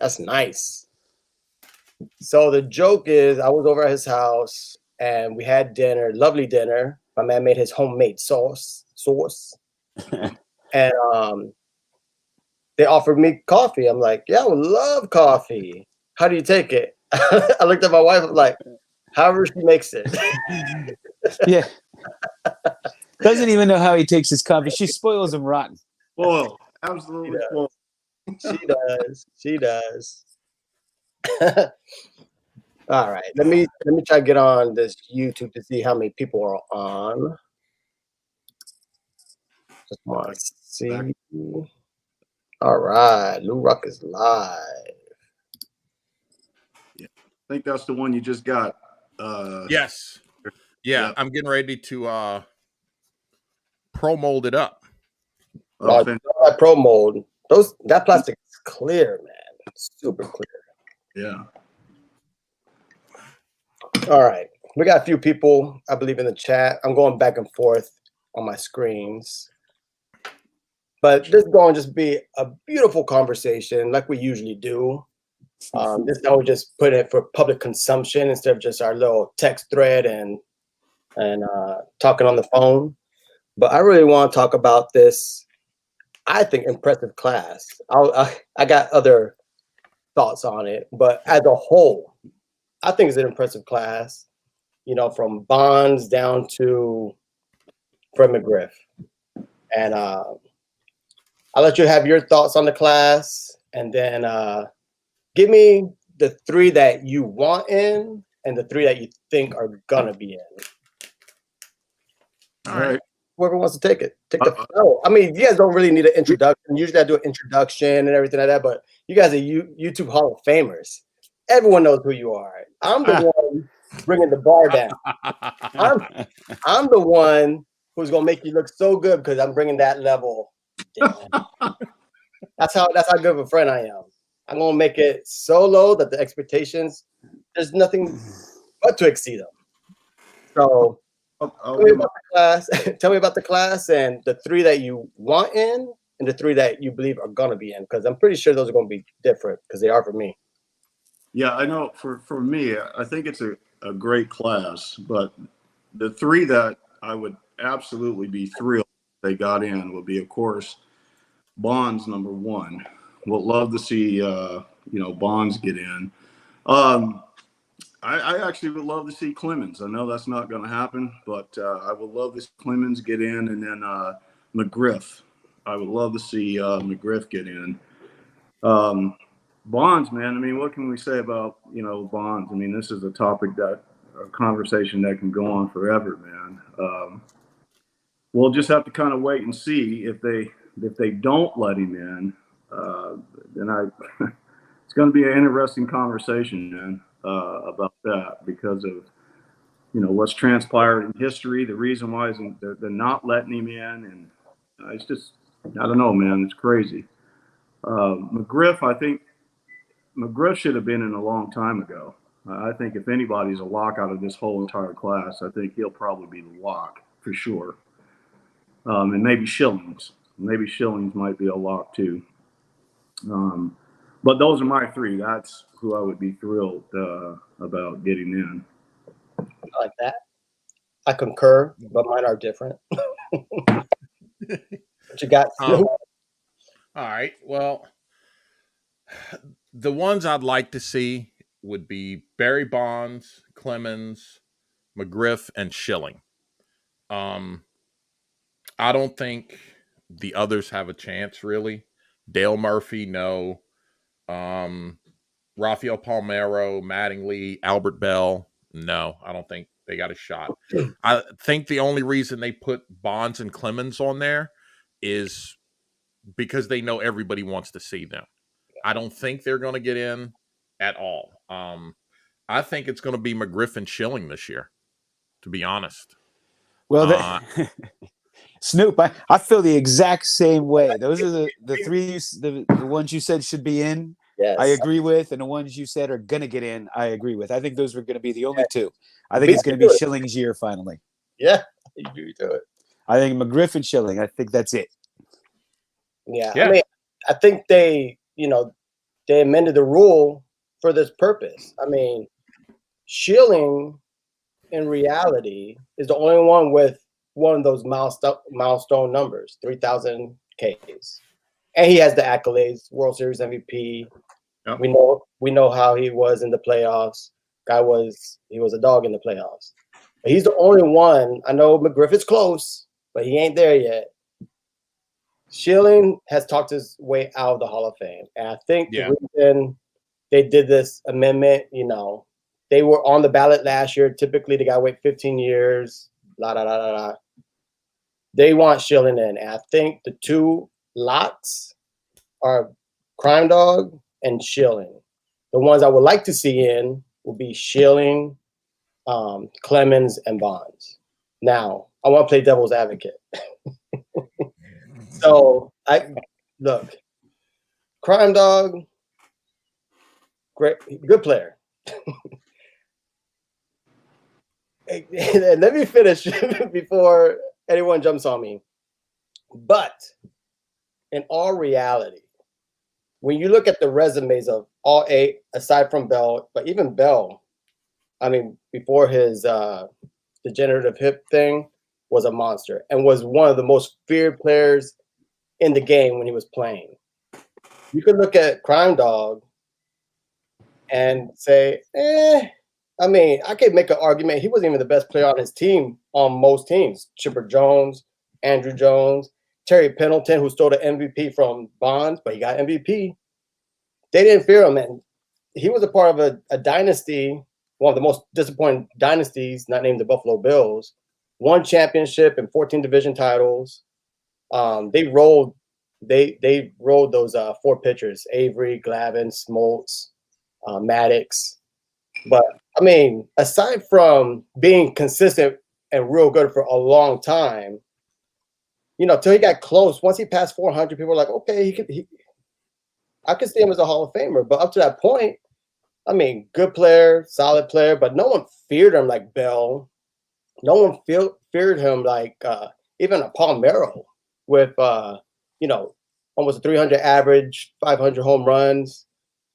That's nice. So the joke is, I was over at his house and we had dinner, lovely dinner. My man made his homemade sauce, and they offered me coffee. I'm like, yeah, I would love coffee. How do you take it? I looked at my wife. I'm like, however she makes it. Yeah. Doesn't even know how he takes his coffee. She spoils him rotten. Well, absolutely. She does. She does. All right. Let me try to get on this YouTube to see how many people are on. Just want to see. All right. Lou Ruck is live. Yeah. I think that's the one you just got. Yes. Yeah, I'm getting ready to pro mold it up. That pro mold. That plastic is clear, man. It's super clear. Yeah. All right. We got a few people, I believe, in the chat. I'm going back and forth on my screens. But this is going to just be a beautiful conversation like we usually do. This time we just put it for public consumption instead of just our little text thread and talking on the phone. But I really want to talk about this, I think, impressive class. I got other thoughts on it, but as a whole, I think it's an impressive class, you know, from Bonds down to Fred McGriff. And I'll let you have your thoughts on the class, and then give me the 3 that you want in and the 3 that you think are gonna be in. All right. Whoever wants to take it. Take the flow. I mean, you guys don't really need an introduction. Usually I do an introduction and everything like that, but you guys are YouTube Hall of Famers. Everyone knows who you are. I'm the one bringing the bar down. I'm the one who's gonna make you look so good because I'm bringing that level down. That's how good of a friend I am. I'm gonna make it so low that the expectations, there's nothing but to exceed them. So tell me about the class. Tell me about the class and the 3 that you want in and the 3 that you believe are gonna be in, because I'm pretty sure those are gonna be different because they are for me. Yeah, I know. For me, I think it's a great class, but the 3 that I would absolutely be thrilled they got in would be, of course, Bonds number 1. Would love to see Bonds get in. I actually would love to see Clemens. I know that's not going to happen, but I would love to see Clemens get in, and then McGriff. I would love to see McGriff get in. Bonds, man. I mean, what can we say about Bonds? I mean, this is a conversation that can go on forever, man. We'll just have to kind of wait and see if they don't let him in. Then it's going to be an interesting conversation, man, about that, because of what's transpired in history, the reason why they're not letting him in, and it's just, I don't know, man, it's crazy. McGriff, I think McGriff should have been in a long time ago. I think if anybody's a lock out of this whole entire class, I think he'll probably be the lock for sure. And maybe Schillings. Maybe Schillings might be a lock too. But those are my 3. That's who I would be thrilled about getting in. I like that. I concur, but mine are different. What you got? All right. Well, the ones I'd like to see would be Barry Bonds, Clemens, McGriff, and Schilling. I don't think the others have a chance, really. Dale Murphy, no. Rafael Palmeiro, Mattingly, Albert Bell, no. I don't think they got a shot. I think the only reason they put Bonds and Clemens on there is because they know everybody wants to see them. I don't think they're going to get in at all. I think it's going to be McGriff and Schilling this year, to be honest. Well, Snoop, I feel the exact same way. Those are the 3, the ones you said should be in. Yes. I agree with, and the ones you said are going to get in, I agree with. I think those are going to be the only 2. I think it's going to be Schilling's year finally. Yeah, you do it. I think McGriff and Schilling, I think that's it. Yeah. I mean, I think they, they amended the rule for this purpose. I mean, Schilling in reality is the only one with one of those milestone numbers, 3,000 Ks, and he has the accolades, World Series MVP. Yep. We know how he was in the playoffs. He was a dog in the playoffs. But he's the only one. I know McGriff is close, but he ain't there yet. Schilling has talked his way out of the Hall of Fame, and I think the reason they did this amendment, they were on the ballot last year. Typically, they got to wait 15 years. La da da da da. They want Schilling in, and I think the two lots are Crime Dog and Schilling. The ones I would like to see in will be Schilling, Clemens, and Bonds. Now, I want to play devil's advocate. So look, Crime Dog, great, good player. Let me finish before anyone jumps on me. But in all reality, when you look at the resumes of all 8, aside from Bell, but even Bell, I mean, before his degenerative hip thing, was a monster and was one of the most feared players in the game when he was playing. You could look at Crime Dog and say, I mean, I could make an argument. He wasn't even the best player on his team on most teams. Chipper Jones, Andrew Jones, Terry Pendleton, who stole the MVP from Bonds, but he got MVP. They didn't fear him, and he was a part of a dynasty, one of the most disappointing dynasties, not named the Buffalo Bills. 1 championship and 14 division titles. They rolled those 4 pitchers: Avery, Glavine, Smoltz, Maddox. But I mean, aside from being consistent and real good for a long time, till he got close. Once he passed 400, people were like, okay, I could see him as a Hall of Famer. But up to that point, I mean, good player, solid player, but no one feared him like Bell. No one feared him like even a Palmeiro with almost a 300 average, 500 home runs,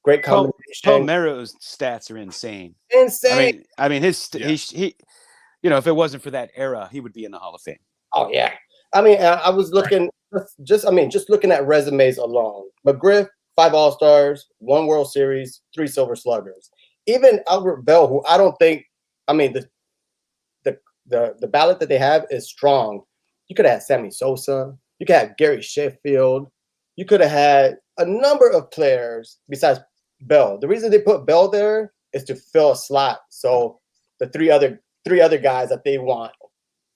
great combination. Palmeiro's stats are insane. Insane. I mean, he if it wasn't for that era, he would be in the Hall of Fame. Oh yeah. I mean, I was looking just looking at resumes alone. McGriff, 5 All-Stars, 1 World Series, 3 Silver Sluggers. Even Albert Bell, who I don't think, I mean, the ballot that they have is strong. You could have had Sammy Sosa. You could have Gary Sheffield. You could have had a number of players besides Bell. The reason they put Bell there is to fill a slot. So the three other guys that they want,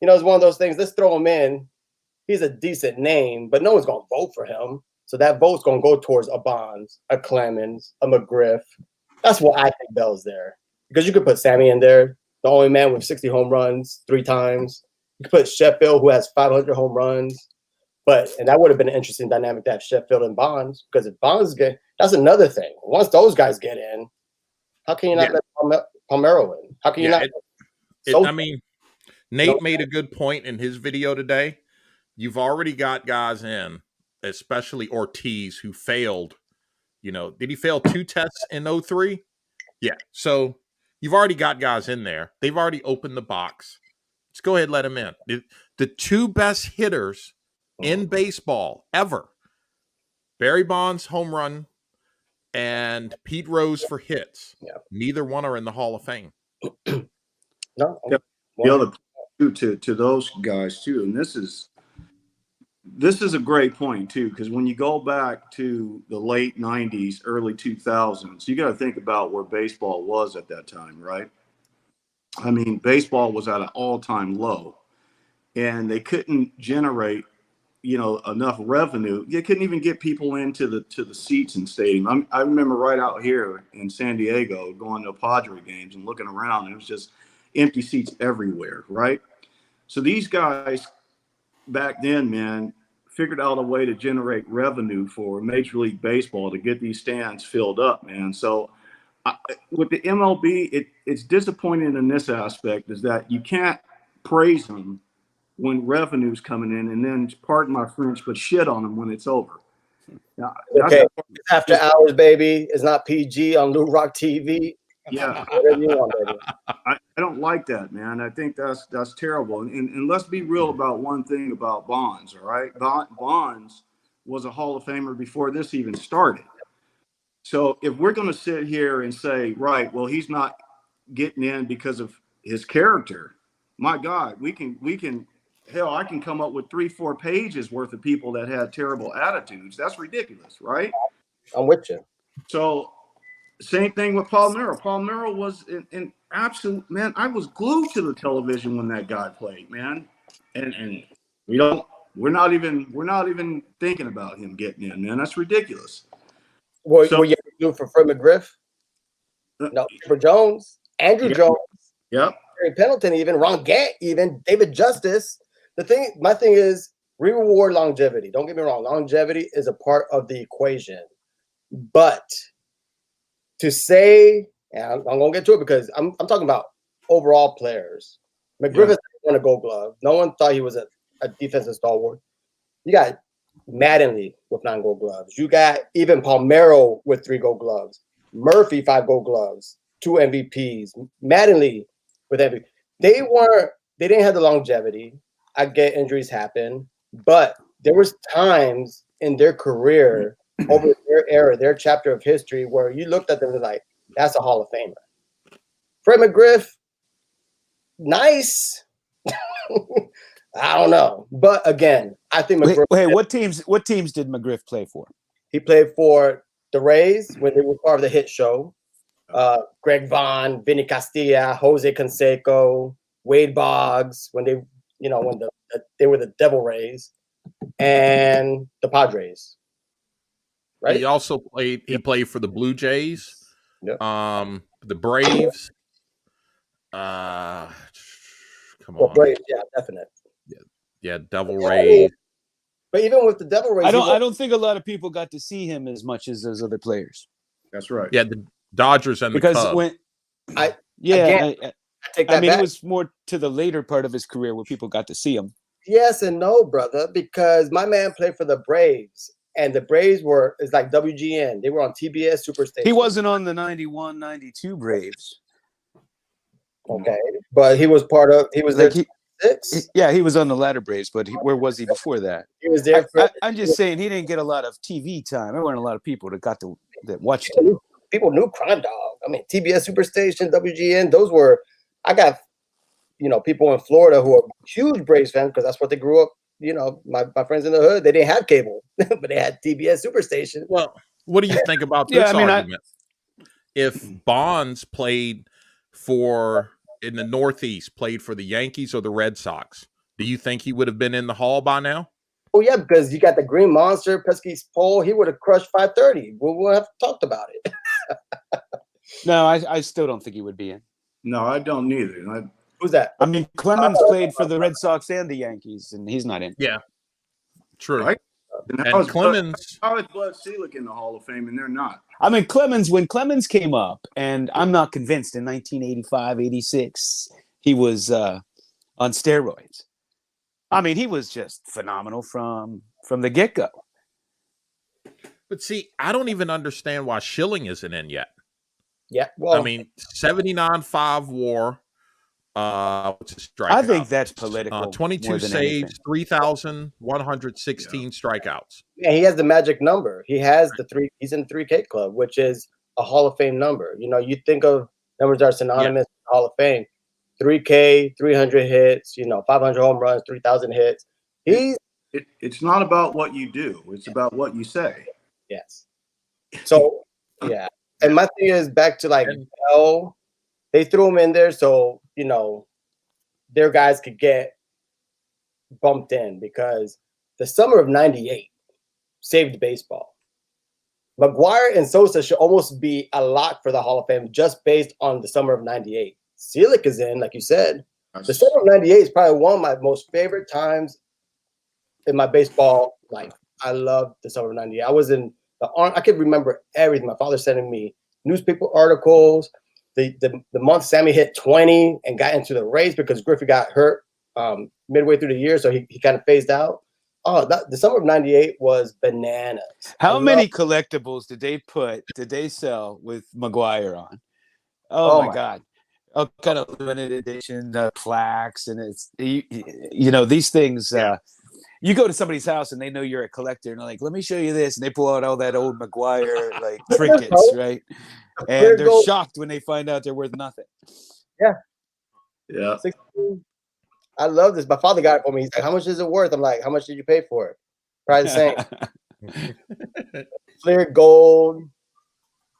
it's one of those things. Let's throw him in. He's a decent name, but no one's gonna vote for him. So that vote's gonna go towards a Bonds, a Clemens, a McGriff. That's why I think Bell's there, because you could put Sammy in there, the only man with 60 home runs 3 times. You could put Sheffield, who has 500 home runs. And that would have been an interesting dynamic to have Sheffield and Bonds, because if Bonds that's another thing. Once those guys get in, how can you not let Palmeiro in? How can you not? I mean, Nate made a good point in his video today. You've already got guys in, especially Ortiz, who failed. Did he fail 2 tests in 03? Yeah. So you've already got guys in there. They've already opened the box. Let's go ahead and let them in. The 2 best hitters in baseball ever, Barry Bonds home run and Pete Rose for hits. Yeah. Neither one are in the Hall of Fame. No. The other to those guys too, and this is a great point too, because when you go back to the late 90s, early 2000s, you got to think about where baseball was at that time, right? I mean, baseball was at an all-time low, and they couldn't generate enough revenue. You couldn't even get people into the seats in stadium. I remember right out here in San Diego going to Padre games and looking around, and it was just empty seats everywhere, right? So these guys back then, man, figured out a way to generate revenue for Major League Baseball to get these stands filled up, man. So with the MLB, it's disappointing in this aspect, is that you can't praise them when revenue's coming in, and then, pardon my French, but shit on them when it's over. Now, Okay, it's after hours, baby. It's not PG on New Rock TV. yeah, Whatever you want, baby. I don't like that, man. I think that's terrible. And let's be real about one thing about Bonds, all right? Bonds was a Hall of Famer before this even started. So if we're going to sit here and say, right, well, he's not getting in because of his character, my God, we can hell, I can come up with 3-4 pages worth of people that had terrible attitudes. That's ridiculous, right? I'm with you. So same thing with Paul Merrill. Paul Merrill was an absolute, man. I was glued to the television when that guy played, man. And we're not even thinking about him getting in, man. That's ridiculous. Were you do for Fred McGriff? No, for Jones, Andrew Jones, Yep. Terry Pendleton, even Ron Gant, even David Justice. My thing is we reward longevity. Don't get me wrong, longevity is a part of the equation, but to say, and I'm gonna get to it because I'm talking about overall players. McGriff has won a Gold Glove. No one thought he was a defensive stalwart. You got Mattingly with 9 Gold Gloves. You got even Palmeiro with 3 Gold Gloves. Murphy 5 Gold Gloves, 2 MVPs. Mattingly with MVP. They didn't have the longevity. I get injuries happen, but there was times in their career over their era, their chapter of history, where you looked at them and was like, that's a Hall of Famer. Fred McGriff, nice. I don't know. But again, I think McGriff. Wait, what teams did McGriff play for? He played for the Rays when they were part of the hit show. Greg Vaughn, Vinny Castilla, Jose Canseco, Wade Boggs, when they were the Devil Rays, and the Padres. Right. He also played. He played for the Blue Jays, the Braves. Come on, Braves, yeah, definite. Yeah, Devil Rays. But even with the Devil Rays, I don't think a lot of people got to see him as much as those other players. That's right. Yeah, the Dodgers and because the Cubs. when I take that back. It was more to the later part of his career where people got to see him. Yes and no, brother, because my man played for the Braves, and the Braves it's like WGN. They were on TBS Superstation. He wasn't on the 91-92 Braves. Okay, but he was part of. He was like there. He was on the latter Braves, but where was he before that? He was there. I'm just saying he didn't get a lot of TV time. There weren't a lot of people that watched him. him. People knew Crime Dog. I mean, TBS Superstation, WGN. Those were. I got, people in Florida who are huge Braves fans because that's what they grew up. My friends in the hood, they didn't have cable, but they had TBS Superstation. Well, what do you think about this argument? If Bonds played in the Northeast, played for the Yankees or the Red Sox, do you think he would have been in the Hall by now? Oh, yeah, because you got the Green Monster, Pesky's Pole. He would have crushed 530. We would have talked about it. No, I still don't think he would be in. No, I don't neither. Who's that? I mean, Clemens played for the Red Sox and the Yankees, and he's not in. Yeah, true. Right? And Clemens. How is Bud Selig in the Hall of Fame, and they're not? I mean, when Clemens came up, and I'm not convinced in 1985, 86, he was on steroids. I mean, he was just phenomenal from the get-go. But see, I don't even understand why Schilling isn't in yet. Yeah, well, I mean, 79-5 WAR. What's his strikeout? I think that's political. 22 saves, 3,116 strikeouts. Yeah, he has the magic number. He has the 3. He's in the 3K club, which is a Hall of Fame number. You think of numbers that are synonymous with Hall of Fame. 3K, 300 hits. 500 home runs, 3,000 hits. It's not about what you do. It's about what you say. Yes. So yeah, and my thing is back to they threw him in there so their guys could get bumped in because the summer of '98 saved baseball. McGuire and Sosa should almost be a lock for the Hall of Fame just based on the summer of '98. Selig is in, like you said. The summer of '98 is probably one of my most favorite times in my baseball life. I love the summer of '98. I was in I could remember everything. My father sending me newspaper articles. The month Sammy hit 20 and got into the Rays because Griffey got hurt midway through the year, so he kind of phased out. Oh, the summer of '98 was bananas. How many collectibles did they sell with McGuire on? Oh, my God. Oh, kind of limited edition plaques. And it's, these things, you go to somebody's house and they know you're a collector and they're like, let me show you this. And they pull out all that old McGuire like trinkets, right? And they're shocked when they find out they're worth nothing. Yeah. Yeah. 16. I love this. My father got it for me. He's like, how much is it worth? I'm like, how much did you pay for it? Probably the same. Clear gold,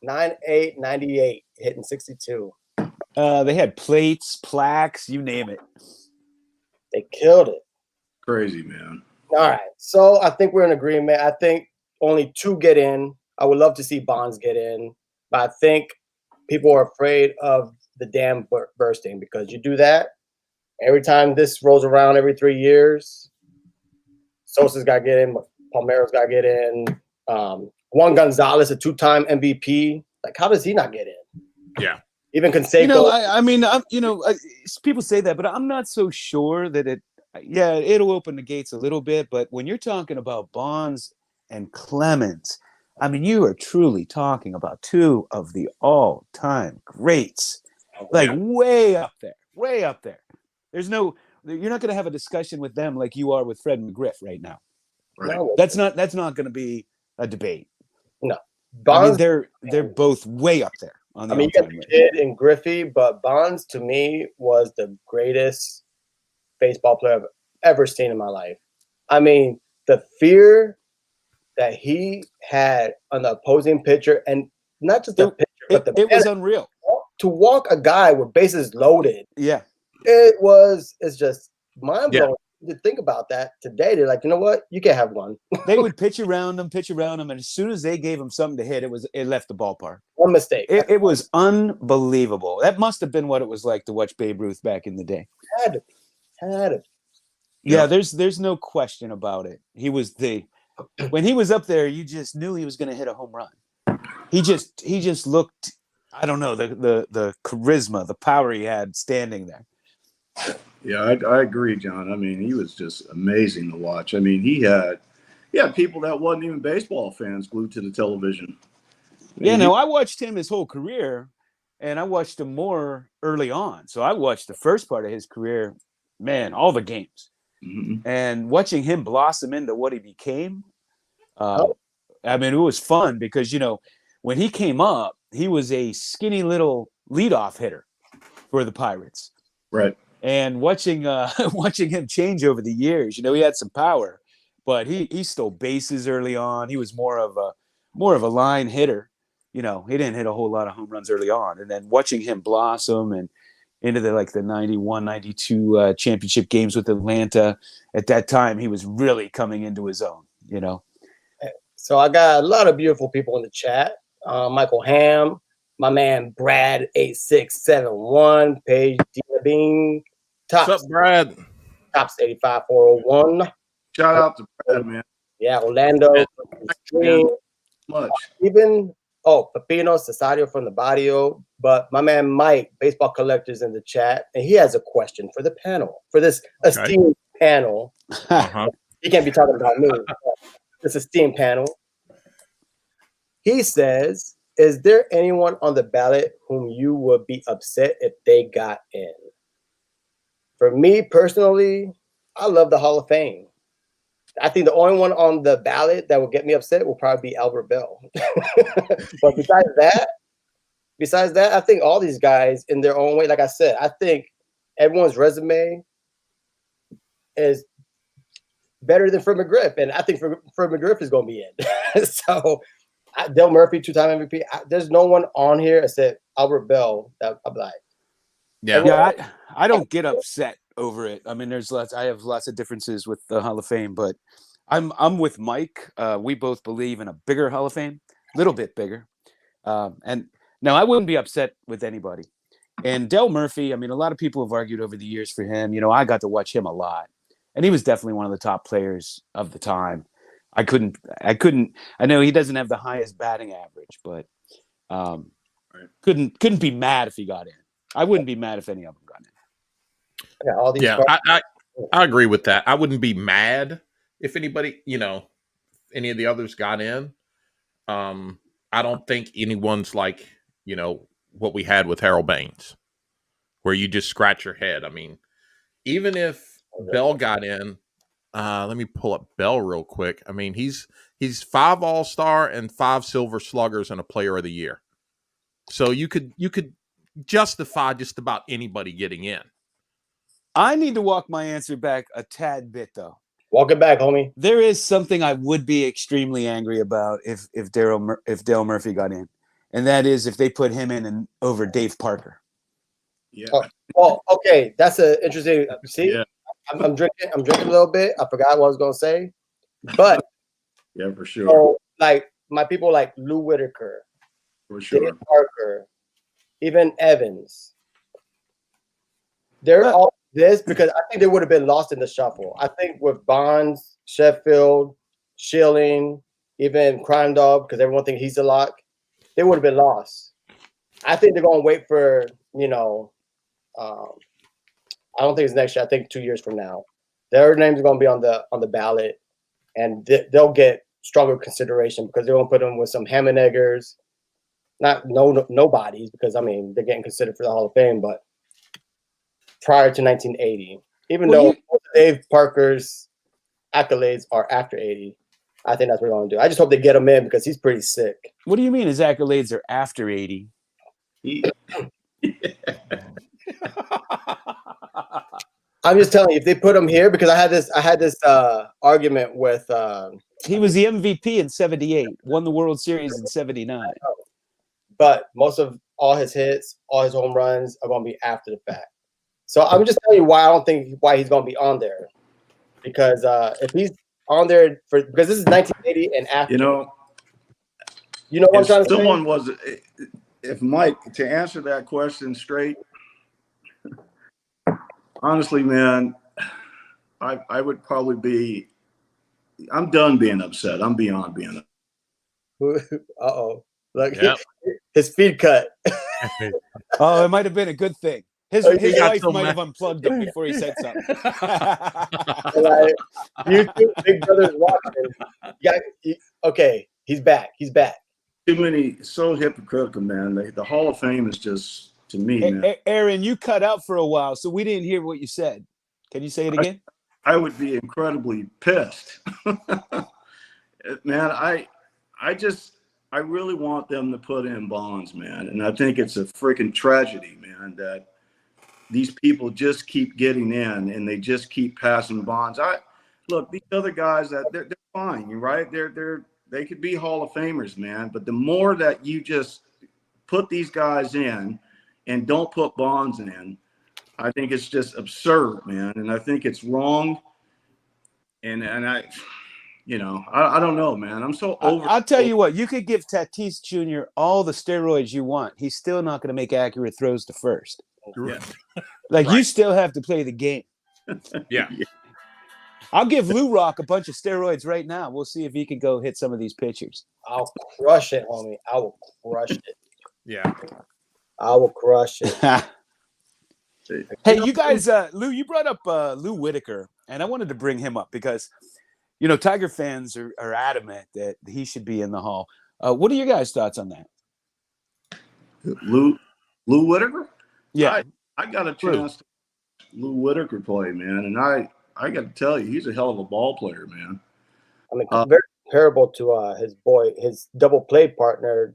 98, 98, hitting 62. They had plates, plaques, you name it. They killed it. Crazy, man. All right. So I think we're in agreement. I think only 2 get in. I would love to see Bonds get in. But I think people are afraid of the dam bursting because you do that. Every time this rolls around every 3 years, Sosa's got to get in. Palmeiro's got to get in. Juan Gonzalez, a 2-time MVP. Like, how does he not get in? Yeah. Even Canseco. I mean, people say that, but I'm not so sure that it'll open the gates a little bit. But when you're talking about Bonds and Clemens, I mean, you are truly talking about 2 of the all-time greats, like way up there. You're not going to have a discussion with them like you are with Fred McGriff right now. Right. No, That's not going to be a debate. No. Bonds, I mean, they're both way up there on the you got the kid and Griffey, but Bonds to me was the greatest baseball player I've ever seen in my life. I mean, the fear that he had on the opposing pitcher, and not just the pitcher, but it was unreal. To walk a guy with bases loaded. Yeah. It's just mind blowing to think about that today. They're like, you know what? You can have one. They would pitch around him, and as soon as they gave him something to hit, it left the ballpark. One mistake. It was unbelievable. That must have been what it was like to watch Babe Ruth back in the day. Had it. Yeah, there's no question about it. When he was up there, you just knew he was going to hit a home run. He just looked, I don't know, the charisma, the power he had standing there. Yeah, I agree, John. I mean, he was just amazing to watch. I mean, he had people that wasn't even baseball fans glued to the television. I watched him his whole career, and I watched him more early on. So I watched the first part of his career, man, all the games. Mm-hmm. And watching him blossom into what he became, I mean, it was fun because, when he came up, he was a skinny little leadoff hitter for the Pirates. Right. And watching him change over the years, he had some power, but he stole bases early on. He was more of a line hitter. He didn't hit a whole lot of home runs early on. And then watching him blossom and into the 91, 92 championship games with Atlanta, at that time, he was really coming into his own, So I got a lot of beautiful people in the chat. Michael Ham, my man Brad 8671, Paige Dina Bean, Tops. What's up, Brad? Tops 85401. Shout out to Brad, man. Yeah, Orlando. Much. Even Pepino Cesario from the Barrio. But my man Mike, baseball collectors in the chat, and he has a question for the panel, for this esteemed panel. He can't be talking about me. This esteemed panel. He says, is there anyone on the ballot whom you would be upset if they got in? For me personally, I love the Hall of Fame. I think the only one on the ballot that would get me upset will probably be Albert Bell. But besides that, I think all these guys in their own way, like I said, I think everyone's resume is better than Fred McGriff. And I think Fred McGriff is going to be in. So Del Murphy, 2-time MVP. There's no one on here except Albert Bell that I'm like. Yeah, I don't get upset over it. I mean, I have lots of differences with the Hall of Fame, but I'm with Mike. We both believe in a bigger Hall of Fame, a little bit bigger. And no, I wouldn't be upset with anybody. And Del Murphy, I mean, a lot of people have argued over the years for him. I got to watch him a lot, and he was definitely one of the top players of the time. I know he doesn't have the highest batting average, but couldn't be mad if he got in. I wouldn't be mad if any of them got in. I agree with that. I wouldn't be mad, if anybody, any of the others got in, I don't think anyone's like, what we had with Harold Baines, where you just scratch your head. I mean, even if Bell got in, let me pull up Bell real quick. I mean, he's 5 All-Star and 5 Silver Sluggers and a Player of the Year. So you could justify just about anybody getting in. I need to walk my answer back a tad bit, though. Walk it back, homie. There is something I would be extremely angry about if Dale Murphy got in, and that is if they put him in over Dave Parker. Yeah. Oh, okay. That's an interesting. See, Yeah. I'm drinking a little bit. I forgot what I was gonna say, but Yeah, for sure. so, like my people like Lou Whitaker, For sure. Dave Parker, even Evans. They're all this because I think they would have been lost in the shuffle. I think with Bonds, Sheffield, Schilling, even Crime Dog, because everyone thinks he's a lock, they would have been lost. I think they're gonna wait for I don't think it's next year. I think 2 years from now, their names are going to be on the ballot, and they'll get stronger consideration because they're going to put them with some Hammond-Eggers, nobodies, because I mean they're getting considered for the Hall of Fame, but prior to 1980, even though Dave Parker's accolades are after 80, I think that's what we're going to do. I just hope they get him in because he's pretty sick. What do you mean his accolades are after 80? I'm just telling you, if they put him here, because I had this argument with. He was the MVP in '78, won the World Series in '79. But most of all his hits, all his home runs are going to be after the fact. So I'm just telling you why I don't think why he's going to be on there, because if he's on there because this is 1980 and after. You know what I'm trying to say? Someone was, if Mike, to answer that question straight, honestly, man, I would probably be. I'm done being upset. I'm beyond being upset. Uh-oh. Look, Yep. his feet cut. Oh, it might have been a good thing. His got wife so might mad. have unplugged him before he said something. Like, you two Big Brother's watching. Okay, he's back. He's back. Too many, so hypocritical, man. The Hall of Fame is just, to me, man. Aaron, you cut out for a while, so we didn't hear what you said. Can you say it again? I would be incredibly pissed. Man, I really want them to put in Bonds, man. And I think it's a freaking tragedy, man, that these people just keep getting in and they just keep passing Bonds. Look, these other guys they're fine, right? They could be Hall of Famers, man. But the more that you just put these guys in and don't put Bonds in, I think it's just absurd, man. And I think it's wrong. And I don't know, man. I'm so over. I'll tell you what, you could give Tatis Jr. all the steroids you want. He's still not going to make accurate throws to first. Yeah. Like, Right. you still have to play the game. Yeah. I'll give Lou Rock a bunch of steroids right now. We'll see if he can go hit some of these pitchers. I'll crush it, homie. I will crush it. Yeah. I will crush it. Hey, you guys, Lou, you brought up Lou Whitaker, and I wanted to bring him up because, Tiger fans are adamant that he should be in the Hall. What are your guys' thoughts on that? Lou Whitaker? Yeah. I got a chance to Lou Whitaker play, man, and I got to tell you, he's a hell of a ball player, man. I mean, very comparable to his double play partner,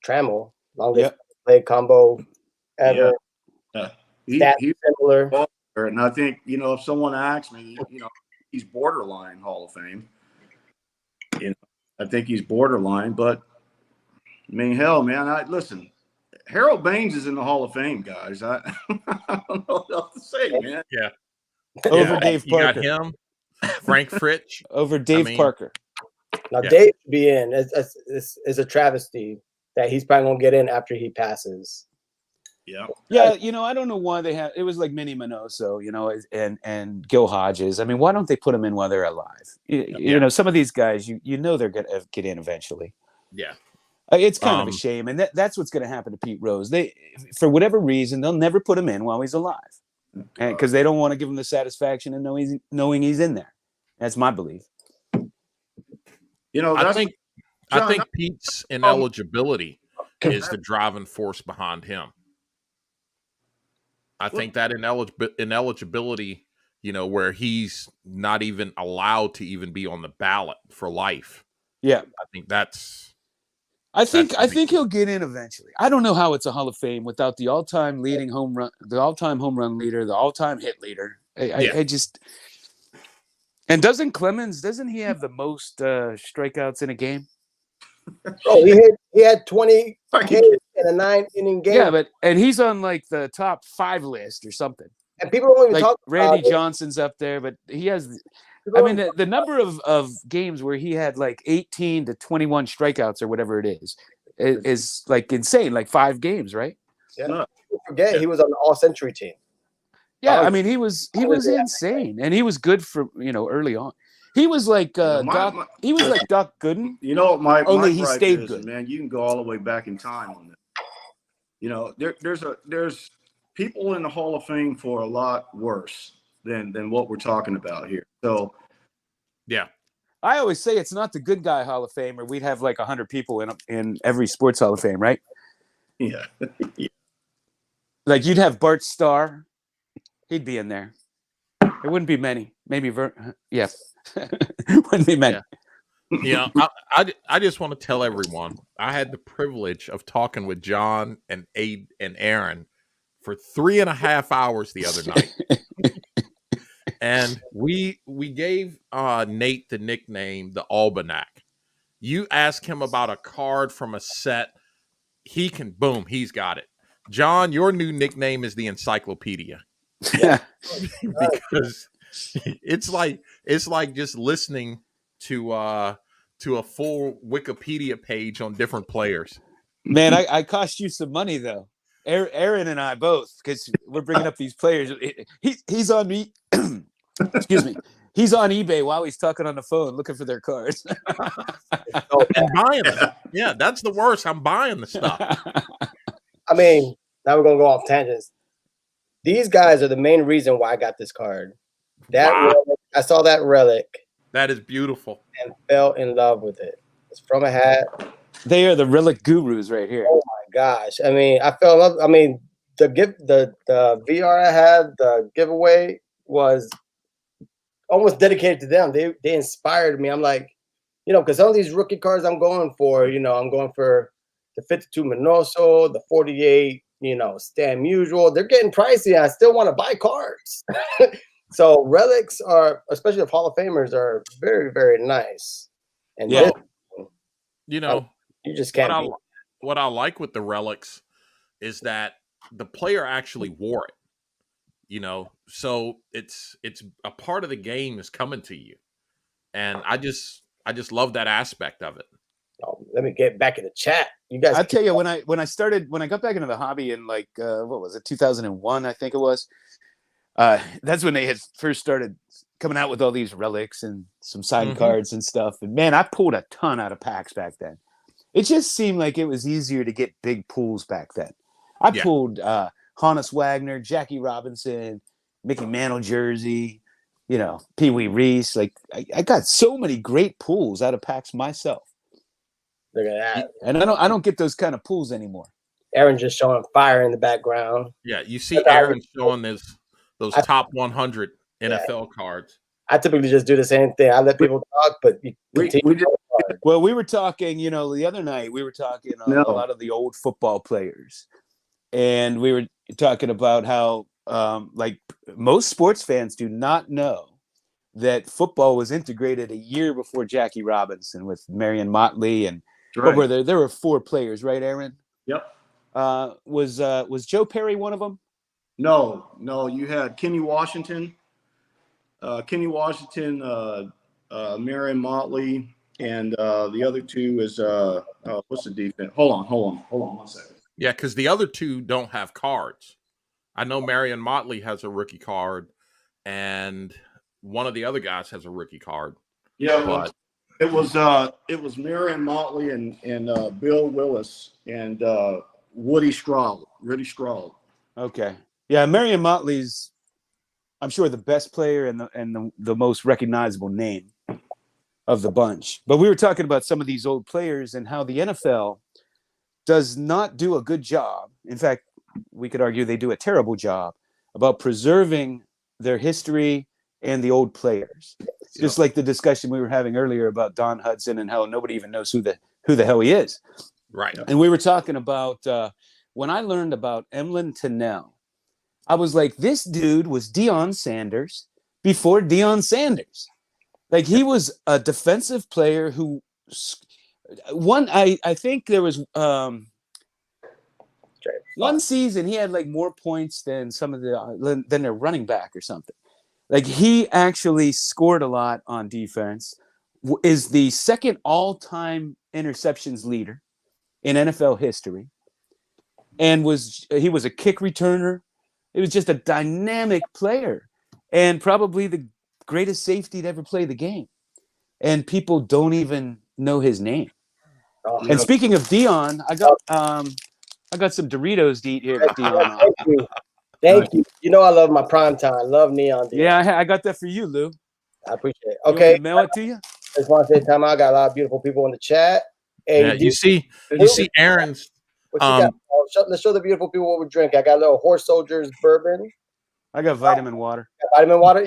Trammell. Longest play combo ever. He's similar. And I think, if someone asks me, he's borderline Hall of Fame. I think he's borderline, but I mean, hell, man, listen, Harold Baines is in the Hall of Fame, guys. I don't know what else to say, man. Yeah. Over Dave Parker. You got him, Frank Fritch. Over Dave Parker. Now, Dave should be in. It's a travesty that he's probably going to get in after he passes. Yeah. Yeah, I don't know why they have. It was like Minnie Minoso, and Gil Hodges. I mean, why don't they put them in while they're alive? Some of these guys, they're going to get in eventually. Yeah. It's kind of a shame, and that's what's going to happen to Pete Rose. They, for whatever reason, they'll never put him in while he's alive, because they don't want to give him the satisfaction of knowing he's in there. That's my belief. You know, I that's think John, Pete's ineligibility is the driving force behind him. I think that ineligibility, where he's not even allowed to even be on the ballot for life. Yeah. I think that's I think the big he'll get in eventually. I don't know how it's a Hall of Fame without the all-time leading home run, the all-time home run leader, the all-time hit leader. I just, and doesn't he have the most strikeouts in a game? Oh, he had 20 Ks in a 9-inning game. Yeah, and he's on like the top 5 list or something. And people don't even Like talk Randy about it. Johnson's up there, but he has. People I don't mean, the number of games where he had like 18 to 21 strikeouts or whatever it is like insane. Like 5 games, right? Yeah. No. People forget he was on the all-century team. Yeah, I mean, he was insane, and he was good for early on. He was like Doc. He was like Doc Gooden. You know what my Only my he gripe stayed is, good. man. You can go all the way back in time on this. You know, there's people in the Hall of Fame for a lot worse than what we're talking about here. So yeah. I always say it's not the good guy Hall of Fame, or we'd have like 100 people in every sports Hall of Fame, right? yeah. Like you'd have Bart Starr, he'd be in there. There wouldn't be many, maybe wouldn't be many. Yeah. I just want to tell everyone I had the privilege of talking with John and Aaron for 3.5 hours the other night. And we gave Nate the nickname the Almanac. You ask him about a card from a set, he's got it. John, your new nickname is the Encyclopedia. Because it's like just listening to a full Wikipedia page on different players. Man, I cost you some money though. Aaron and I both, because we're bringing up these players. He's on me. Excuse me. He's on eBay while he's talking on the phone looking for their cards. And buying them. Yeah, that's the worst. I'm buying the stuff. I mean, now we're gonna go off tangents. These guys are the main reason why I got this card. Relic, I saw that relic. That is beautiful. And fell in love with it. It's from a hat. They are the relic gurus right here. Oh my gosh. I mean, I fell in love. I mean, the VR I had, the giveaway was almost dedicated to them. They inspired me. I'm like, because some of these rookie cards I'm going for, I'm going for the 52 Minoso, the 48, Stan Musial. They're getting pricey. I still want to buy cards. So relics are, especially of Hall of Famers, are very, very nice. And yeah, you just can't. What I like with the relics is that the player actually wore it. So it's a part of the game is coming to you, and I just love that aspect of it. Oh, let me get back in the chat. You guys, I tell you, when I got back into the hobby in like what was it, 2001, I think it was. That's when they had first started coming out with all these relics and some signed cards and stuff. And man, I pulled a ton out of packs back then. It just seemed like it was easier to get big pools back then. I pulled Honus Wagner, Jackie Robinson, Mickey Mantle jersey, Pee Wee Reese. Like I got so many great pools out of packs myself. Look at that. And I don't get those kind of pools anymore. Aaron just showing fire in the background. Yeah, you see Aaron showing those top 100 NFL cards. I typically just do the same thing. I let people talk, but you continue. Well, we were talking, the other night, we were talking a lot of the old football players. And we were talking about how, like, most sports fans do not know that football was integrated a year before Jackie Robinson with Marion Motley. And what were there? There were 4 players, right, Aaron? Yep. Was Joe Perry one of them? No. You had Kenny Washington, Marion Motley, and the other 2 is what's the defense? Hold on 1 second. Yeah, because the other 2 don't have cards. I know Marion Motley has a rookie card, and one of the other guys has a rookie card. Yeah, but it was Marion Motley and Bill Willis and Woody Straub. Okay. Yeah, Marion Motley's, I'm sure, the best player and the most recognizable name of the bunch. But we were talking about some of these old players and how the NFL does not do a good job. In fact, we could argue they do a terrible job about preserving their history and the old players. Just like the discussion we were having earlier about Don Hudson and how nobody even knows who the hell he is. Right. And we were talking about when I learned about Emlyn Tunnell, I was like, this dude was Deion Sanders before Deion Sanders. Like, he was a defensive player who I think there was one season he had like more points than than their running back or something. Like, he actually scored a lot on defense, is the second all-time interceptions leader in NFL history, and he was a kick returner. It was just a dynamic player and probably the greatest safety to ever play the game. And people don't even know his name. And speaking of Deion, I got some Doritos to eat here. Deion. Thank you. Thank you. You know I love my prime time. I love Neon. Deion. Yeah, I got that for you, Lou. I appreciate it. You Okay. want me to mail it to you? I just want to say time out. I got a lot of beautiful people in the chat. Hey, Yeah, you see Aaron's. what you got? Let's show the beautiful people what we drink. I got a little Horse Soldiers bourbon. I got vitamin water. Vitamin water.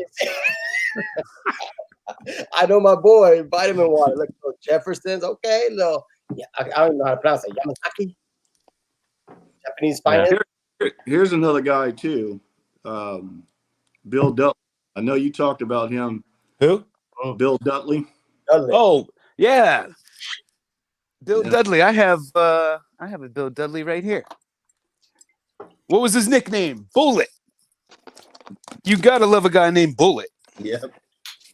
I know my boy, vitamin water. Look, Jefferson's okay. Little, yeah, I don't even know how to pronounce it. Yamazaki, Japanese finance. Here's another guy too, Bill Dudley. I know you talked about him. Who? Bill Dudley. Oh yeah, Bill Dudley. I have a Bill Dudley right here. What was his nickname? Bullet. You gotta love a guy named Bullet. Yep.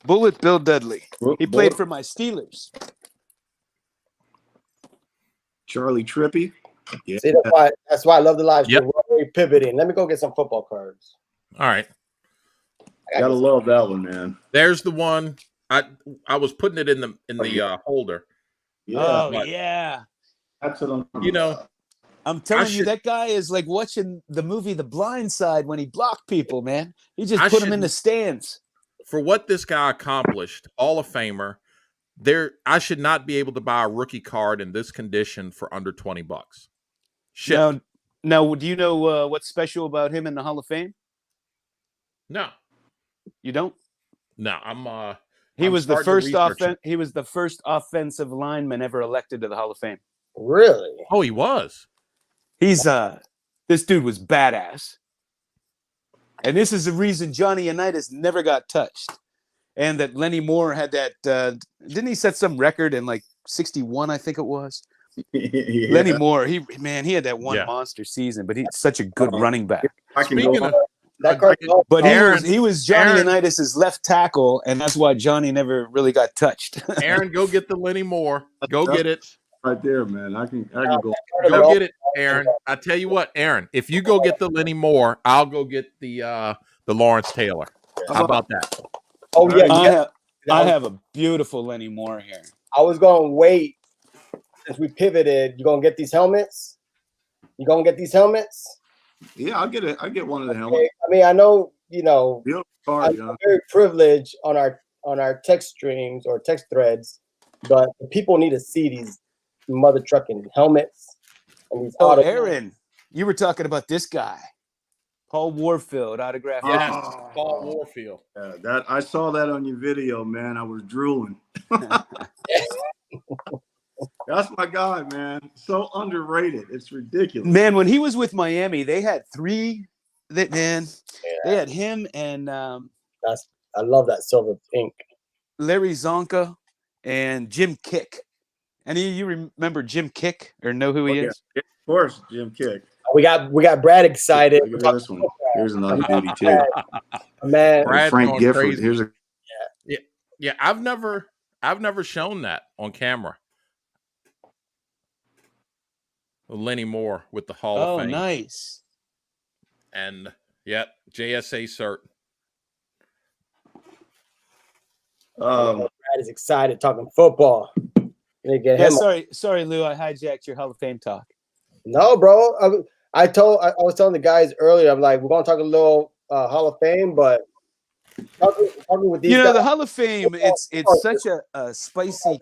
Bullet Bill Dudley. He played for my Steelers. Charlie Trippy. Yeah. See, that's why I love the live stream. We're pivoting. Let me go get some football cards. All right. Gotta love that one, man. There's the one. I was putting it in the holder. Yeah. Oh yeah. That's what I'm telling you, that guy is like watching the movie The Blind Side when he blocked people, man. He just put them in the stands. For what this guy accomplished, Hall of Famer, I should not be able to buy a rookie card in this condition for under $20. Shit. Now, do you know what's special about him in the Hall of Fame? No. You don't? No, I'm He was the first offensive lineman ever elected to the Hall of Fame. Really? Oh, he was. He's this dude was badass. And this is the reason Johnny Unitas never got touched. And that Lenny Moore had that didn't he set some record in like 61, I think it was? Yeah. Lenny Moore, he had that one monster season, but he's such a good running back. But he was Johnny Unitas's left tackle, and that's why Johnny never really got touched. Aaron, go get the Lenny Moore. Go get it. Right there, man. I can go. Go get it, Aaron. I tell you what, Aaron. If you go get the Lenny Moore, I'll go get the Lawrence Taylor. How about that? Oh yeah, I have a beautiful Lenny Moore here. I was gonna wait since we pivoted. You gonna get these helmets? You gonna get these helmets? Yeah, I'll get it. I get one of the helmets. I mean, I know I'm John. very privileged on our text streams or text threads, but people need to see these mother trucking helmets and these Aaron, you were talking about this guy, Paul Warfield, autograph. Yes, Paul Warfield. That I saw that on your video, man. I was drooling. That's my guy, man. So underrated. It's ridiculous. Man, when he was with Miami, they had three. They had him and I love that silver ink. Larry Zonka and Jim Kick. Any of you remember Jim Kick or know who he is? Yeah, of course, Jim Kick. We got Brad excited. Look at this one. Here's another beauty too. Man, Frank Gifford. Here's a yeah. I've never shown that on camera. Lenny Moore with the Hall of Fame. Oh, nice. And JSA cert. Brad is excited talking football. Sorry, Lou. I hijacked your Hall of Fame talk. No, bro. I was telling the guys earlier. I'm like, we're gonna talk a little Hall of Fame, but talking with these You know, guys. the Hall of Fame. It's such a spicy,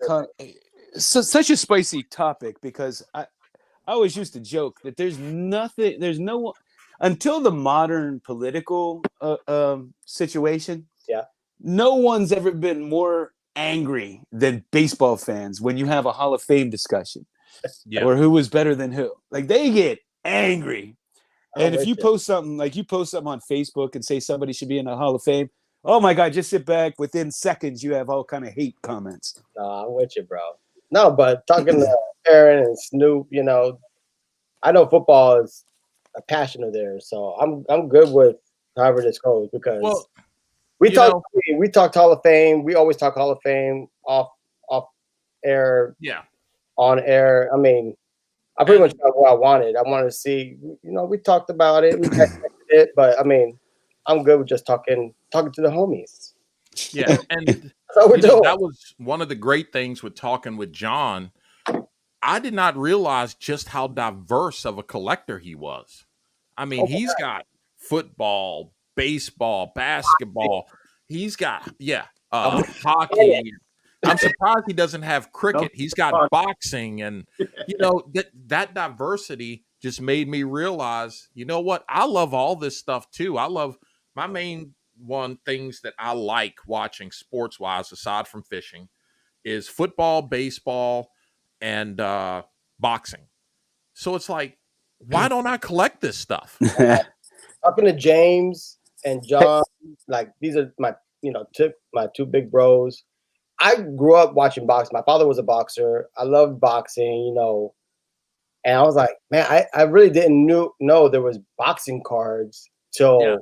such a spicy topic because I always used to joke that there's no until the modern political situation. Yeah. No one's ever been more angry than baseball fans when you have a Hall of Fame discussion Yeah. or who was better than who. Like they get angry. And if you post something on Facebook and say somebody should be in the Hall of Fame, oh my God, just sit back. Within seconds, you have all kind of hate comments. No, I'm with you, bro. No, but talking to Aaron and Snoop, you know, I know football is a passion of theirs, so I'm good with however this goes because we talked Hall of Fame. We always talk Hall of Fame off air, on air. I mean, I pretty much got what I wanted. I wanted to see, you know, we talked about it, we dissected it, but I mean, I'm good with just talking to the homies. Yeah, and that was one of the great things with talking with John. I did not realize just how diverse of a collector he was. I mean, he's got football, baseball, basketball. He's got hockey. I'm surprised he doesn't have cricket. He's got boxing, and you know that diversity just made me realize, you know what? I love all this stuff too. I love my main things that I like watching sports wise, aside from fishing, is football, baseball, and boxing. So it's like, why don't I collect this stuff? Talking to James and John, like these are my two big bros. I grew up watching boxing. My father was a boxer. I loved boxing, you know, and I was like, man, I really didn't know there was boxing cards till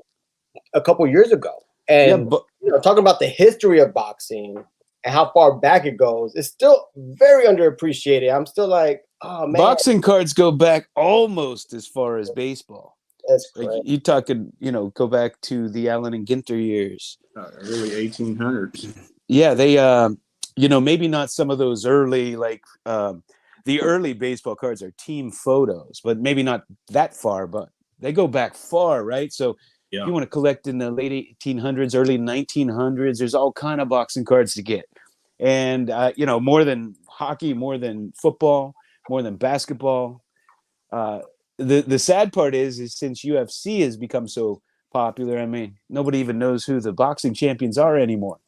a couple years ago. And you know, talking about the history of boxing and how far back it goes, it's still very underappreciated. I'm still like, oh man, boxing cards go back almost as far as baseball. That's correct. Like you talking, you know, go back to the Allen and Ginter years, early 1800s. Yeah, they, you know, maybe not some of those early, like the early baseball cards are team photos, but maybe not that far, but they go back far, right? So if you want to collect in the late 1800s, early 1900s, there's all kind of boxing cards to get. And, you know, more than hockey, more than football, more than basketball. The sad part is since UFC has become so popular, I mean, nobody even knows who the boxing champions are anymore.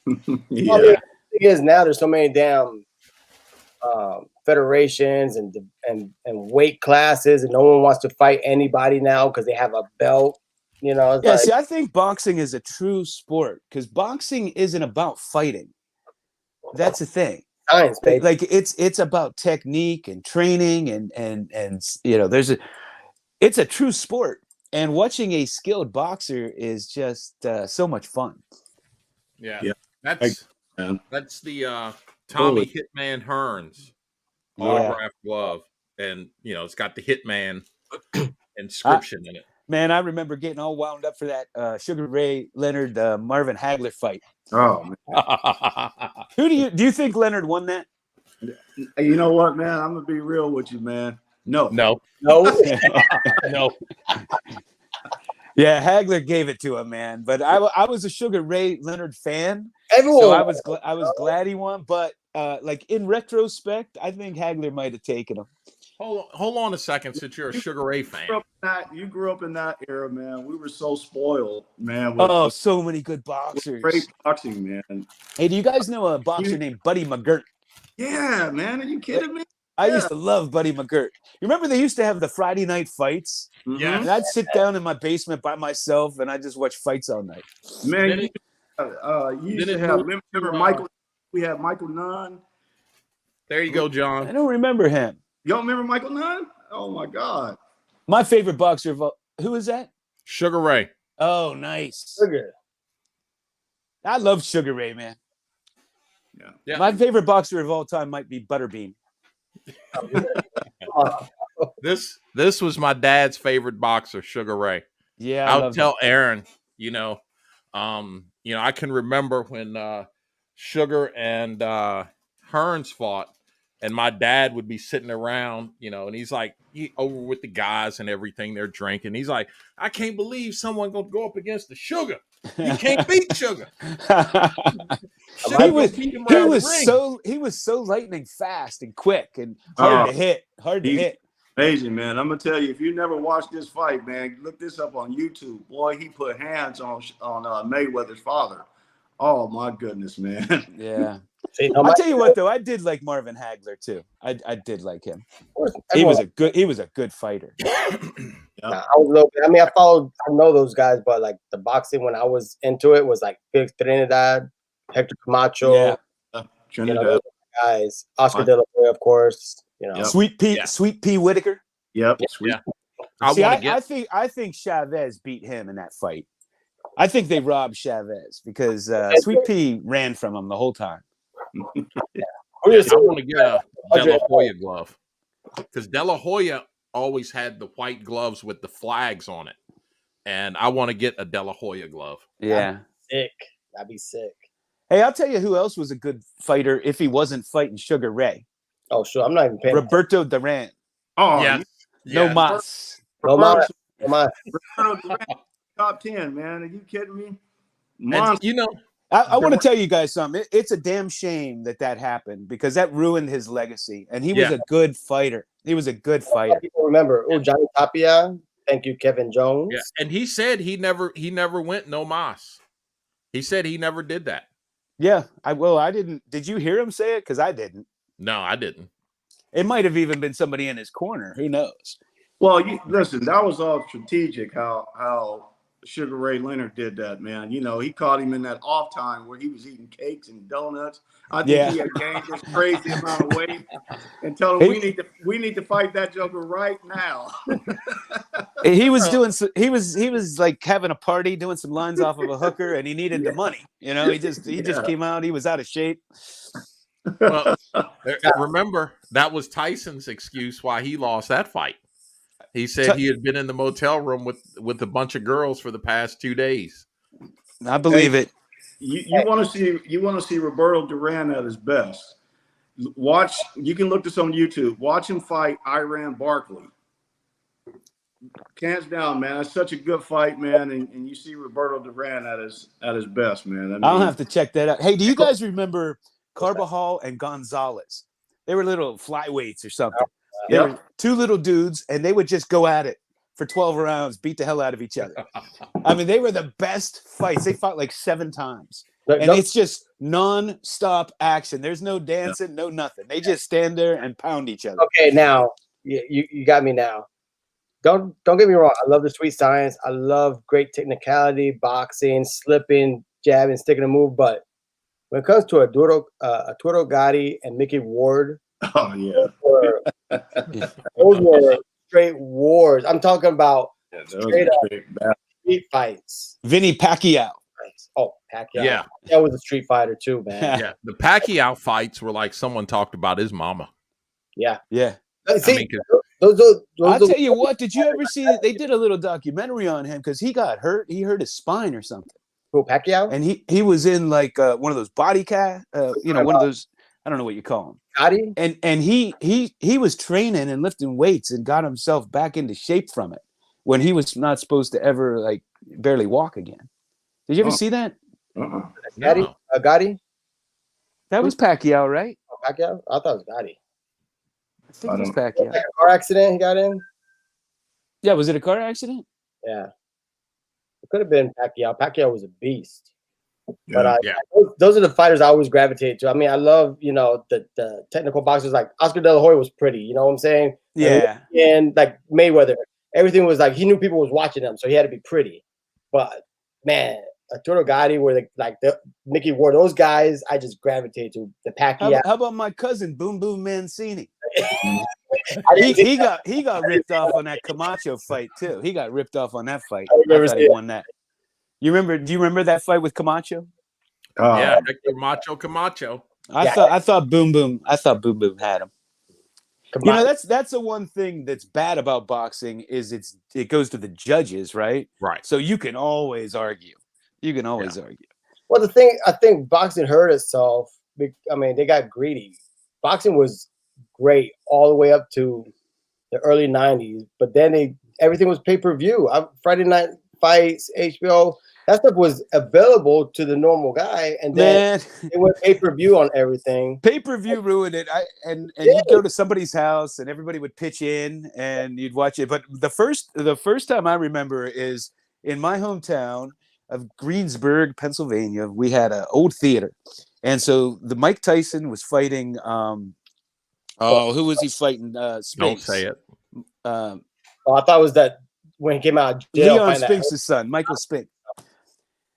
Well, the thing is now there's so many damn federations and weight classes, and no one wants to fight anybody now because they have a belt. You know, see, I think boxing is a true sport because boxing isn't about fighting. That's the thing. Science, baby. Like it's about technique and training and you know, it's a true sport, and watching a skilled boxer is just so much fun. Yeah. That's the Tommy Hitman Hearns autographed glove, and you know it's got the Hitman inscription in it. Man, I remember getting all wound up for that Sugar Ray Leonard Marvin Hagler fight. Oh man. Who do you think Leonard won that? You know what, man? I'm gonna be real with you, man. No. Yeah, Hagler gave it to him, man. But I was a Sugar Ray Leonard fan. Everyone. So I was glad he won. But like in retrospect, I think Hagler might have taken him. Hold on a second. Since you're a Sugar Ray fan, you grew up in that era, man. We were so spoiled, man. So many good boxers. Great boxing, man. Hey, do you guys know a boxer named Buddy McGirt? Yeah, man. Are you kidding me? I used to love Buddy McGirt. You remember they used to have the Friday night fights? Yeah. And I'd sit down in my basement by myself and I'd just watch fights all night. Man, you used to have, remember Michael? We had Michael Nunn. There you go, John. I don't remember him. You don't remember Michael Nunn? Oh my God. My favorite boxer who is that? Sugar Ray. Oh, nice. Sugar. I love Sugar Ray, man. Yeah. My favorite boxer of all time might be Butterbean. This was my dad's favorite boxer, Sugar Ray. Yeah, I'll tell Aaron, you know, I can remember when Sugar and Hearns fought. and my dad would be sitting around, and he's like over with the guys and everything. They're drinking. He's like, I can't believe someone gonna go up against the Sugar. He can't beat Sugar. he Sugar was beat him he around was the ring. so lightning fast and quick and hard to hit. He's amazing, man. I'm gonna tell you, if you never watched this fight, man, look this up on YouTube. Boy, he put hands on Mayweather's father. Oh my goodness, man. Yeah. See, I'll tell you what, though, I did like Marvin Hagler too. I did like him. He was a good fighter. Nah, I was a little bit, I mean, I know those guys, but like the boxing when I was into it was like Felix Trinidad, Hector Camacho, Trinidad. those guys, Oscar De La Hoya, of course. Sweet Pea Whitaker. Yep. Yeah. I think Chavez beat him in that fight. I think they robbed Chavez because Sweet Pea ran from him the whole time. I want to get a De La Hoya glove because De La Hoya always had the white gloves with the flags on it, and I want to get a De La Hoya glove. Yeah, That'd be sick. Hey, I'll tell you who else was a good fighter if he wasn't fighting Sugar Ray. Oh, sure. I'm not even paying. Roberto Duran. Oh, yeah. No mas. Roberto Duran, top 10, man. Are you kidding me? And, I want to tell you guys something. It's a damn shame that happened because that ruined his legacy. And he was a good fighter. He was a good fighter. People remember. Oh, Johnny Tapia. Thank you, Kevin Jones. Yeah, and he said he never went no mas. He said he never did that. Yeah, I didn't. Did you hear him say it? Because I didn't. No, I didn't. It might have even been somebody in his corner. Who knows? Well, listen, that was all strategic how Sugar Ray Leonard did that, man. He caught him in that off time where he was eating cakes and donuts. I think he had gained this crazy amount of weight and told him we need to fight that joker right now. He was he was like having a party, doing some lines off of a hooker, and he needed the money. He just came out. He was out of shape. Well, remember that was Tyson's excuse why he lost that fight. He said he had been in the motel room with a bunch of girls for the past 2 days. I believe it. You want to see Roberto Duran at his best. You can look this on YouTube. Watch him fight Iran Barkley. Hands down, man. It's such a good fight, man. And you see Roberto Duran at his best, man. I'll have to check that out. Hey, do you guys remember Carbajal and Gonzalez? They were little flyweights or something. They were two little dudes, and they would just go at it for 12 rounds, beat the hell out of each other. I mean, they were the best fights. They fought like 7 times. And it's just non-stop action. There's no dancing, no nothing. They just stand there and pound each other. Okay, now you got me now. Don't get me wrong. I love the sweet science. I love great technicality, boxing, slipping, jabbing, sticking a move. But when it comes to Arturo Gatti and Mickey Ward, oh yeah, those were straight wars. I'm talking about straight up street fights. Vinny Pacquiao. Oh, Pacquiao. Yeah, that was a street fighter too, man. Yeah, the Pacquiao fights were like someone talked about his mama. Yeah. See, those I'll tell you what. Did you ever see that they did a little documentary on him because he got hurt? He hurt his spine or something. Who, Pacquiao? And he was in like one of those body one of those. I don't know what you call them. Gotti? And he was training and lifting weights and got himself back into shape from it when he was not supposed to ever like barely walk again. Did you ever see that? Gotti? Gotti? That was Pacquiao, right? Oh, Pacquiao? I thought it was Gotti. I think it was Pacquiao. Like a car accident he got in? Yeah, was it a car accident? Yeah. It could have been Pacquiao. Pacquiao was a beast. Yeah. But those are the fighters I always gravitate to. I mean, I love, the technical boxers. Like Oscar De La Hoya was pretty, you know what I'm saying? Yeah. And like Mayweather, everything was like, he knew people was watching him, so he had to be pretty. But man, Arturo Gatti, the Mickey Ward, those guys, I just gravitate to. The Pacquiao. How about my cousin Boom Boom Mancini? he got ripped off on that Camacho fight too. He got ripped off on that fight. I thought he won that. Do you remember that fight with Camacho? Yeah, Camacho. I thought Boom Boom had him. That's the one thing that's bad about boxing is it goes to the judges, right? Right. So you can always argue. Argue. Well, I think boxing hurt itself. I mean, they got greedy. Boxing was great all the way up to the early 90s. But then everything was pay-per-view. Friday Night Fights, HBO, that stuff was available to the normal guy, and then it went pay-per-view on everything. Pay-per-view ruined it. And Yeah. you'd go to somebody's house and everybody would pitch in and you'd watch it. But the first time I remember is in my hometown of Greensburg, Pennsylvania. We had an old theater. And so the Mike Tyson was fighting who was he fighting? Spinks. Don't say it. I thought it was that when he came out of jail. Leon Spinks' son, Michael Spinks.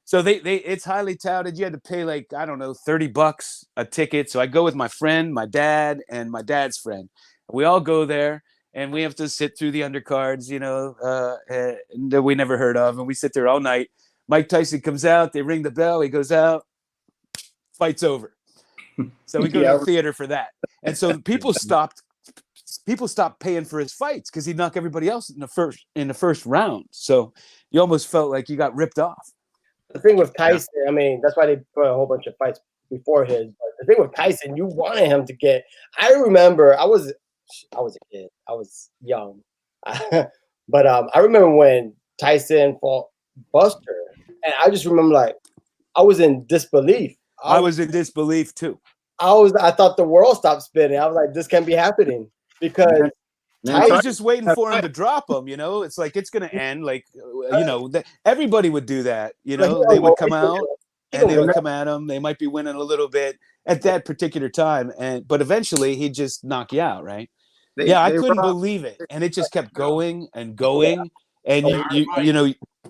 So they it's highly touted. You had to pay like, I don't know, $30 a ticket. So I go with my friend, my dad, and my dad's friend. We all go there and we have to sit through the undercards, that we never heard of. And we sit there all night. Mike Tyson comes out, they ring the bell, he goes out, fight's over. So we go to the theater for that. And so people stopped paying for his fights because he'd knock everybody else in the first round. So you almost felt like you got ripped off. The thing with Tyson, I mean, that's why they put a whole bunch of fights before his. But the thing with Tyson, you wanted him to get. I remember I was a kid. I was young, but I remember when Tyson fought Buster, and I just remember like I was in disbelief. I was in disbelief too. I thought the world stopped spinning. I was like, this can't be happening because. I was just waiting for him to drop him, It's like it's gonna end. Like, everybody would do that. They would come out and they would come at him. They might be winning a little bit at that particular time, but eventually he'd just knock you out, right? I couldn't believe it, and it just kept going and going, and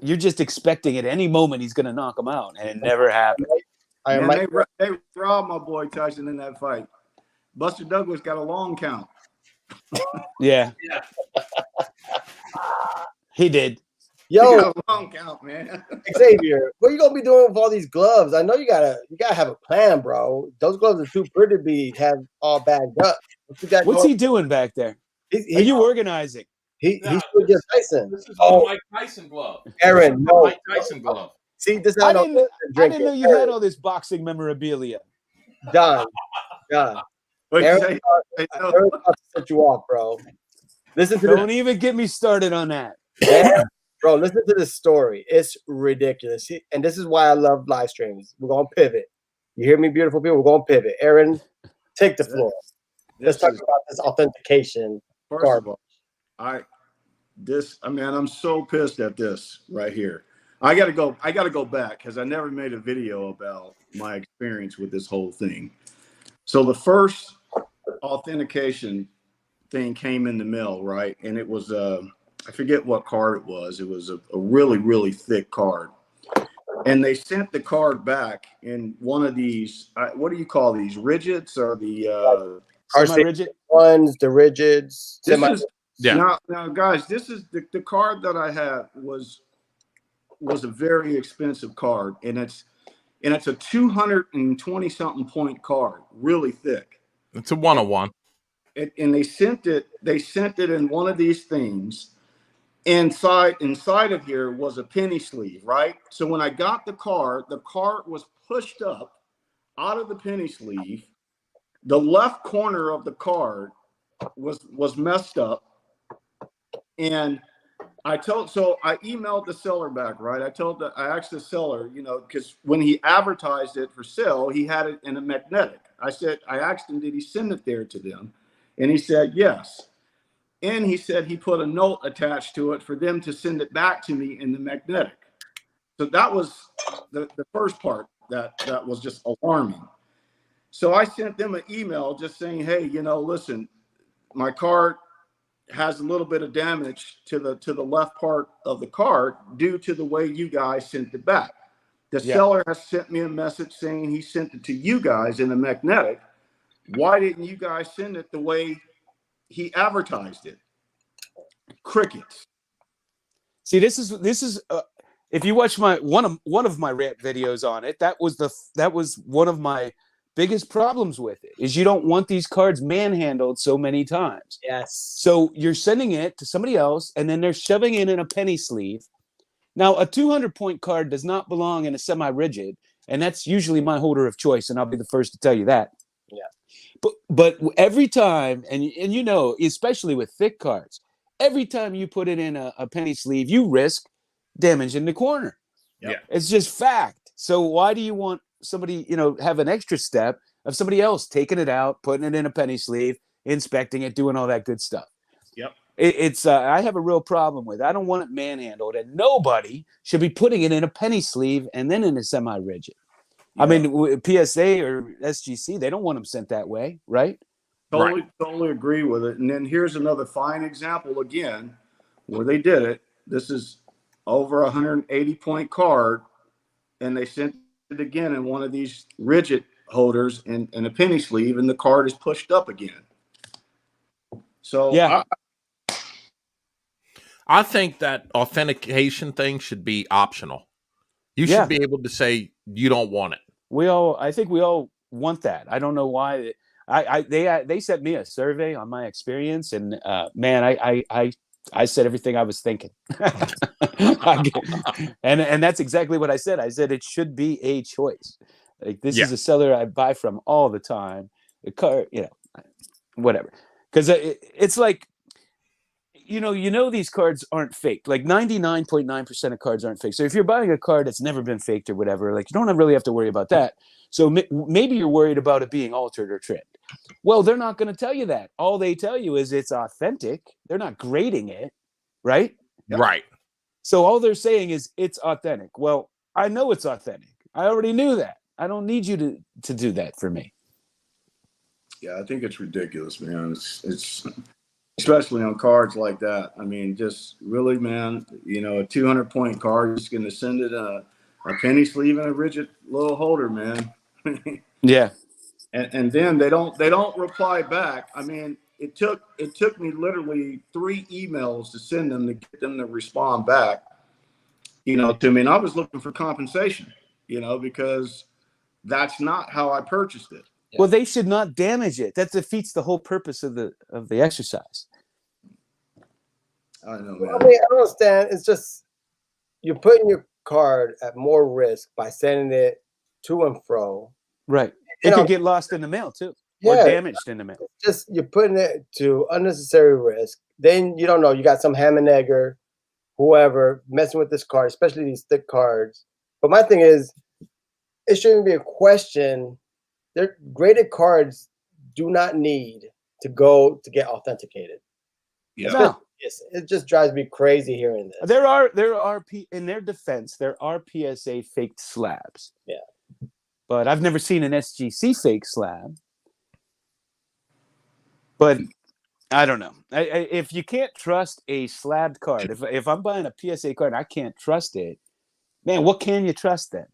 you're just expecting at any moment he's gonna knock him out, and it never happened. They robbed my boy Tyson in that fight. Buster Douglas got a long count. Yeah. He did. Yo, long count, man. Xavier, what are you gonna be doing with all these gloves? I know you gotta have a plan, bro. Those gloves are too pretty to have all bagged up. What's he doing back there? Are you organizing? He's still just Tyson. This is a Mike Tyson glove. Aaron, no. Mike Tyson glove. See, this I didn't know you had all this boxing memorabilia. John. Aaron, Aaron's about to set you off, bro. Don't even get me started on that. Yeah. Bro, listen to this story. It's ridiculous. And this is why I love live streams. We're going to pivot. You hear me, beautiful people? We're going to pivot. Aaron, take the floor. Let's talk about this authentication. First of all, I'm so pissed at this right here. I got to go back because I never made a video about my experience with this whole thing. So the first authentication thing came in the mail, right? And it was I forget what card it was. It was a really, really thick card. And they sent the card back in one of these, what do you call these? Rigids or the semi-rigid ones, the rigids. Now, guys, this is the card that I had was a very expensive card, and it's a 220 something point card, really thick. It's a 101. And they sent it in one of these things. Inside of here was a penny sleeve, right? So when I got the card was pushed up out of the penny sleeve. The left corner of the card was messed up. And I emailed the seller back, right? I asked the seller, because when he advertised it for sale, he had it in a magnetic. I asked him, did he send it there to them? And he said, yes. And he said he put a note attached to it for them to send it back to me in the magnetic. So that was the first part that was just alarming. So I sent them an email just saying, hey, listen, my card has a little bit of damage to the left part of the card due to the way you guys sent it back. The seller has sent me a message saying he sent it to you guys in a magnetic. Why didn't you guys send it the way he advertised it? Crickets. See, this is if you watch my one of my rant videos on it, that was one of my biggest problems with it is you don't want these cards manhandled so many times. Yes. So you're sending it to somebody else, and then they're shoving it in a penny sleeve. Now, a 200 point card does not belong in a semi-rigid, and that's usually my holder of choice, and I'll be the first to tell you that. But every time, and you know, especially with thick cards, every time you put it in a penny sleeve, you risk damage in the corner. Yeah. It's just fact. So why do you want somebody, you know, have an extra step of somebody else taking it out, putting it in a penny sleeve, inspecting it, doing all that good stuff? Yep. It's I have a real problem with it. I don't want it manhandled, and nobody should be putting it in a penny sleeve and then in a semi-rigid. I mean, PSA or SGC, they don't want them sent that way, right? Totally agree with it. And then here's another fine example again where they did it. This is over 180 point card, and they sent it again in one of these rigid holders in a penny sleeve, and the card is pushed up again. So yeah, I think that authentication thing should be optional. You should be able to say you don't want it. I think we all want that. I don't know why. They sent me a survey on my experience, and man, I said everything I was thinking. and that's exactly what I said. I said it should be a choice. Like, this is a seller I buy from all the time. The car, you know, whatever. Because it's like, you know, these cards aren't fake. Like 99.9% of cards aren't fake. So if you're buying a card that's never been faked or whatever, like, you don't really have to worry about that. So maybe you're worried about it being altered or trimmed. Well, they're not going to tell you that. All they tell you is it's authentic. They're not grading it, right? Right. So all they're saying is it's authentic. Well, I know it's authentic. I already knew that. I don't need you to do that for me. Yeah, I think it's ridiculous, man. It's especially on cards like that. I mean, just really, man, you know, a 200 point card, you're just going to send it a penny sleeve and a rigid little holder, man. Yeah. And then they don't reply back. I mean, it took me literally 3 emails to send them to get them to respond back, you know, to me. And I was looking for compensation, you know, because that's not how I purchased it. Well, they should not damage it. That defeats the whole purpose of the exercise. I don't know, man. I mean, I don't understand. It's just you're putting your card at more risk by sending it to and fro. Right. It could get lost in the mail too, or damaged in the mail. Just you're putting it to unnecessary risk. Then you don't know. You got some ham and egger, whoever, messing with this card, especially these thick cards. But my thing is, it shouldn't be a question. They're graded cards do not need to go to get authenticated. Yeah. No. It just drives me crazy hearing this. There are in their defense, there are PSA faked slabs. Yeah. But I've never seen an SGC fake slab. But I don't know. If you can't trust a slabbed card, if I'm buying a PSA card and I can't trust it, man, what can you trust then?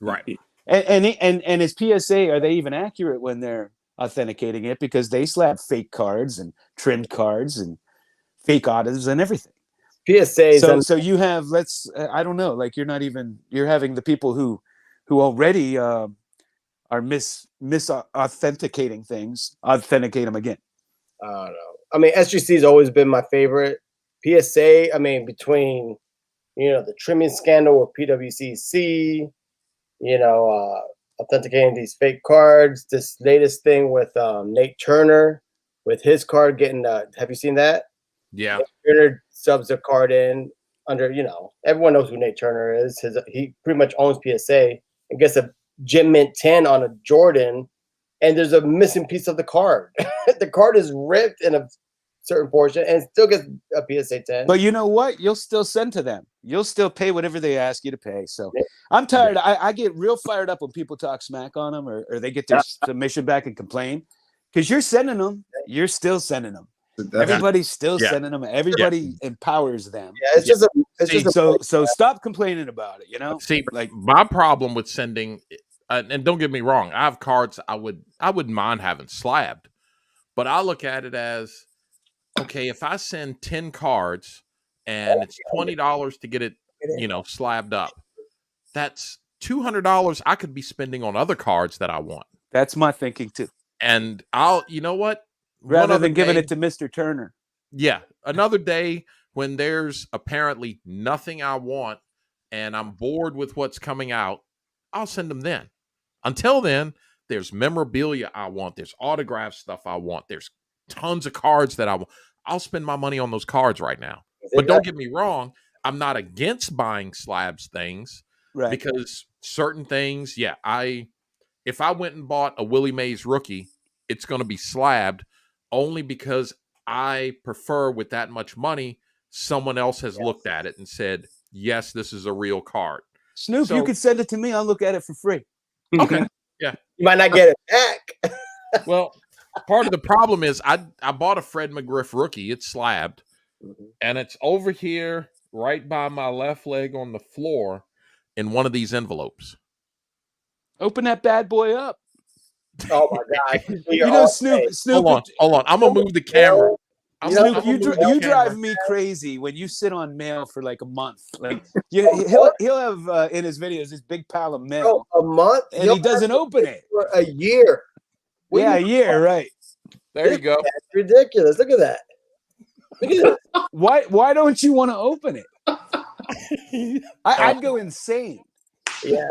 Right. And is PSA, are they even accurate when they're authenticating it? Because they slap fake cards and trimmed cards and fake autos and everything. PSAs. So you have, I don't know, like you're having the people who already are mis-authenticating things, authenticate them again. I don't know. I mean, SGC has always been my favorite. PSA, I mean, between, you know, the trimming scandal with PWCC, you know, authenticating these fake cards, this latest thing with Nate Turner with his card getting, have you seen that? Yeah. Nate Turner subs a card in under, you know, everyone knows who Nate Turner is. He pretty much owns PSA and gets a Gem Mint 10 on a Jordan, and there's a missing piece of the card. The card is ripped in a certain portion and still gets a PSA 10. But you know what? You'll still send to them. You'll still pay whatever they ask you to pay. So I'm tired. I get real fired up when people talk smack on them or they get their submission back and complain, because you're sending them. You're still sending them. Everybody's still sending them. Everybody empowers them. Yeah, So stop complaining about it. You know. See, like my problem with sending, and don't get me wrong, I have cards I wouldn't mind having slabbed, but I look at it as, okay, if I send 10 cards and it's $20 to get it, you know, slabbed up, that's $200 I could be spending on other cards that I want. That's my thinking too. And you know what? Rather than giving it to Mr. Turner. Yeah. Another day when there's apparently nothing I want and I'm bored with what's coming out, I'll send them then. Until then, There's memorabilia I want. There's autograph stuff I want. There's tons of cards that I want. I'll spend my money on those cards right now. But don't get me wrong, I'm not against buying slabs things, Right. because certain things, if I went and bought a Willie Mays rookie, it's going to be slabbed only because I prefer, with that much money, someone else has looked at it and said, yes, this is a real card. Snoop, you could send it to me. I'll look at it for free. Okay. Yeah. You might not get it back. Well, part of the problem is I bought a Fred McGriff rookie. It's slabbed, and it's over here right by my left leg on the floor in one of these envelopes. Open that bad boy up. Oh my God! You know, Snoop. Hold on. I'm gonna move the camera. Snoop, you drive me crazy when you sit on mail for like a month. Like he'll have in his videos this big pile of mail. A month, and he doesn't open it for a year. A year, right? There you go. That's ridiculous. Look at that. Look at this. Why don't you want to open it? I'd go insane. Yeah.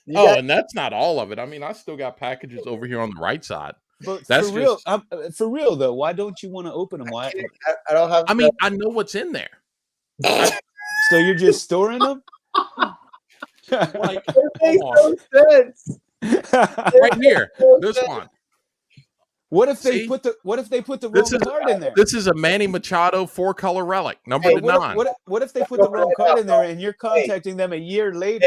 And that's not all of it. I mean, I still got packages over here on the right side. But that's for real though, why don't you want to open them? Why? I don't have. I mean, I know what's in there. So you're just storing them? Like, It makes no sense. Right here, this one. What if they put the wrong card in there? This is a Manny Machado 4-color relic, number 9. What if they put the wrong card in there and you're contacting them a year later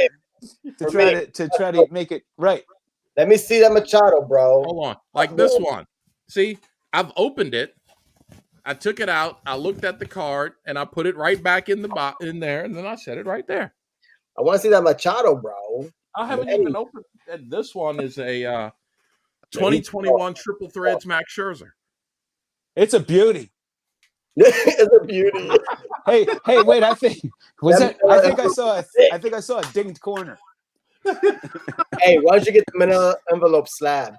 to try to make it right? Let me see that Machado, bro. Hold on, like this one. See, I've opened it. I took it out. I looked at the card and I put it right back in in there, and then I set it right there. I want to see that Machado, bro. I haven't even opened. And this one is a 2021 Triple Threads Max Scherzer. It's a beauty. It's a beauty. Hey, wait! I think I saw a dinged corner. Hey, why don't you get the manila envelope slab?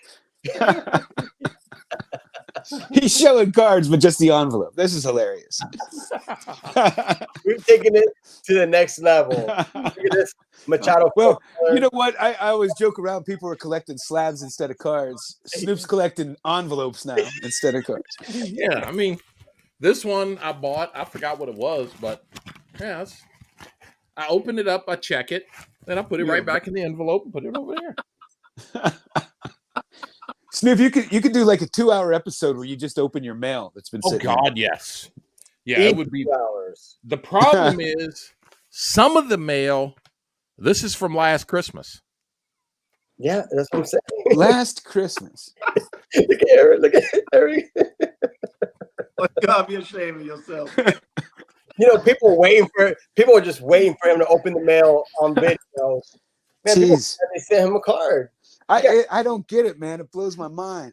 He's showing cards, but just the envelope. This is hilarious. We've taken it to the next level. Look at this Machado. Well, you know what? I always joke around. People are collecting slabs instead of cards. Snoop's collecting envelopes now instead of cards. Yeah, I mean, this one I bought. I forgot what it was, but yeah, I opened it up. I check it. Then I put it right back in the envelope and put it over there. Snoop, you could do like a 2-hour episode where you just open your mail that's been sitting. Oh God, there. yes. Yeah, it would be 2 hours. The problem is some of the mail. This is from last Christmas. Yeah, that's what I'm saying. Last Christmas. Look at Eric. Look at Eric. God, be ashamed of yourself. You know, people are just waiting for him to open the mail on video. Man, Jeez. they sent him a card. I don't get it, man. It blows my mind.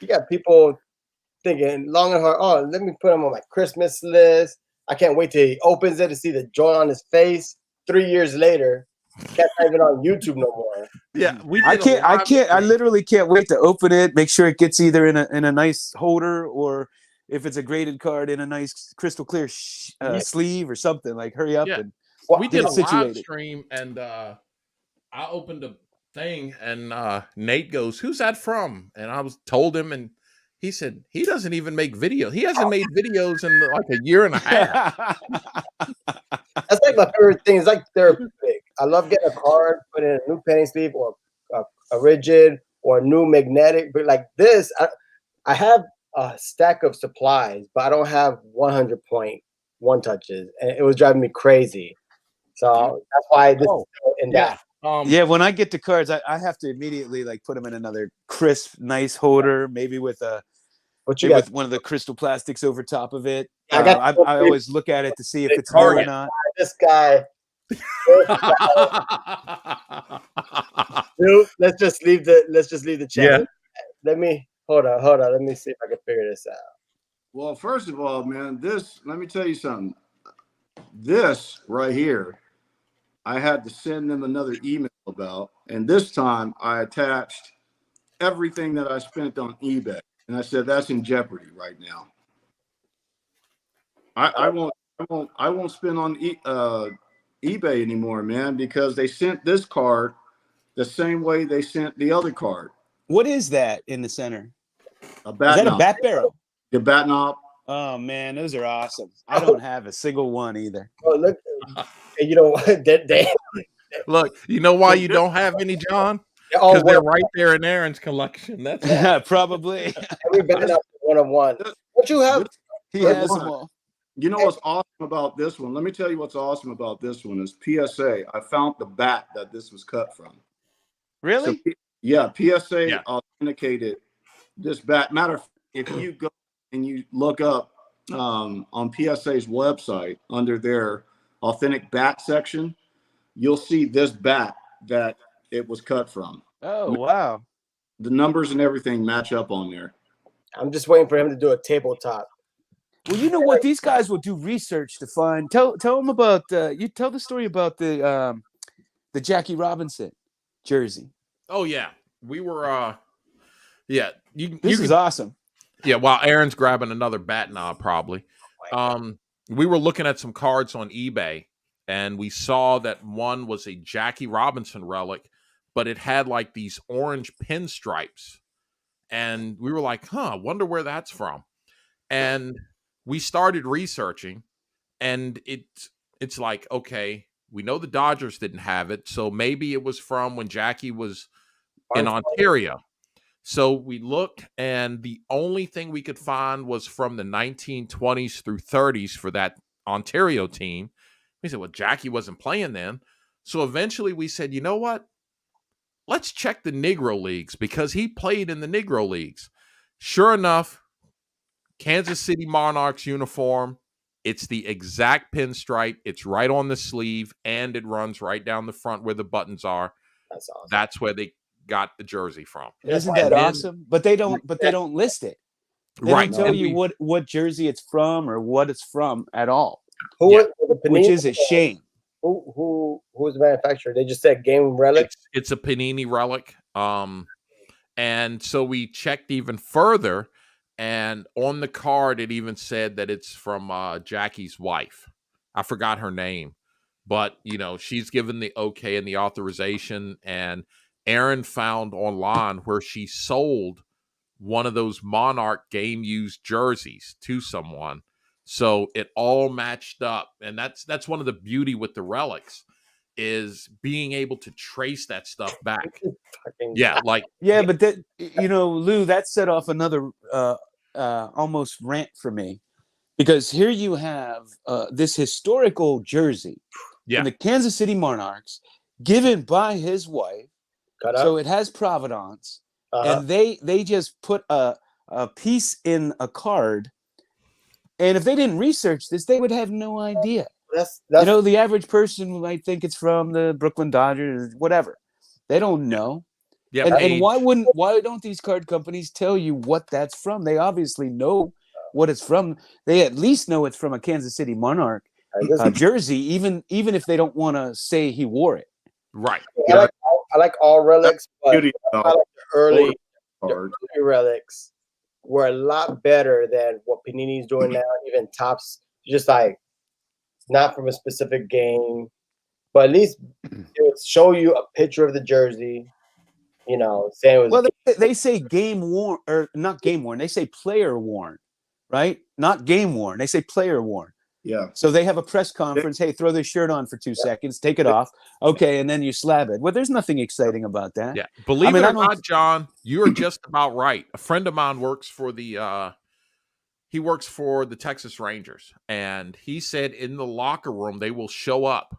You got people thinking long and hard. Oh, let me put him on my Christmas list. I can't wait till he opens it to see the joy on his face. 3 years later, that's not even on YouTube no more. Yeah, I literally can't wait to open it. Make sure it gets either in a nice holder, or if it's a graded card, in a nice crystal clear sleeve or something. Like, hurry up and we did a live stream, and I opened a thing, and Nate goes, "Who's that from?" And I told him, and he said he doesn't even make videos. He hasn't made videos in like a year and a half. That's like my favorite thing. It's like therapeutic. I love getting a card, put in a new penny sleeve, or a rigid, or a new magnetic. But like this, I have a stack of supplies, but I don't have 100.1 touches, and it was driving me crazy. So that's why this is in that. When I get the cards, I have to immediately like put them in another crisp, nice holder, maybe with with one of the crystal plastics over top of it. I always look at it to see if it's new or not. This guy. Dude, let's just leave the chat. Yeah. Let me hold on. Let me see if I can figure this out. Well, first of all, man, let me tell you something. This right here, I had to send them another email about, and this time I attached everything that I spent on eBay, and I said that's in jeopardy right now. I won't spend on eBay anymore, man, because they sent this card the same way they sent the other card. What is that in the center? A Is bat that a knob. bat barrel? The bat knob. Oh man, those are awesome. I don't have a single one either. Oh, look, and you know what? They Look, you know why you don't have any, John? all Because they're one. right there in Aaron's collection. That's why. Probably. Every band up one on one. What you have? He Good has one. them all. You know what's awesome about this one? Let me tell you what's awesome about this one is PSA. I found the bat that this was cut from. Really? So, yeah, PSA Yeah. authenticated this bat. Matter of fact, if you go and you look up on PSA's website under their authentic bat section, you'll see this bat that it was cut from. Oh wow. The numbers and everything match up on there. I'm just waiting for him to do a tabletop. Well, you know what? These guys will do research to find. Tell them about. You tell the story about the Jackie Robinson jersey. Oh yeah, we were. Yeah, This is awesome. Yeah, while Aaron's grabbing another bat knob, probably. We were looking at some cards on eBay, and we saw that one was a Jackie Robinson relic, but it had like these orange pinstripes, and we were like, "Huh, wonder where that's from." And we started researching, and it's like, okay, we know the Dodgers didn't have it, so maybe it was from when Jackie was in Ontario. So we looked, and the only thing we could find was from the 1920s through 30s for that Ontario team. We said, well, Jackie wasn't playing then. So eventually we said, you know what? Let's check the Negro Leagues because he played in the Negro Leagues. Sure enough, Kansas City Monarchs uniform. It's the exact pinstripe. It's right on the sleeve, and it runs right down the front where the buttons are. That's awesome. That's where they got the jersey from. Isn't that awesome? But they don't. But they don't list it. They Right. don't tell And you we- what jersey it's from or what it's from at all, Who, Yeah. which is a shame. Who was the manufacturer? They just said Game Relic. It's a Panini relic. And so we checked even further, and on the card it even said that it's from Jackie's wife. I forgot her name, but you know, she's given the okay and the authorization, and Aaron found online where she sold one of those Monarch game used jerseys to someone. So it all matched up. And that's one of the beauty with the relics is being able to trace that stuff back. Yeah, like Yeah, but that Lou, that set off another almost rant for me, because here you have this historical jersey Yeah. from the Kansas City Monarchs given by his wife. Cut up. So it has provenance, and they just put a piece in a card. And if they didn't research this, they would have no idea. That's The average person might think it's from the Brooklyn Dodgers, whatever. They don't know. yeah, And why don't these card companies tell you what that's from? They obviously know what it's from. They at least know it's from a Kansas City Monarch jersey, even if they don't want to say he wore it. right. I like all relics, but Beauty I about like the early card. relics were a lot better than what Panini's doing now. Even Topps, just like it's not from a specific game, but at least it would show you a picture of the jersey. You know, saying it was. Well, they say game worn, or not game worn. They say player worn, right? Not game worn. They say player worn. Yeah. So they have a press conference. Hey, throw this shirt on for 2 seconds, take it off. Okay, and then you slab it. Well, there's nothing exciting about that. Yeah. Believe I it or don't- not, John, you are just about right. A friend of mine works for the Texas Rangers, and he said in the locker room they will show up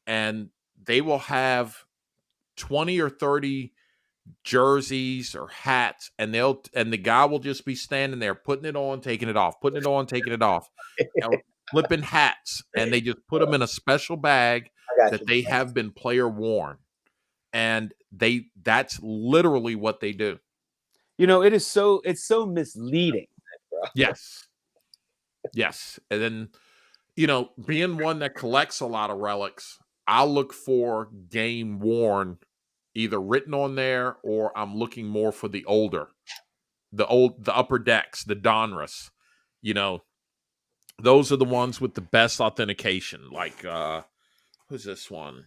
and they will have 20 or 30 jerseys or hats, and the guy will just be standing there putting it on, taking it off, putting it on, taking it off. Flipping hats, and they just put them in a special bag that they have been player worn, and that's literally what they do. It's so misleading. Yes, and then being one that collects a lot of relics, I'll look for game worn, either written on there, or I'm looking more for the upper decks, the Donruss. Those are the ones with the best authentication. Like, who's this one?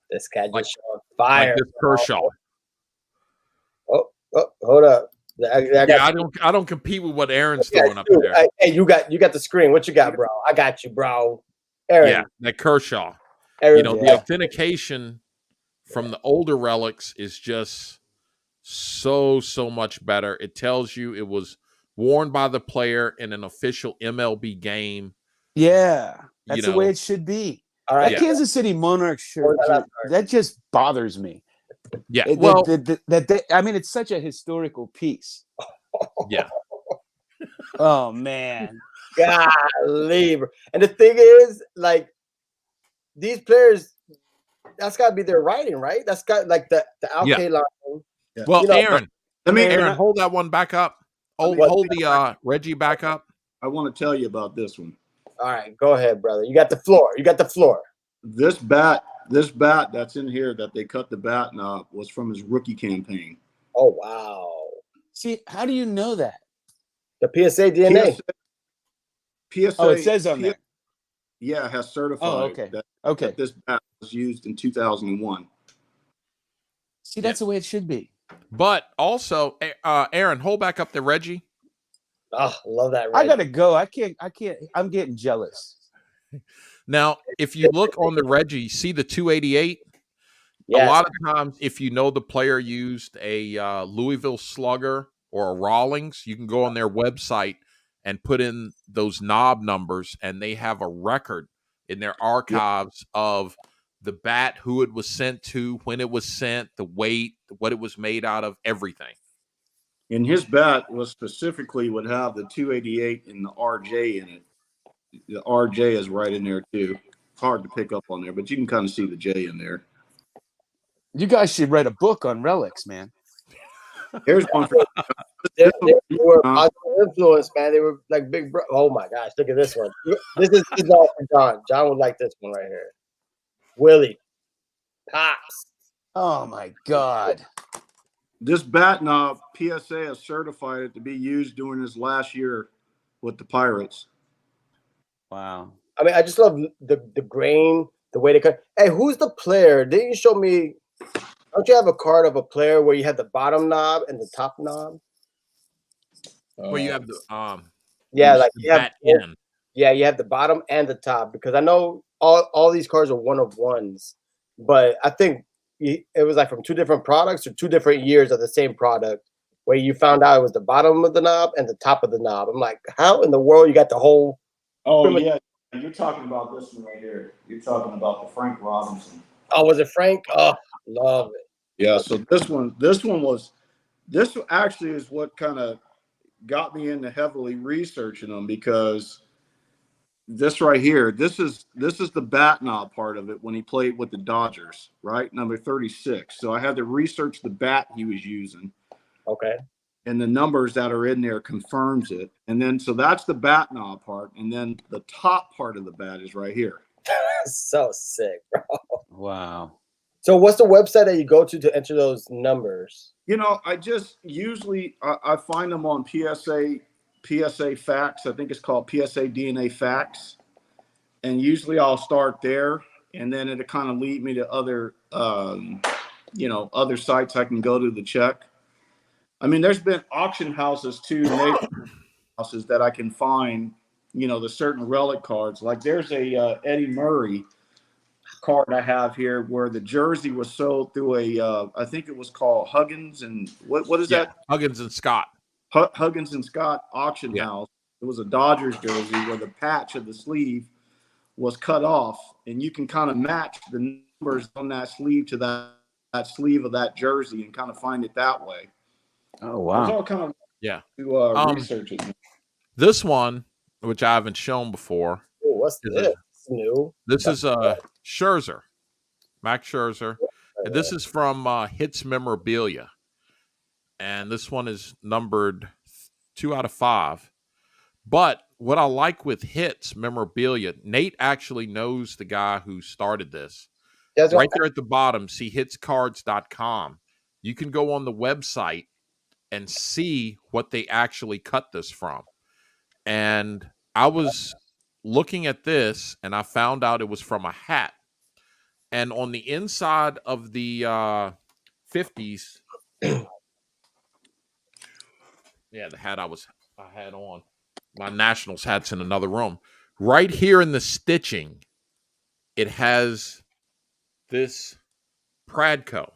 This guy Like- just showed fire. Like this Kershaw. Oh, hold up. Yeah, I don't compete with what Aaron's throwing up there. Hey, you got the screen. What you got, bro? I got you, bro. Aaron. Yeah, that Kershaw. Aaron, The authentication from the older relics is just so much better. It tells you it was worn by the player in an official MLB game. Yeah, that's the way it should be. All right. That Kansas City Monarchs shirt, that just bothers me. Yeah, I mean, it's such a historical piece. Yeah. Oh man. Golly. And the thing is, like, these players, that's got to be their writing, right? That's got like the alky line. Yeah. Well, Aaron, Aaron, hold that one back up. Hold the Reggie back up. I want to tell you about this one. All right, go ahead, brother. You got the floor. This bat that's in here that they cut the bat knob was from his rookie campaign. Oh wow. See, how do you know that? The PSA DNA. PSA. Oh, it says on there. Yeah, has certified that this bat was used in 2001. See, that's the way it should be. But also, Aaron, hold back up the Reggie. Oh, love that. Reggie. I gotta go. I can't. I'm getting jealous. Now, if you look on the Reggie, see the 288. Yes. A lot of times, if you know the player used a Louisville Slugger or a Rawlings, you can go on their website and put in those knob numbers, and they have a record in their archives of the bat, who it was sent to, when it was sent, the weight, what it was made out of, everything. And his bat was specifically would have the 288 and the RJ in it. The RJ is right in there too. It's hard to pick up on there, but you can kind of see the J in there. You guys should write a book on relics, man. Here's one for they were influence, man. They were like big bro. Oh my gosh, look at this one. This is all for John. John would like this one right here. Willie Pops. Oh my God. This bat knob, PSA has certified it to be used during his last year with the Pirates. Wow. I mean, I just love the grain, the way they cut. Hey, who's the player? Didn't you show me? Don't you have a card of a player where you have the bottom knob and the top knob? Where you have the like the you have end. Yeah, you have the bottom and the top, because I know all these cards are one of ones, but I think it was like from two different products or 2 different years of the same product, where you found out it was the bottom of the knob and the top of the knob. I'm like, how in the world you got the whole? Oh yeah, you're talking about this one right here. You're talking about the Frank Robinson. Oh, was it Frank? Oh, love it. Yeah. So this one actually is what kind of got me into heavily researching them, because this right here, this is the bat knob part of it when he played with the Dodgers, right? Number 36. So I had to research the bat he was using. Okay. And the numbers that are in there confirms it. And then, so that's the bat knob part. And then the top part of the bat is right here. So sick, bro. Wow. So what's the website that you go to enter those numbers? You know, I just usually, I find them on PSA Facts. I think it's called PSA DNA Facts. And usually I'll start there, and then it'll kind of lead me to other, other sites I can go to check. I mean, there's been auction houses too, houses that I can find, the certain relic cards. Like there's a Eddie Murray card I have here where the jersey was sold through I think it was called Huggins and what is that? Huggins and Scott. Huggins and Scott auction house. It was a Dodgers jersey where the patch of the sleeve was cut off, and you can kind of match the numbers on that sleeve to that sleeve of that jersey and kind of find it that way. Oh wow! It's all kind of to research it. This one, which I haven't shown before. Oh, what's this? New. This is Scherzer, Max Scherzer, and this is from Hits Memorabilia, and this one is numbered 2 out of 5. But what I like with Hits Memorabilia, Nate actually knows the guy who started this. Right there at the bottom, see hitscards.com. You can go on the website and see what they actually cut this from. And I was looking at this, and I found out it was from a hat. And on the inside of the 50s, Yeah, the hat I had on. My Nationals hat's in another room. Right here in the stitching, it has this Pradco.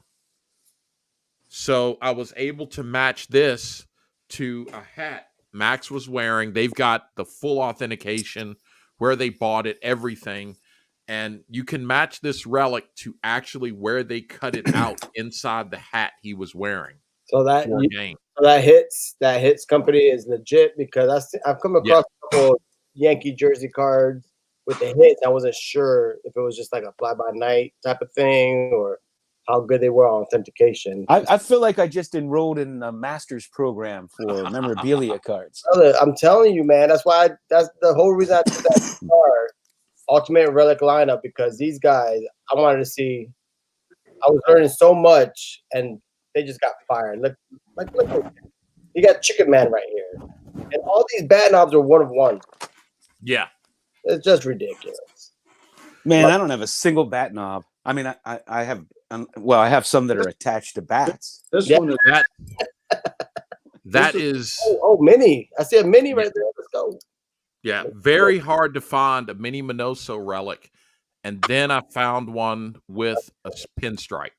So I was able to match this to a hat Max was wearing. They've got the full authentication, where they bought it, everything. And you can match this relic to actually where they cut it out inside the hat he was wearing So that for a game. so that hits company is legit, because I've come across a couple of Yankee jersey cards with the hits. I wasn't sure if it was just like a fly by night type of thing or how good they were on authentication. I feel like I just enrolled in a master's program for memorabilia cards. Brother, I'm telling you, man. That's the whole reason I took that card, Ultimate Relic lineup, because these guys, I wanted to see. I was learning so much, and they just got fired. Look, you got Chicken Man right here, and all these bat knobs are one of one. Yeah. It's just ridiculous. Man, I don't have a single bat knob. I mean, I have I have some that are attached to bats. This Yeah. one is That is mini. I see a mini right there. Let's go. yeah, very hard to find a mini Minoso relic. And then I found one with a pinstripe.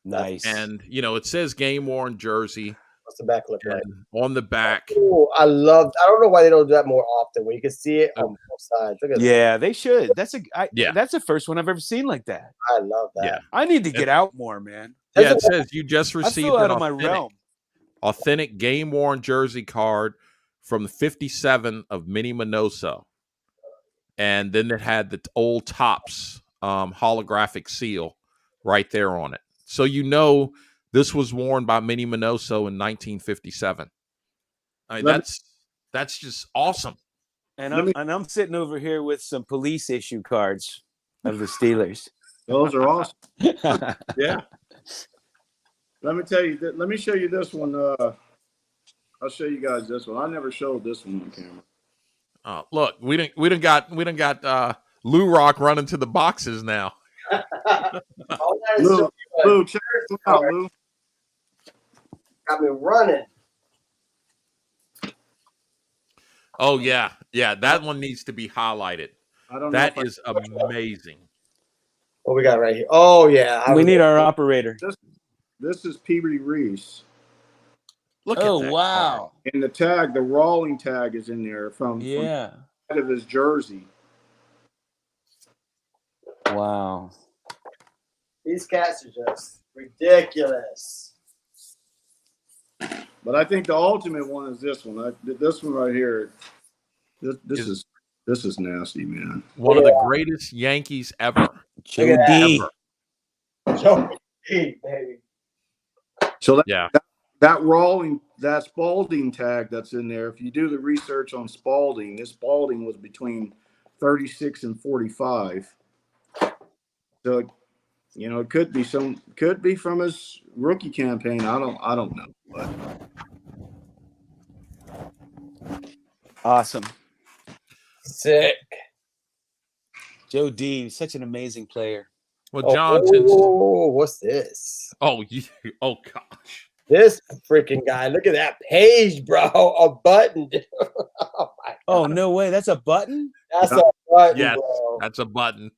Nice. And it says game worn jersey. What's the back look like? And on the back. Oh, I don't know why they don't do that more often, where you can see it on both sides. Look at that. Yeah, they should. That's the first one I've ever seen like that. I love that. Yeah. I need to get out more, man. Yeah, it says you just I received feel out an of my realm. authentic game worn jersey card from the 57 of Mini Minoso. And then it had the old Topps holographic seal right there on it. So this was worn by Mini Minoso in 1957. I mean, that's just awesome. And I'm sitting over here with some police issue cards of the Steelers. those are awesome. Yeah. Let me tell you. Let me show you this one. I'll show you guys this one. I never showed this one on camera. Look, we didn't got Lou Rock running to the boxes now. Lou, check this out, Lou. Got me running. Oh yeah, that one needs to be highlighted. I don't know. That is amazing. What we got right here? Oh yeah, We need our operator. This is Peabody Reese. Look at that wow. card. And the tag, the Rawling tag is in there from of his jersey. Wow. These cats are just ridiculous. But I think the ultimate one is this one. This one right here. This is nasty, man. One of the greatest Yankees ever. Joe D. Joe D, baby. So that Rawling, that Spalding tag that's in there, if you do the research on Spalding, this Spalding was between 36 and 45. So, it could be from his rookie campaign. I don't know. But Awesome. Sick. Joe D, such an amazing player. Well, John, since what's this? oh gosh, This freaking guy! Look at that page, bro. A button. Oh no way! That's a button. That's a button, yes, bro. that's a button.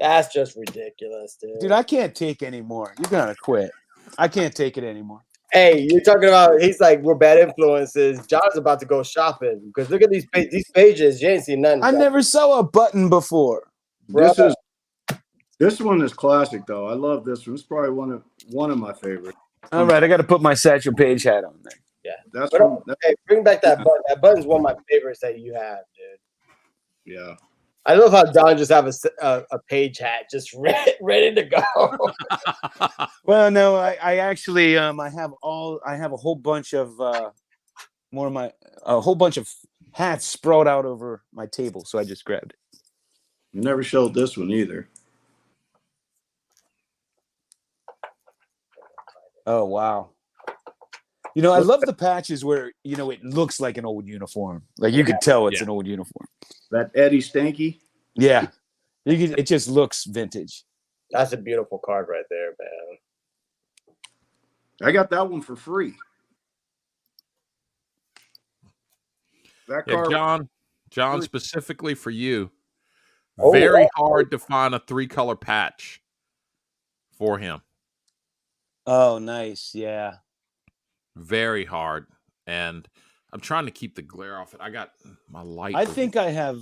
That's just ridiculous, dude. Dude, I can't take anymore. You're gonna quit. I can't take it anymore. Hey, you're talking about? He's like, we're bad influences. John's about to go shopping because look at these pages. You ain't seen nothing. I never saw a button before. This one is classic though. I love this one. It's probably one of my favorites. All right, I got to put my Satchel Paige hat on there. Yeah, hey, bring back that button. That button's one of my favorites that you have, dude. Yeah. I love how John just have a page hat just ready to go. Well, no, I actually I have a whole bunch of a whole bunch of hats sprawled out over my table, so I just grabbed it. You never showed this one either. Oh wow. I love the patches where it looks like an old uniform. Like you could tell it's an old uniform. That Eddie Stanky? Yeah. It just looks vintage. That's a beautiful card right there, man. I got that one for free. That Yeah, car. John, specifically for you. Oh, Very wow. hard to find a 3-color patch for him. Oh, nice. Yeah. Very hard. And I'm trying to keep the glare off it. I got my light. I think I have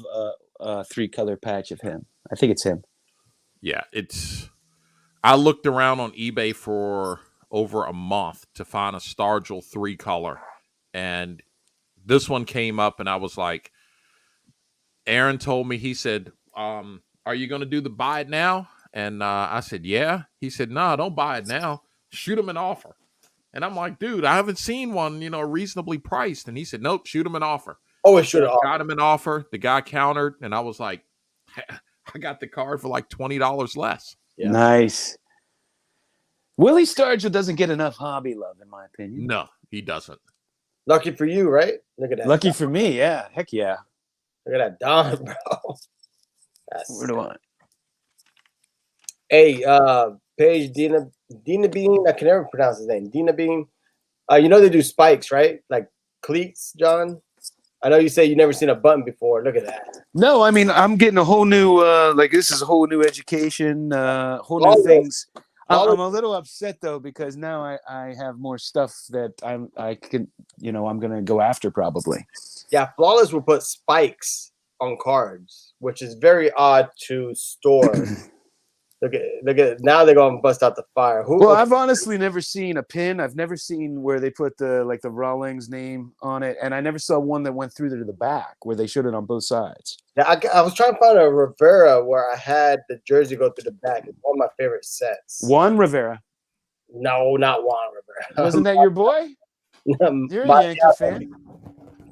a 3-color patch of him. I think it's him. Yeah, I looked around on eBay for over a month to find a Stargell 3-color. And this one came up and I was like, Aaron told me, he said, are you going to do the buy it now? And I said, yeah. He said, no, don't buy it now. Shoot him an offer. And I'm like, dude, I haven't seen one, reasonably priced. And he said, nope, shoot him an offer. Always should So have. I got him an offer. The guy countered, and I was like, I got the card for like $20 less. Yeah. Nice. Willie Stargell doesn't get enough hobby love, in my opinion. No, he doesn't. Lucky for you, right? Look at that. Lucky for me, yeah. Heck yeah. Look at that Don, bro. Where do I? Hey, Paige Dina Bean. I can never pronounce his name. Dina Bean. You know they do spikes, right? Like cleats, John. I know you say you never seen a button before. Look at that. No, I mean I'm getting a whole new this is a whole new education, whole new All things. all I'm a little upset though because now I have more stuff that I can I'm gonna go after probably. Yeah, Flawless will put spikes on cards, which is very odd to store. Look at now they're gonna bust out the fire. Well, I've honestly never seen a pin. I've never seen where they put the Rawlings name on it, and I never saw one that went through to the back where they showed it on both sides. Yeah, I was trying to find a Rivera where I had the jersey go through the back. It's one of my favorite sets. Juan Rivera. No, not Juan Rivera. Wasn't that your boy? You're a Yankee fan.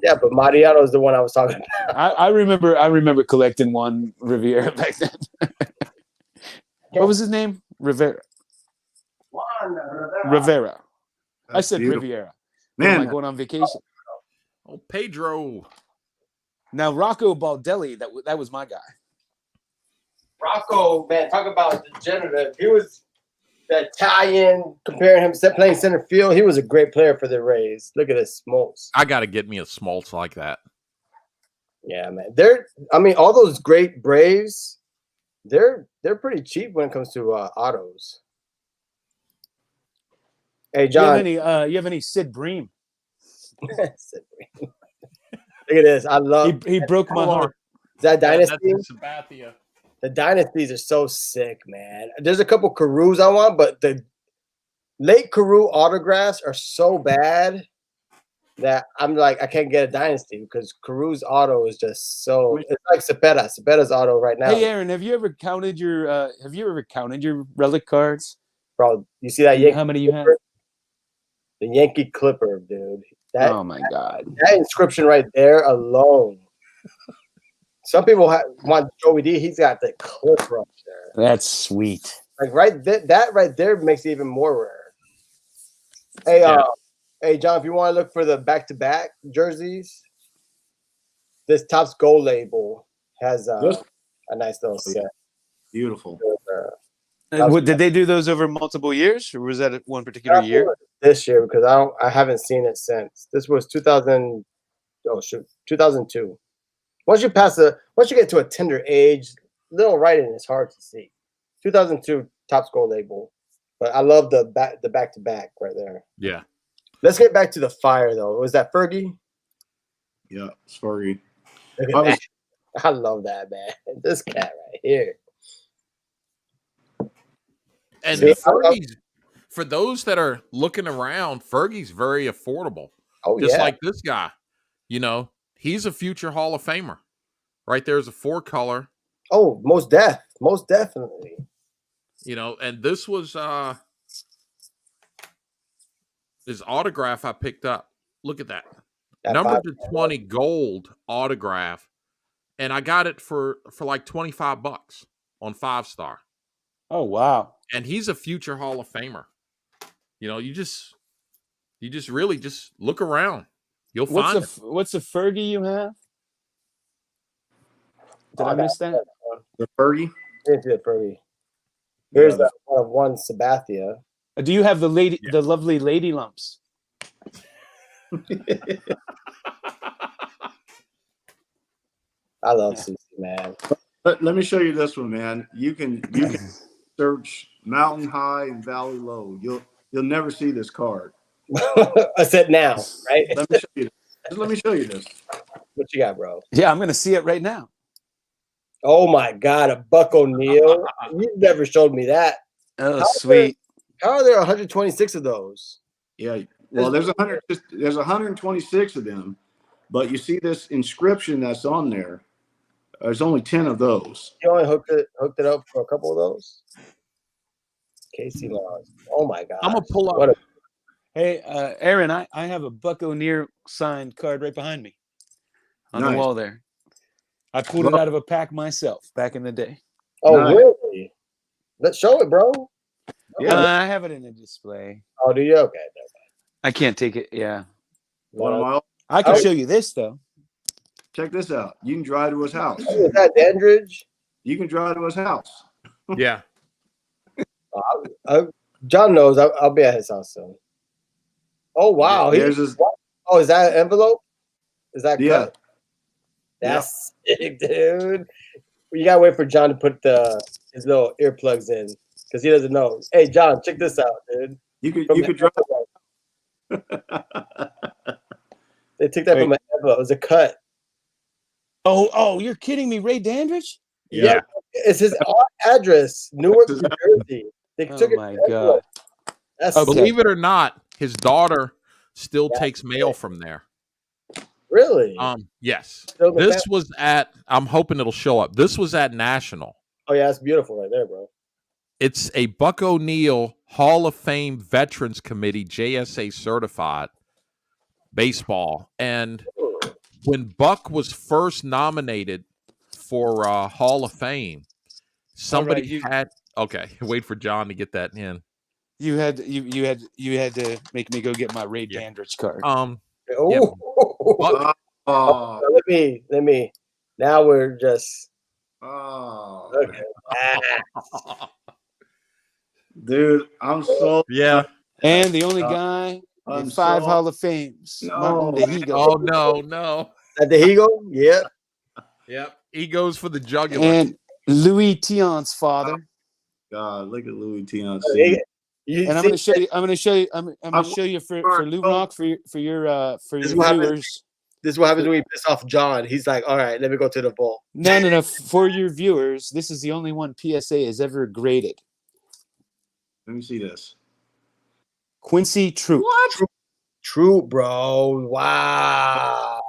Yeah, but Mariano is the one I was talking about. I remember collecting Juan Rivera back then. What was his name? Rivera. Juan Rivera. I That's said beautiful. Riviera. Man, Am I going on vacation? Oh, Pedro. Now Rocco Baldelli, that was my guy. Rocco, man, talk about degenerative. He was the Italian, comparing him to playing center field. He was a great player for the Rays. Look at his smokes. I got to get me a Smoltz like that. Yeah, man. All those great Braves, they're pretty cheap when it comes to autos. Hey, John. You have any Sid Bream? Look at this. I love. He broke my heart. Is that Dynasty? That's Sabathia. The Dynasties are so sick, man. There's a couple Carus I want, but the late Carew autographs are so bad that I'm like, I can't get a Dynasty because Carew's auto is just so. It's like Cepeda's auto right now. Hey, Aaron, have you ever counted your relic cards? Bro, you see that Yankee? How many you have? The Yankee Clipper, dude. Oh my God! That inscription right there alone. Some people want Joey D. He's got the Clipper up there. That's sweet. Like that right there makes it even more rare. Hey, hey, John, if you want to look for the back-to-back jerseys, this Topps Gold label has a nice little set. beautiful. Did they do those over multiple years, or was that one particular year? This year, because I haven't seen it since. This was 2000. Oh shoot, 2002. Once you get to a tender age, little writing is hard to see. 2002 Topps Gold label, but I love the back-to-back right there. Yeah. Let's get back to the fire though. Was that Fergie? Yeah, sorry. I love that, man. This cat right here. And See, Fergie's, for those that are looking around, Fergie's very affordable. Oh, Just yeah. like this guy. He's a future Hall of Famer. Right there's a 4-color. Oh, most definitely. And this was his autograph I picked up. Look at that. Number to 20 gold autograph. And I got it for like $25 on 5-star. Oh wow! And he's a future Hall of Famer. You just really just look around. You'll find it. What's the Fergie you have? Did I miss that? The Fergie? Here's the Fergie. Here's the one Sabathia. Do you have the lovely lady lumps? I love CC, man. Let me show you this one, man. You can search Mountain High and Valley Low. You'll never see this card. I said now, right? Let me show you this. Just let me show you this. What you got, bro? Yeah, I'm gonna see it right now. Oh my God, a Buck O'Neil. You never showed me that. Oh, sweet. How are there 126 of those? Yeah. Well, there's 126 of them, but you see this inscription that's on there. There's only 10 of those. You only hooked it up for a couple of those? Casey Laws. Oh my God. I'm gonna pull up. Hey, Aaron, I have a Buck O'Neil signed card right behind me on the Nice. wall there. I pulled it out of a pack myself back in the day. Oh, Nice. really? Let's show it, bro. Yeah, I have it in a display. Oh, do you? Okay. I can't take it. Yeah, One of my, I can show you this though. check this out. You can drive to his house. Is that Dandridge? You can drive to his house. Yeah. John knows I'll be at his house soon. Oh, wow. There's his, Oh, is that an envelope? Is that yeah. cut? That's sick, dude. You gotta wait for John to put his little earplugs in because he doesn't know. Hey, John, check this out, dude. You could drive. They took that from an envelope. It was a cut. Oh, you're kidding me, Ray Dandridge? Yeah. It's his address, Newark, New Jersey. They took Oh it my from an envelope. God! That's Okay. Believe it or not, his daughter still takes mail from there. really. Yes. Still the This was at, I'm hoping it'll show up. This was at National. Oh yeah, that's beautiful right there, bro. It's a Buck O'Neil Hall of Fame Veterans Committee, JSA certified baseball. And when Buck was first nominated for Hall of Fame, somebody had, okay, wait for John to get that in. You had to make me go get my Ray Dandridge card. Oh, Buck, let me. Now we're just. Oh, Okay. dude, I'm so yeah. And the only guy I'm in 5 so- Hall of Fames, No. Martin DeHigo. Oh, no. At the Higo? Yeah. Yep. He goes for the jugular. And Louis Tion's father. God, look at Louis Tion. And I'm going to show you. I'm going to show you. I'm going to show you for Lou Rock for your viewers. This is what happens when we piss off John. He's like, all right, let me go to the bowl. No. For your viewers, this is the only one PSA has ever graded. Let me see this. Quincy Troop. True, bro. Wow.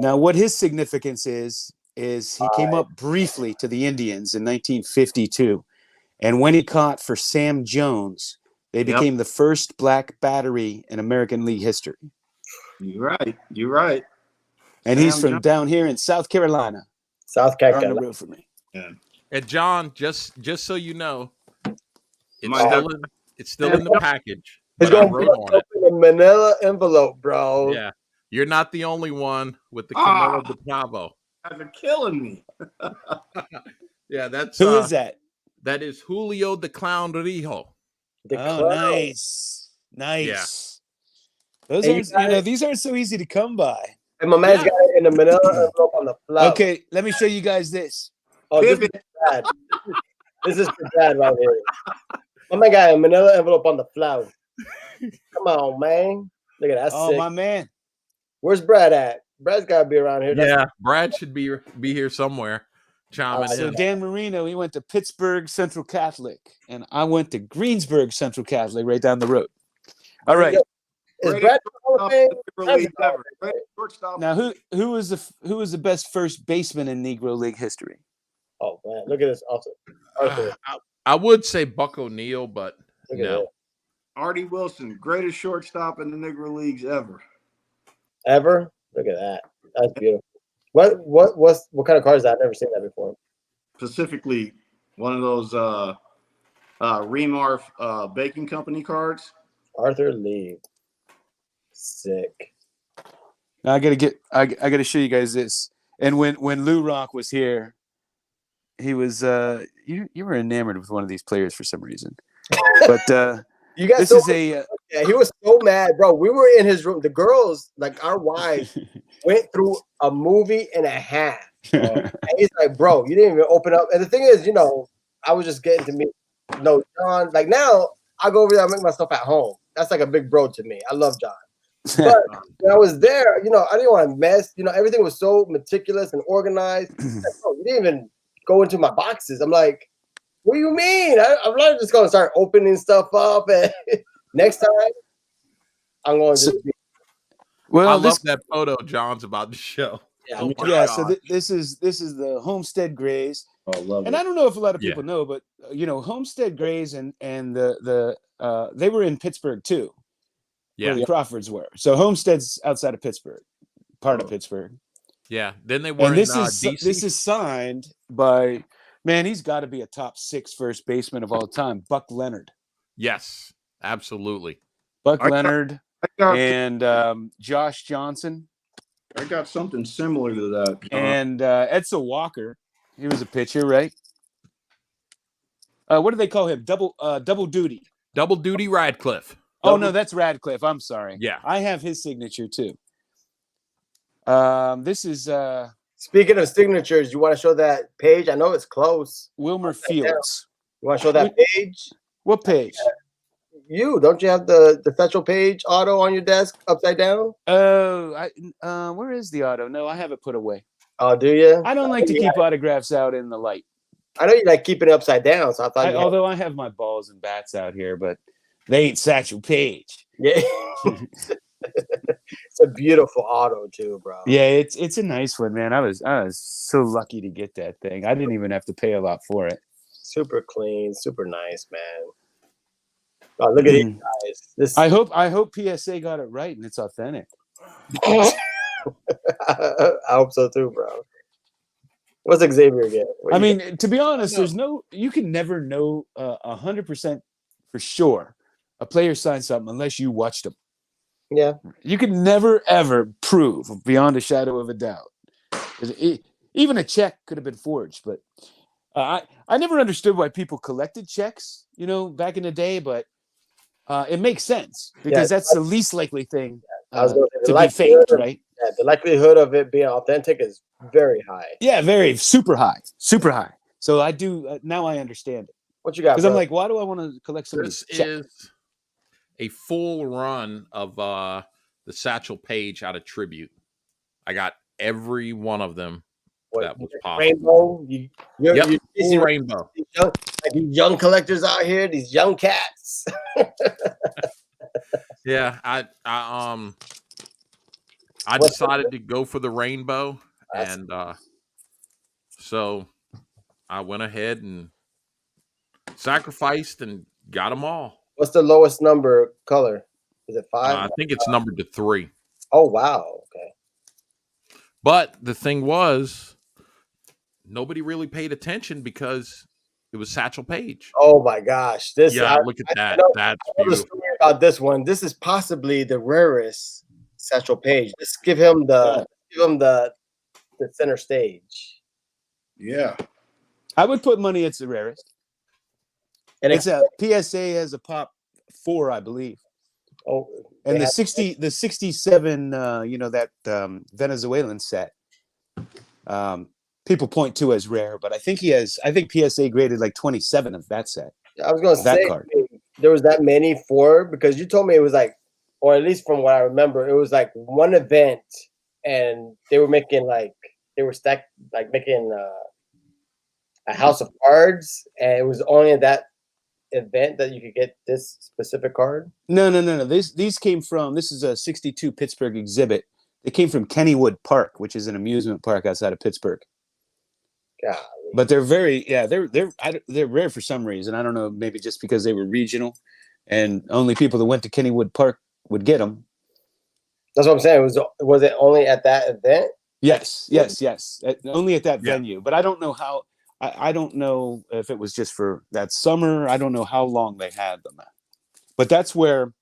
Now, what his significance is he came up briefly to the Indians in 1952. And when he caught for Sam Jones, they became the first black battery in American League history. You're right. And he's from down here in South Carolina. South On Carolina. the road for me. Yeah. And John, just so you know, Might it's still in the package. It's But I going to wrote be on it. in a manila envelope, bro. Yeah. You're not the only one with the Camilo de Bravo. They're killing me. Yeah, that's Who is that? That is Julio the Clown Rijo. Nice. Yeah. Those Hey, these aren't so easy to come by. And my man's got it in a manila envelope on the floor. Okay, let me show you guys this. Oh, this is bad. This is bad right here. My man got a manila envelope on the floor. Come on, man. Look at that. Oh, Sick. my man. Where's Brad at? Brad's got to be around here. Yeah, Brad should be here somewhere. Chiming So in. Dan Marino, he went to Pittsburgh Central Catholic, and I went to Greensburg Central Catholic right down the road. All right. Is Brad Hall of Fame? Shortstop. Now, who was the best first baseman in Negro League history? Oh, man. Look at this. Arthur. I would say Buck O'Neil, but Look at no. that. Artie Wilson, greatest shortstop in the Negro Leagues ever. Ever? Look at that. That's beautiful. What kind of car is that? I've never seen that before. Specifically, one of those Remarf baking company cards. Arthur Lee. Sick. Now I gotta show you guys this. And when Lou Rock was here, he was you were enamored with one of these players for some reason. But You guys this is a yeah, he was so mad, bro. We were in his room. The girls, like our wives, went through a movie and a half And he's like, bro, you didn't even open up. And the thing is, I was just getting to meet John. Like now, I go over there, I make myself at home. That's like a big bro to me. I love John. But when I was there, I didn't want to mess. Everything was so meticulous and organized. Like, bro, you didn't even go into my boxes. I'm like, what do you mean? I'm not just going to start opening stuff up. And next time, I'm going to just be. Well, I love that photo John's about to show. Yeah, so this is the Homestead Grays. Oh, love and it. I don't know if a lot of people know, but Homestead Grays and the they were in Pittsburgh too. Yeah, where the Crawfords were. So Homestead's outside of Pittsburgh, part of Pittsburgh. Yeah, then they were. And this in, is DC. This is signed by he's got to be a top 6 first baseman of all time, Buck Leonard. Yes, absolutely. Buck Leonard and Josh Johnson. I got something similar to that. And Edsel Walker. He was a pitcher, right? What do they call him? Double duty. Double duty Radcliffe. Oh, no, that's Radcliffe. I'm sorry. Yeah. I have his signature, too. This is... Speaking of signatures, you want to show that page? I know it's close. Wilmer Fields. You want to show that page? What page? Don't you have the Satchel Paige auto on your desk upside down? Oh, where is the auto? No, I have it put away. Oh, do you? I don't like to keep autographs out in the light. I know you like keeping it upside down, so I thought. Although I have my balls and bats out here, but they ain't Satchel Paige. Yeah, it's a beautiful auto too, bro. Yeah, it's a nice one, man. I was so lucky to get that thing. I didn't even have to pay a lot for it. Super clean, super nice, man. Oh, look at these guys. I hope PSA got it right and it's authentic. I hope so too, bro. What's Xavier get? I mean, to be honest, you can never know 100% for sure a player signed something unless you watched them. Yeah. You can never, ever prove beyond a shadow of a doubt. Even a check could have been forged, but I never understood why people collected checks, back in the day, but it makes sense because that's the least likely thing to be faked, right? Yeah, the likelihood of it being authentic is very high. Yeah, super high. So I do now. I understand it. What you got? Because I'm like, why do I want to collect some of these checks? This is a full run of the Satchel Paige out of Tribute. I got every one of them that was possible. Rainbow. Full rainbow. These young collectors out here, these young cats. Yeah, I decided to go for the rainbow, and so I went ahead and sacrificed and got them all. What's the lowest number color? Is it 5? I think it's numbered to 3. Oh, wow. Okay. But the thing was, nobody really paid attention because it was Satchel Paige. Oh my gosh! Look at that. That's beautiful. The story about this one. This is possibly the rarest Satchel Paige. Let's give him the center stage. Yeah, I would put money it's the rarest. And it's a PSA has a pop 4, I believe. Oh, and the 67, that Venezuelan set. People point to as rare, but I think PSA graded like 27 of that set. I was going to say card. There was that many for, because you told me it was like, or at least from what I remember, it was like one event, and they were making making a house of cards, and it was only at that event that you could get this specific card. No. These came from, this is a 62 Pittsburgh exhibit. They came from Kennywood Park, which is an amusement park outside of Pittsburgh. Golly. But they're they're rare for some reason. I don't know, maybe just because they were regional, and only people that went to Kennywood Park would get them. That's what I'm saying. Was it only at that event? Yes. Only at that venue. But I don't know how. I don't know if it was just for that summer. I don't know how long they had them at. But that's where,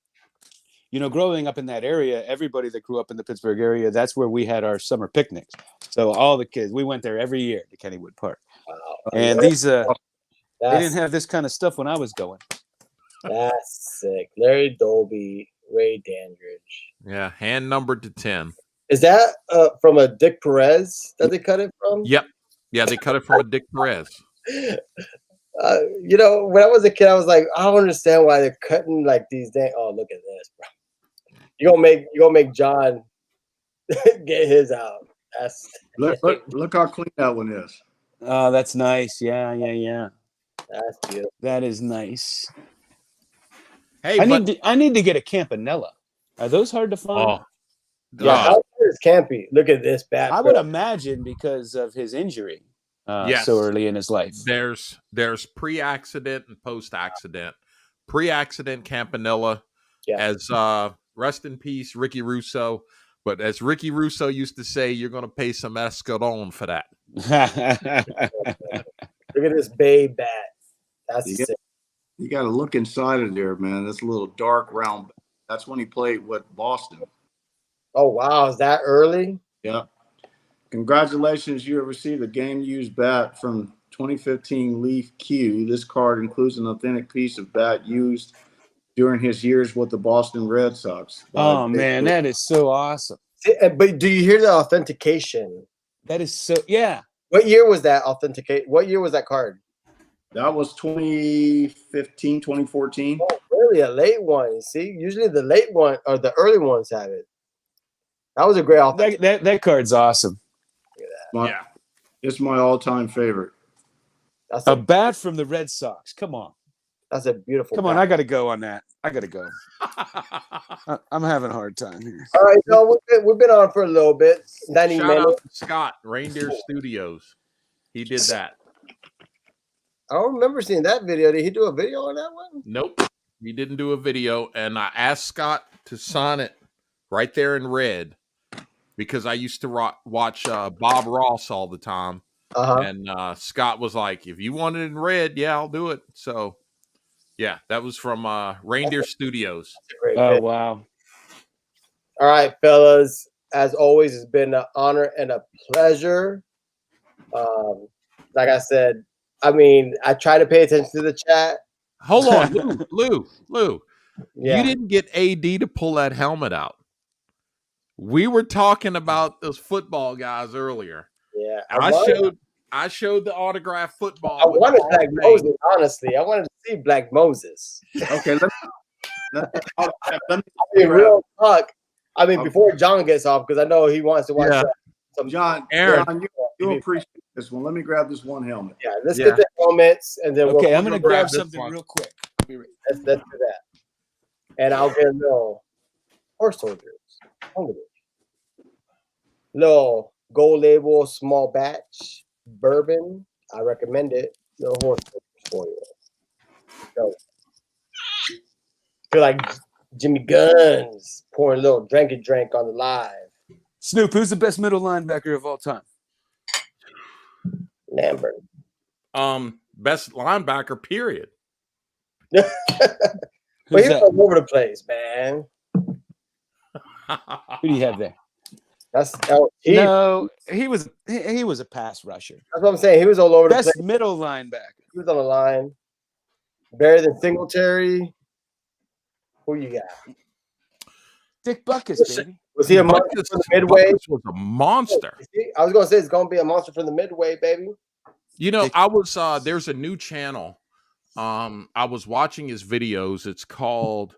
growing up in that area, everybody that grew up in the Pittsburgh area, that's where we had our summer picnics. So all the kids, we went there every year to Kennywood Park. Wow. And these, they didn't have this kind of stuff when I was going. That's sick. Larry Dolby, Ray Dandridge. Yeah, hand numbered to 10. Is that from a Dick Perez that they cut it from? Yep. Yeah, they cut it from a Dick Perez. You know, when I was a kid, I was like, I don't understand why they're cutting like these things. Oh, look at this, bro. You gonna make John get his out. That's Look how clean that one is. Oh, that's nice. Yeah. that's beautiful. That is nice. Hey, I need to get a Campanella. Are those hard to find? Yeah, how good is Campy? Look at this bat. I would imagine because of his injury so early in his life. There's pre-accident and post-accident. Pre-accident Campanella, as rest in peace, Ricky Russo. But as Ricky Russo used to say, you're going to pay some escalon for that. Look at this Bay bat. That's sick. You got to look inside of there, man. That's a little dark round. That's when he played with Boston. Oh, wow. Is that early? Yeah. Congratulations. You have received a game-used bat from 2015 Leaf Q. This card includes an authentic piece of bat used during his years with the Boston Red Sox. Oh, man, that is so awesome. But do you hear the authentication? That is so, yeah. What year was that authenticate? What year was that card? That was 2015, 2014. Oh, really? A late one. See, usually the late one or the early ones have it. That was a great authentication. That card's awesome. Look at Yeah. It's my all-time favorite. that. A bat from the Red Sox. Come on. That's a beautiful Come on, I got to go on that. I got to go. I'm having a hard time here. All right, so we've been on for a little bit. 90 Shout minutes. out to Scott, Reindeer Studios. He did that. I don't remember seeing that video. Did he do a video on that one? Nope. He didn't do a video. And I asked Scott to sign it right there in red because I used to watch Bob Ross all the time. And Scott was like, if you want it in red, yeah, I'll do it. So, yeah, that was from Reindeer Studios. Oh, wow. All right, fellas. As always, it's been an honor and a pleasure. Like I said, I mean, I try to pay attention to the chat. Hold on, Lou. Yeah. You didn't get AD to pull that helmet out. We were talking about those football guys earlier. Yeah. I showed the autographed football. I wanted Black Moses, honestly. I wanted to see Black Moses. Okay, let me real talk. I mean, before John gets off, because I know he wants to watch some John, Aaron. John, you appreciate this one. Let me grab this one helmet. Yeah, let's get the helmets and then I'm going to grab something real quick. Let's do that. And I'll get a little horse soldiers. Little gold label, small batch, bourbon. I recommend it. Little horse soldiers for you. So, feel like Jimmy Guns pouring a little drink on the live. Snoop, who's the best middle linebacker of all time? Lambert. Best linebacker, period. But he's all over the place, man. Who do you have there? No, he was a pass rusher. That's what I'm saying. He was all over the place. Best middle linebacker. He was on the line. Better than Singletary. Who you got? Dick Buckus, baby. Was he a monster from the midway? Buckus was a monster. I was gonna say it's gonna be a monster from the midway, baby. You know, I was there's a new channel. I was watching his videos. It's called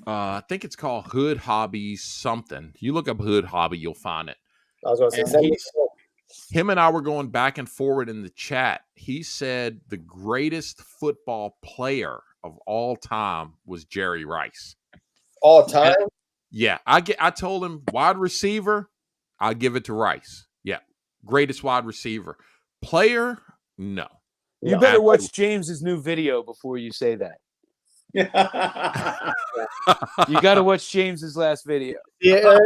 I think it's called Hood Hobby something. You look up Hood Hobby, you'll find it. I was gonna say him and I were going back and forward in the chat. He said the greatest football player of all time was Jerry Rice. All time? And, yeah. I told him wide receiver, I'll give it to Rice. Yeah. Greatest wide receiver. Player, no. You better watch James's new video before you say that. You got to watch James's last video. Yeah.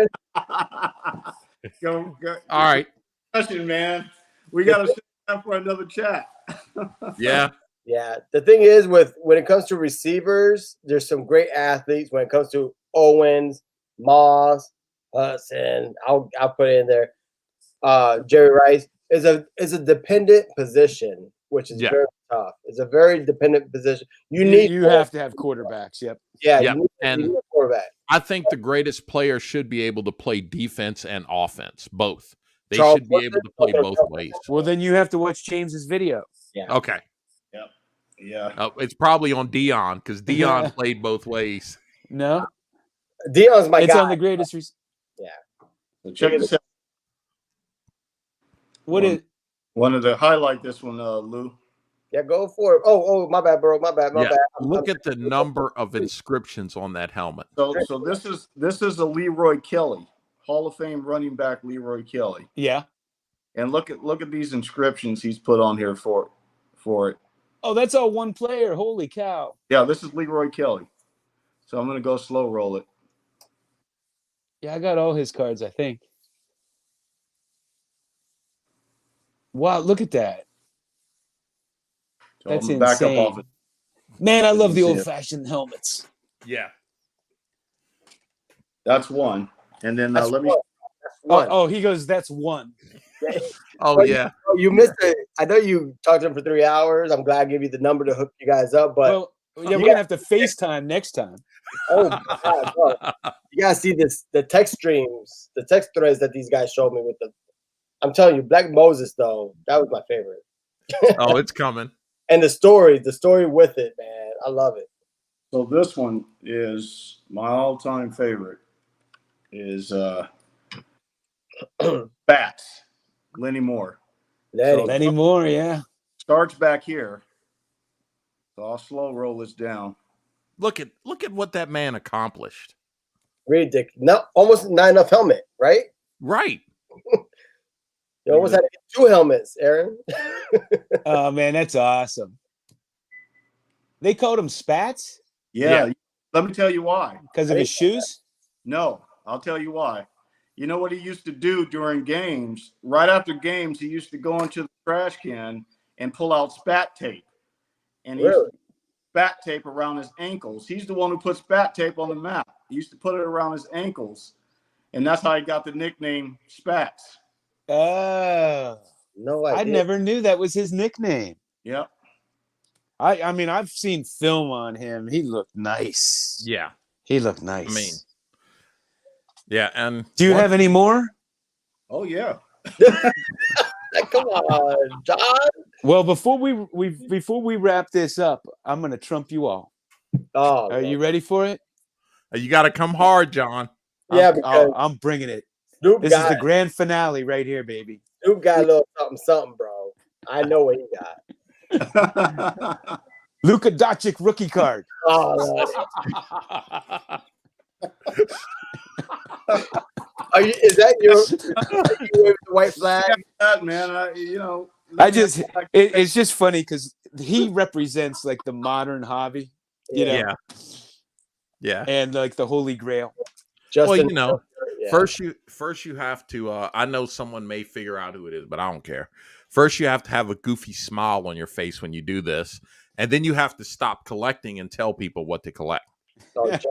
Go. All right. Question, man. We got to sit down for another chat. Yeah. Yeah. The thing is, when it comes to receivers, there's some great athletes. When it comes to Owens, Moss, Hudson, I'll put it in there. Jerry Rice is a dependent position, which is very tough. It's a very dependent position. You have to have quarterbacks. Yep. Yeah. Yep. You need a quarterback. I think the greatest player should be able to play defense and offense, both. They Charles should be able Woodson? to play Okay, both okay. ways. Well, then you have to watch James's video. Yeah. Okay. Yeah. It's probably on Dion because Dion played both ways. No, Dion's my it's guy. on the greatest. So check this out. What is? Wanted to highlight this one, Lou. Yeah, go for it. Oh, my bad, bro. My bad. Look at the number of inscriptions on that helmet. So this is a Leroy Kelly, Hall of Fame running back Leroy Kelly. Yeah. And look at these inscriptions he's put on here for it. Oh, that's all one player. Holy cow. Yeah, this is Leroy Kelly. So I'm gonna go slow roll it. Yeah, I got all his cards, I think. Wow, look at that. So That's I'm gonna back up insane. off it. Man, I love the see it. old-fashioned helmets. Yeah. That's one. And then That's let me. one. That's one. Oh, he goes, that's one. Oh, Well, yeah. You missed it. I know you talked to him for 3 hours. I'm glad I gave you the number to hook you guys up, but Well, yeah, we're going to have to FaceTime next time. oh my God, bro. You gotta see the text streams, the text threads that these guys showed me with the. I'm telling you, Black Moses though, that was my favorite. Oh, it's coming. And the story with it, man, I love it. So this one is my all-time favorite. Is Bats, Lenny Moore. Lenny Moore, yeah. Starts back here. So I'll slow roll this down. Look at what that man accomplished. Ridiculous. No, almost not enough helmet, right? Right. You almost had to get 2 helmets, Aaron. Oh, man, that's awesome. They called him Spats Yeah. Let me tell you why. because of his shoes? No, I'll tell you why. You know what he used to do during games? Right after games, he used to go into the trash can and pull out spat tape. And he used to spat tape around his ankles. He's the one who put spat tape on the map. He used to put it around his ankles. And that's how he got the nickname Spats. No idea. I never knew that was his nickname. Yep. I mean, I've seen film on him. He looked nice. Yeah. He looked nice. I mean, yeah. And do you have any more? Oh, yeah. Come on, John. Well, before we wrap this up, I'm gonna trump you all. Oh, Are you ready for it? you got to come hard, John. Yeah, because I'm bringing it. Snoop This is got the grand finale right here, baby. Snoop got a little something, bro. I know what he got. Luka Doncic rookie card. Oh, Lord. Is that your with the white flag? That, man, It's just funny because he represents like the modern hobby, you know, Yeah. and like the Holy Grail. Justin, Well, yeah. first you have to I know someone may figure out who it is, but I don't care. First you have to have a goofy smile on your face when you do this, and then you have to stop collecting and tell people what to collect. Who's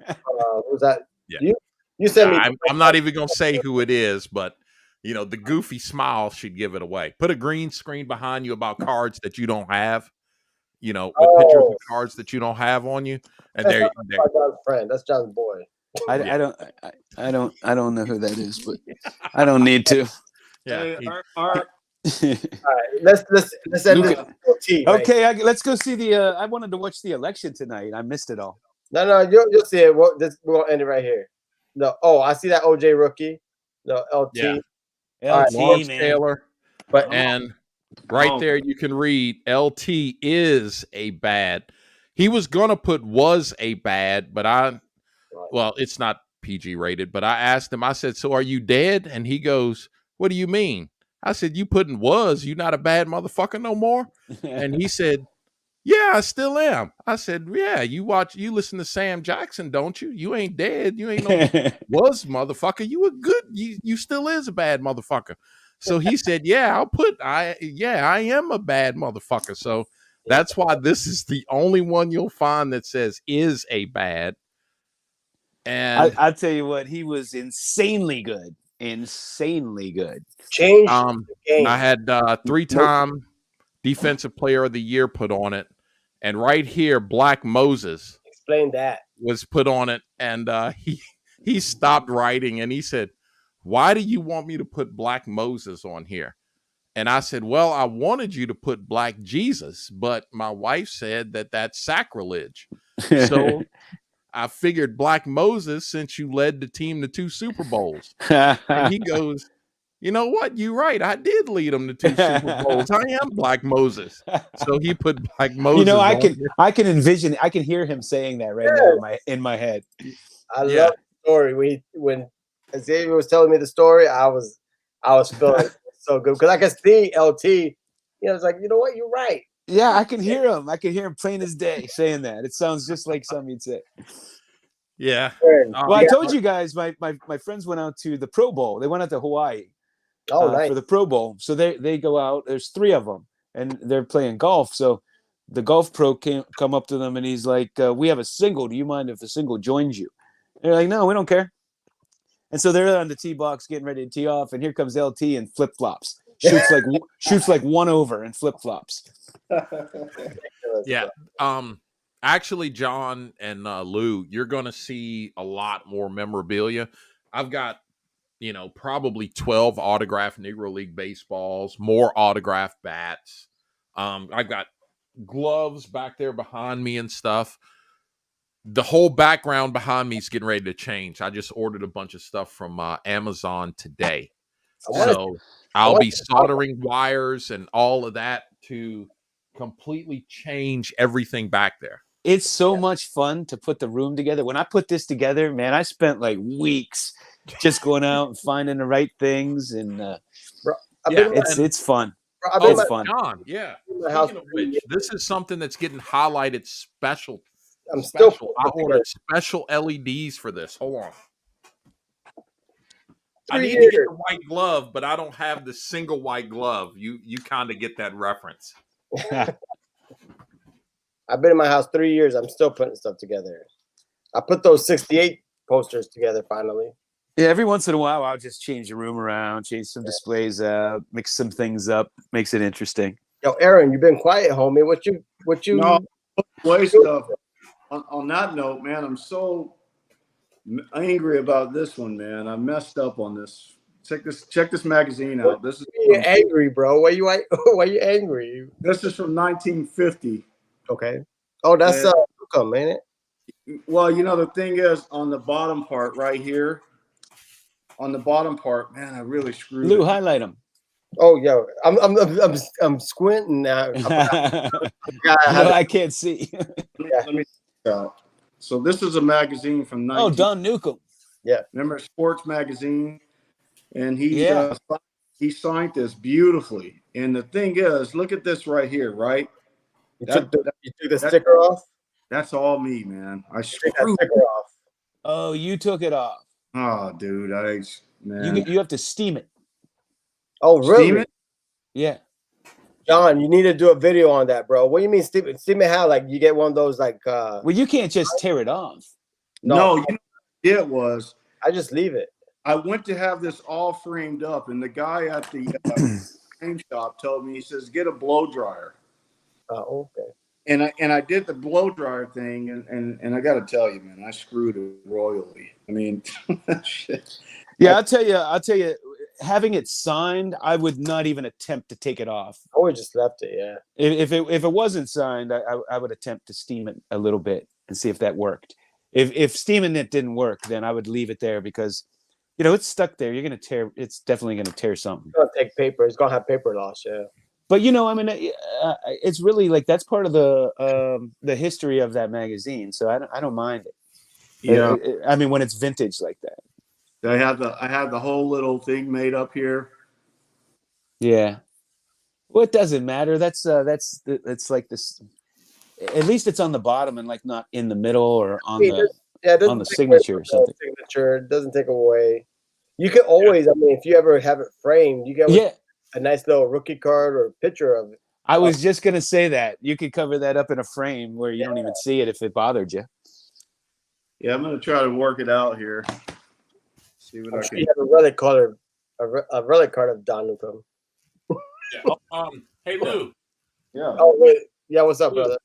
that? Yeah. You sent me. I'm not even going to say who it is, but you know, the goofy smile should give it away. Put a green screen behind you about cards that you don't have, you know, with pictures of cards that you don't have on you. And That's John's friend. That's John's boy. I don't know who that is, but I don't need to. Yeah. Hey, all right. All right, let's end this. Okay, let's go see the. I wanted to watch the election tonight. I missed it all. No, you'll see it. We're gonna end it right here. No, I see that OJ rookie. The LT. Yeah. LT, Lawrence man. Taylor. But And right there you can read LT is a bad. He was gonna put was a bad, but well, it's not PG rated, but I asked him, I said, so are you dead? And he goes, what do you mean? I said, you putting was, you not a bad motherfucker no more? And he said, yeah, I still am. I said, yeah, you listen to Sam Jackson, don't you? You ain't dead. You ain't no was motherfucker. You were good. You still is a bad motherfucker. So he said, yeah, I am a bad motherfucker. So that's why this is the only one you'll find that says is a bad. And I'll tell you what, he was insanely good. Insanely good. Change the game. I had 3-time defensive player of the year put on it. And right here, Black Moses explain that. was put on it, and he stopped writing, and he said, "Why do you want me to put Black Moses on here?" And I said, "Well, I wanted you to put Black Jesus, but my wife said that that's sacrilege. So I figured Black Moses, since you led the team to 2 Super Bowls." And he goes, "You know what? You're right. I did lead them to 2 Super Bowls. I am Black Moses." So he put Black Moses. You know, on here. I can envision, I can hear him saying that right now in my head. I love the story. When Xavier was telling me the story, I was feeling so good because I could see LT. It's like, you know what? You're right. Yeah, I can hear him. I can hear him plain as day saying that. It sounds just like something he'd say. Yeah. Well, I told you guys, my friends went out to the Pro Bowl. They went out to Hawaii nice. for the Pro Bowl. So they go out. There's 3 of them, and they're playing golf. So the golf pro come up to them, and he's like, "We have a single. Do you mind if the single joins you?" And they're like, "No, we don't care." And so they're on the tee box getting ready to tee off, and here comes LT in flip flops. Shoots like 1 over in flip flops. Yeah. Actually, John and Lou, you're going to see a lot more memorabilia. I've got, probably 12 autographed Negro League baseballs, more autographed bats. I've got gloves back there behind me and stuff. The whole background behind me is getting ready to change. I just ordered a bunch of stuff from Amazon today. So I'll be soldering wires and all of that to completely change everything back there. It's so much fun to put the room together. When I put this together, man, I spent like weeks just going out and finding the right things, and it's fun. It's fun. John, yeah. Speaking of which, this is something that's getting highlighted special. I ordered special LEDs for this. Hold on. I need to get the white glove, but I don't have the single white glove. You kind of get that reference. I've been in my house 3 years. I'm still putting stuff together. I put those 68 posters together finally. Yeah, every once in a while, I'll just change the room around, change some displays out, mix some things up, makes it interesting. Yo, Aaron, you've been quiet, homie. What you? No, way stuff. On that note, man, I'm so angry about this one, man. I messed up on this. Check this magazine out. This is angry, bro. Why you angry? This is from 1950. Okay. Oh, that's Newcomb, ain't it? Well, the thing is, on the bottom part right here, on the bottom part, man, I really screwed Lou, it. highlight them. Oh, yo, I'm squinting now. I can't see. Let me check out. So this is a magazine from Don Newcomb. Yeah. Remember Sports Magazine? And he signed this beautifully. And the thing is, look at this right here, right? You took the sticker off? That's all me, man. I screwed that sticker off. Oh, you took it off. Oh, dude, man. You have to steam it. Oh, really? Steam it? Yeah. John, you need to do a video on that, bro. What do you mean steam it? Steam it how? Like you get one of those like Well, you can't just tear it off. No, you know what it was. I just leave it. I went to have this all framed up, and the guy at the frame shop told me, he says, get a blow dryer. Oh, okay. And I did the blow dryer thing, and I got to tell you, man, I screwed it royally. I mean, shit. Yeah, I'll tell you, having it signed, I would not even attempt to take it off. I would just left it, yeah. If it wasn't signed, I would attempt to steam it a little bit and see if that worked. If steaming it didn't work, then I would leave it there because, it's stuck there. You're gonna tear. It's definitely gonna tear something. It's gonna take paper. It's gonna have paper loss, yeah. But it's really like that's part of the history of that magazine. So I don't mind it. Yeah. I mean, when it's vintage like that. I have the whole little thing made up here. Yeah. Well, it doesn't matter. That's like this. At least it's on the bottom and like not in the middle or on the signature or something. Signature, it doesn't take away. You can always, if you ever have it framed, you get a nice little rookie card or a picture of it. I was just gonna say that you could cover that up in a frame where you don't even see it if it bothered you. Yeah, I'm gonna try to work it out here. See what I can. You have a relic card, a relic card of Don Newcomb. Yeah. Hey Lou. Yeah. Oh wait. Yeah. What's up, Lou. brother?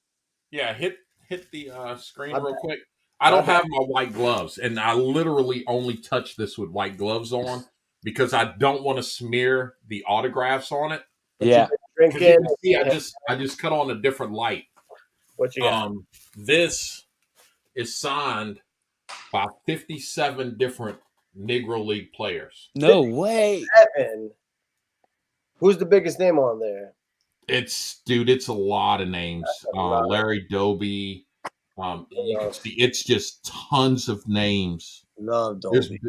Yeah. Hit hit the screen My real bad. quick? I My don't bad. have my white gloves, and I literally only touch this with white gloves on because I don't want to smear the autographs on it. What Yeah. you been 'Cause you drinking? can see, I just cut on a different light. What you got? This is signed by 57 different Negro League players. No way. 7. Who's the biggest name on there? It's a lot of names. lot. Larry Doby. You can see it's just tons of names. Love There's Dolby.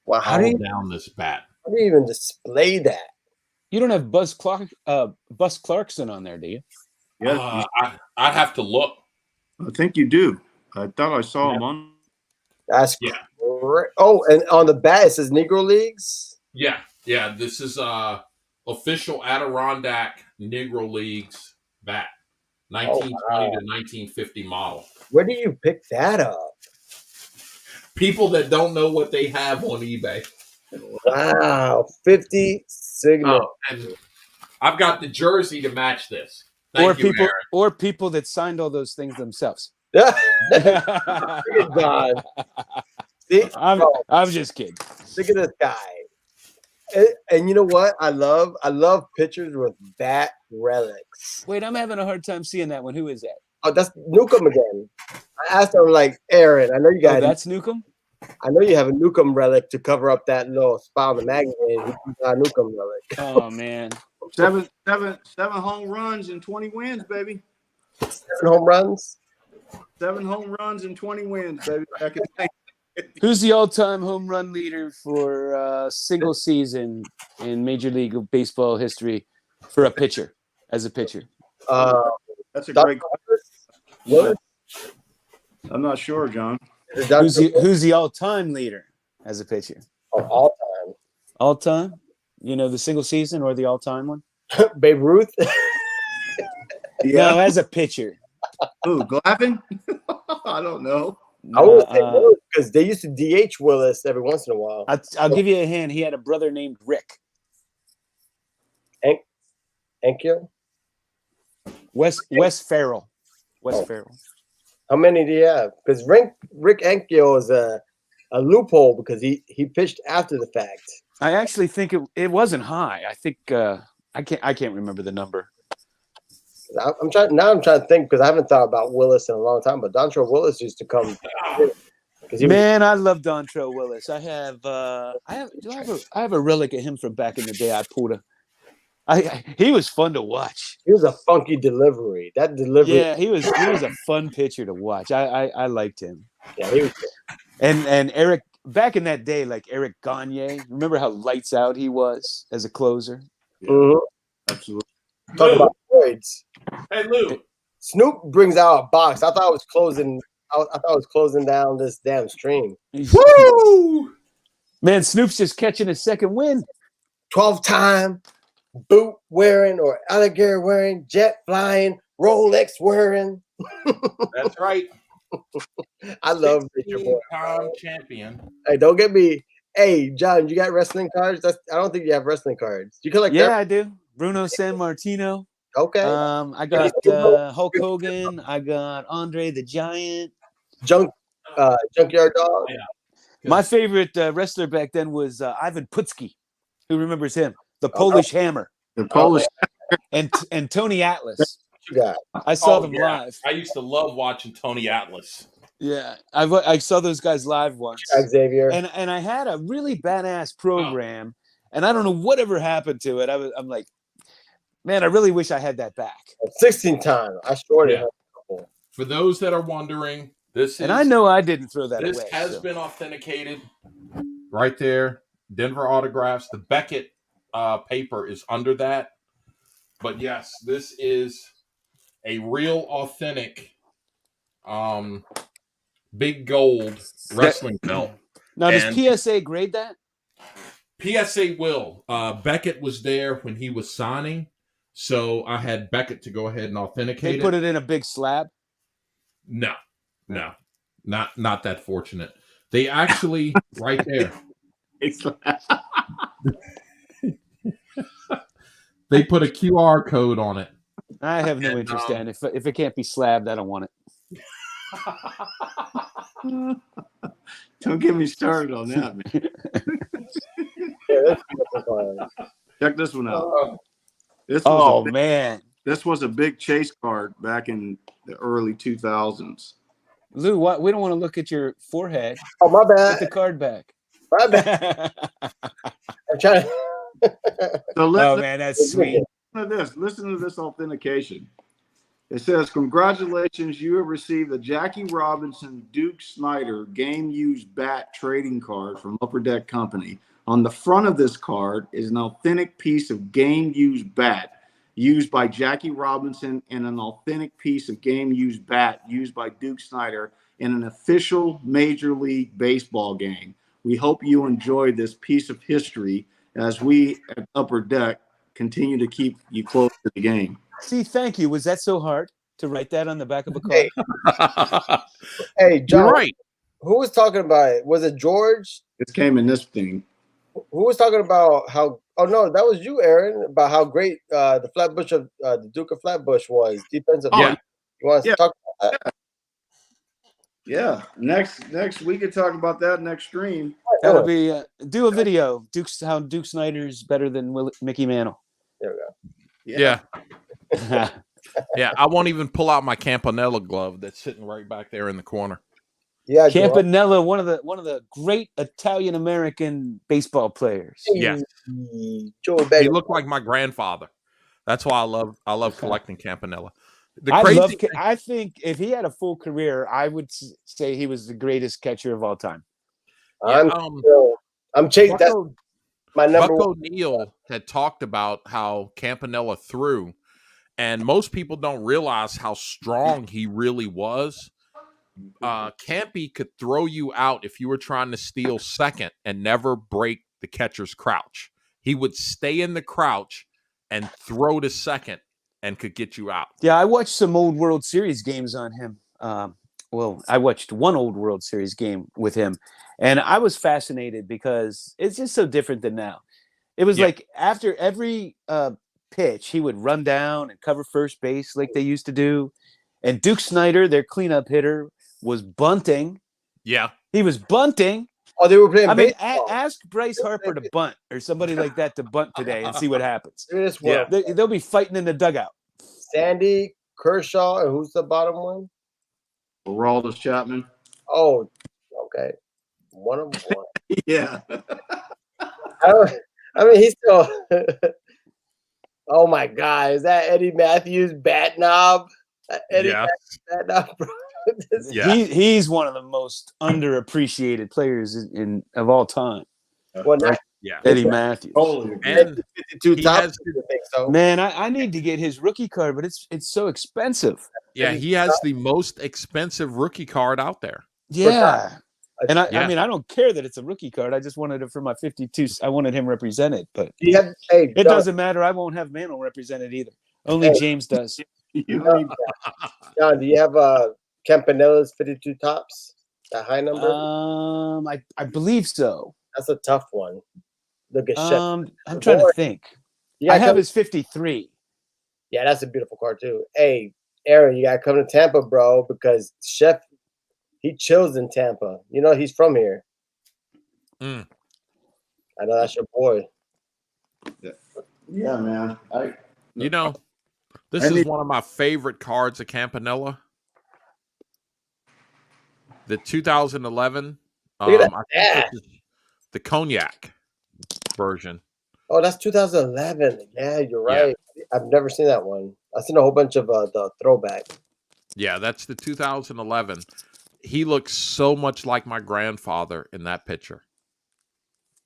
Wow, how all down this bat. do you even display that? You don't have Buzz Clarkson on there, do you? Yeah, I'd have to look. I think you do. I thought I saw him on. That's Yeah. great. Oh, and on the bat it says Negro Leagues. Yeah. This is official Adirondack Negro Leagues bat, 1920 to 1950 model. Where do you pick that up? People that don't know what they have on eBay. Wow, 50 Sigma. Oh, and I've got the jersey to match this. Thank you, Aaron. Or people that signed all those things themselves. Look at John. See? I'm just kidding. Look at this guy. And you know what? I love pictures with bat relics. Wait, I'm having a hard time seeing that one. Who is that? Oh, that's Newcomb again. I asked him, like, Aaron, I know you Oh, got that's Newcomb? I know you have a Newcomb relic to cover up that little spot on the magazine. You got a Newcomb relic. Oh, man. Seven home runs and 20 wins, baby. 7 home runs. 7 home runs and 20 wins, baby. Back in Who's the all-time home run leader for single season in Major League Baseball history for a pitcher, as a pitcher? That's a great question. Willis? I'm not sure, John. Who's the all-time leader as a pitcher? All time? All-time? You know, the single season or the all-time one? Babe Ruth? No, as a pitcher. Who, Glavine? I don't know. I would say Willis because they used to DH Willis every once in a while. I'll give you a hint. He had a brother named Rick. Enkyo? Wes Farrell. Farrell. How many do you have? Because Rick Enkyo is a loophole because he pitched after the fact. I actually think it wasn't high. I think I can't remember the number. I'm trying to think because I haven't thought about Willis in a long time. But Dontrelle Willis used to come. I love Dontrelle Willis. I have a relic of him from back in the day. I pulled he was fun to watch. He was a funky delivery. That delivery. Yeah, he was a fun pitcher to watch. I liked him. Yeah, he was. And Eric back in that day, like Eric Gagne. Remember how lights out he was as a closer? Mm-hmm. Absolutely. Talk about droids. Hey, Lou. Snoop brings out a box. I thought I was closing. I thought I was closing down this damn stream. Woo! Man, Snoop's just catching his second win. 12-time boot wearing or alligator wearing, jet flying, Rolex wearing. That's right. I love Richard Boy. 16-time champion. Hey, don't get me. Hey, John, you got wrestling cards? I don't think you have wrestling cards. You collect Yeah, that? I do. Bruno Sammartino. Okay. I got Hulk Hogan. I got Andre the Giant. Junkyard Dog. Yeah. My favorite wrestler back then was Ivan Putski. Who remembers him? The Polish Hammer. The Polish. And Tony Atlas. What you got? I saw them live. I used to love watching Tony Atlas. Yeah, I saw those guys live once. Xavier. And I had a really badass program, and I don't know whatever happened to it. I'm like, man, I really wish I had that back. 16 times. I shorted her. For those that are wondering, this is, and I know I didn't throw that this away. has been authenticated right there. Denver autographs. The Beckett paper is under that. But yes, this is a real authentic big gold wrestling belt. Now, does PSA grade that? PSA will. Beckett was there when he was signing, so I had Beckett to go ahead and authenticate They put it in a big slab? No, not that fortunate. They actually right there. They put a QR code on it. I have no And, interest in it. If it can't be slabbed, I don't want it. Don't get me started on that, man. Yeah, that's a beautiful card. Check this one out. Oh, This was Oh man, this was a big chase card back in the early 2000s. Lou, what? We don't want to look at your forehead. oh, my Put bad. the card back. My bad. I'm trying to. So Oh man, that's sweet. listen to this authentication. It says, congratulations, you have received the Jackie Robinson Duke Snyder game used bat trading card from Upper Deck Company. On the front of this card is an authentic piece of game used bat used by Jackie Robinson and an authentic piece of game used bat used by Duke Snyder in an official Major League Baseball game. We hope you enjoyed this piece of history as we at Upper Deck continue to keep you close to the game. See, thank you. Was that so hard to write that on the back of a card? Hey, John. You're right. Who was talking about it? Was it George? This came in this thing. Who was talking about how? Oh no, that was you, Aaron. About how great the Flatbush of the Duke of Flatbush was defensive. Oh, Yeah. You want us Yeah. to talk about that? Yeah, next we could talk about that next stream. That'll be do a video. How Duke Snyder's better than Mickey Mantle. There we go. Yeah. Yeah. I won't even pull out my Campanella glove that's sitting right back there in the corner. Yeah, Joel. Campanella, one of the great Italian American baseball players. Yeah. Joel He Baker. looked like my grandfather. That's why I love collecting Campanella. I think if he had a full career, I would say he was the greatest catcher of all time. Yeah, I'm chasing. That's my number Buck one. O'Neill had talked about how Campanella threw, and most people don't realize how strong he really was. Campy could throw you out if you were trying to steal second and never break the catcher's crouch. He would stay in the crouch and throw to second and could get you out. Yeah, I watched some old World Series games on him. Well, I watched one old World Series game with him, and I was fascinated because it's just so different than now. It was like after every pitch, he would run down and cover first base like they used to do. And Duke Snyder, their cleanup hitter, was bunting. Yeah. He was bunting. Oh, they were playing. I mean, baseball. ask Bryce Harper to bunt or somebody like that to bunt today and see what happens. This one. Yeah. They'll be fighting in the dugout. Sandy, Kershaw, and who's the bottom one? Aroldis Chapman. Oh, okay. One of one. Yeah. I mean, he's still. Oh my God! Is that Eddie Matthews bat knob? Eddie Matthews bat knob, bro. Yeah. He's one of the most underappreciated players of all time. Well, now, Yeah. Eddie Matthews. And 52 he top. has- I think so. Man, I need to get his rookie card, but it's so expensive. Yeah, he has the most expensive rookie card out there. Yeah. And I Yeah. mean, I don't care that it's a rookie card. I just wanted it for my 52. I wanted him represented, but Do you have? Hey, it John, doesn't matter. I won't have Mantle represented either. Only Hey. James does. John, do you have Campanella's 52 tops? That high number? I believe so. That's a tough one. Look at Chef. I'm trying to think. You I gotta have come- his 53. Yeah, that's a beautiful card too. Hey, Aaron, you gotta come to Tampa, bro, because Chef, he chills in Tampa. You know he's from here. Mm. I know that's your boy. Yeah, man. You know, this I is need- one of my favorite cards of Campanella. The 2011. Look at that. I Yeah. think this is the cognac version. Oh, that's 2011. Yeah, you're right. I've never seen that one. I've seen a whole bunch of the throwback. Yeah, that's the 2011. He looks so much like my grandfather in that picture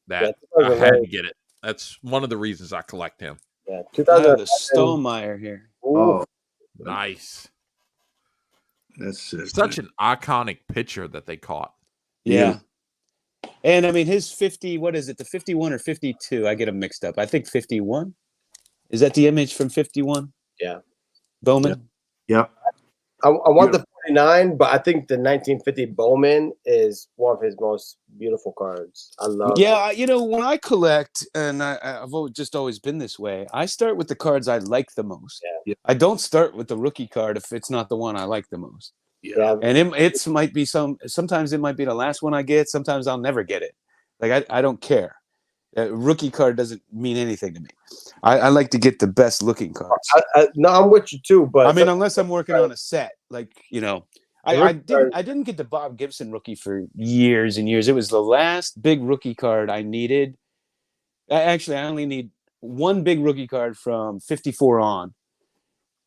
that Yeah, I had to get it. That's one of the reasons I collect him. Yeah, I have 2011. the Stonemeyer here. Ooh, Oh, Nice. that's sick. Such an iconic picture that they caught. Yeah. And I mean, his 50, what is it? The 51 or 52? I get them mixed up. I think 51. Is that the image from 51? Yeah. Bowman? Yep. I want the 1949, but I think the 1950 Bowman is one of his most beautiful cards. I love it. Yeah, when I collect, and I've just always been this way, I start with the cards I like the most. Yeah. I don't start with the rookie card if it's not the one I like the most. Yeah. And it's might be sometimes it might be the last one I get. Sometimes I'll never get it. Like I don't care. Rookie card doesn't mean anything to me. I like to get the best looking cards. No, I'm with you too, but I mean, unless I'm working on a set, like I didn't get the Bob Gibson rookie for years and years. It was the last big rookie card I needed. Actually, I only need one big rookie card from 54 on.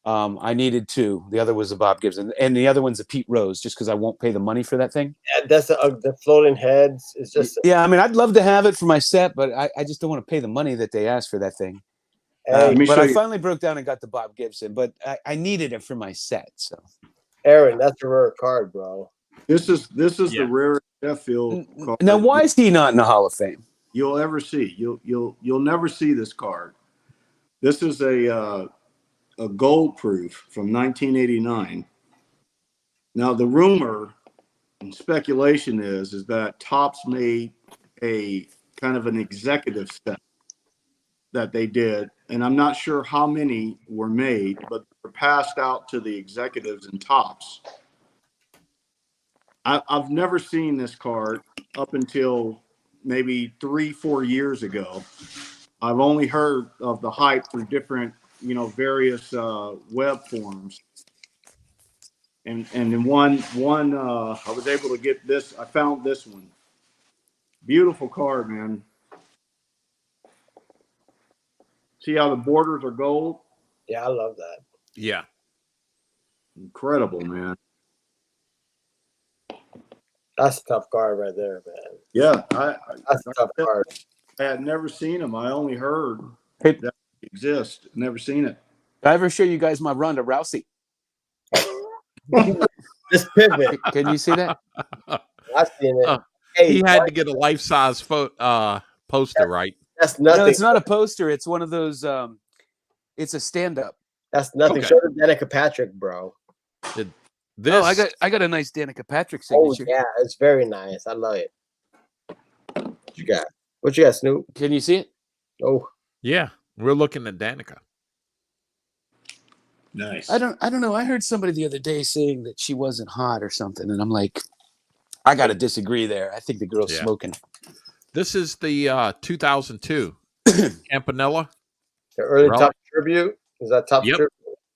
I needed two. The other was a Bob Gibson, and the other one's a Pete Rose, just because I won't pay the money for that thing. yeah, that's the floating heads. It's just Yeah, I mean, I'd love to have it for my set, but I just don't want to pay the money that they asked for that thing. hey, But I finally broke down and got the Bob Gibson, but I needed it for my set. So, Aaron, that's a rare card, bro. This is Yeah. the rarest Sheffield card now, why is he not in the Hall of Fame? you'll ever see. You'll never see this card. This is a gold proof from 1989. Now the rumor and speculation is that Topps made a kind of an executive set that they did, and I'm not sure how many were made, but were passed out to the executives in Topps. I've never seen this card up until maybe 3-4 years ago. I've only heard of the hype through different, various web forums. And in one I was able to get this. I found this one. Beautiful card, man. See how the borders are gold? Yeah, I love that. Yeah. Incredible, man. That's a tough card right there, man. Yeah, That's a tough card. I had never seen them. I only heard Hey. that they exist. Never seen it. Did I ever show you guys my Ronda Rousey? This pivot, Can you see that? I've seen it. Uh, Hey, He had to get a life-size poster, right? that's No, nothing. it's not a poster. It's one of those. It's a stand-up. That's nothing. Okay. Show to Danica Patrick, bro. This Oh, I got a nice Danica Patrick Oh signature. yeah, it's very nice. I love it. What you got? What you got, Snoop? Can you see it? Oh, Yeah, we're looking at Danica. Nice. I don't know. I heard somebody the other day saying that she wasn't hot or something, and I'm like, I got to disagree there. I think the girl's Yeah. smoking. This is the 2002 Campanella. the early Relic. top tribute. Is that top Yep. tribute?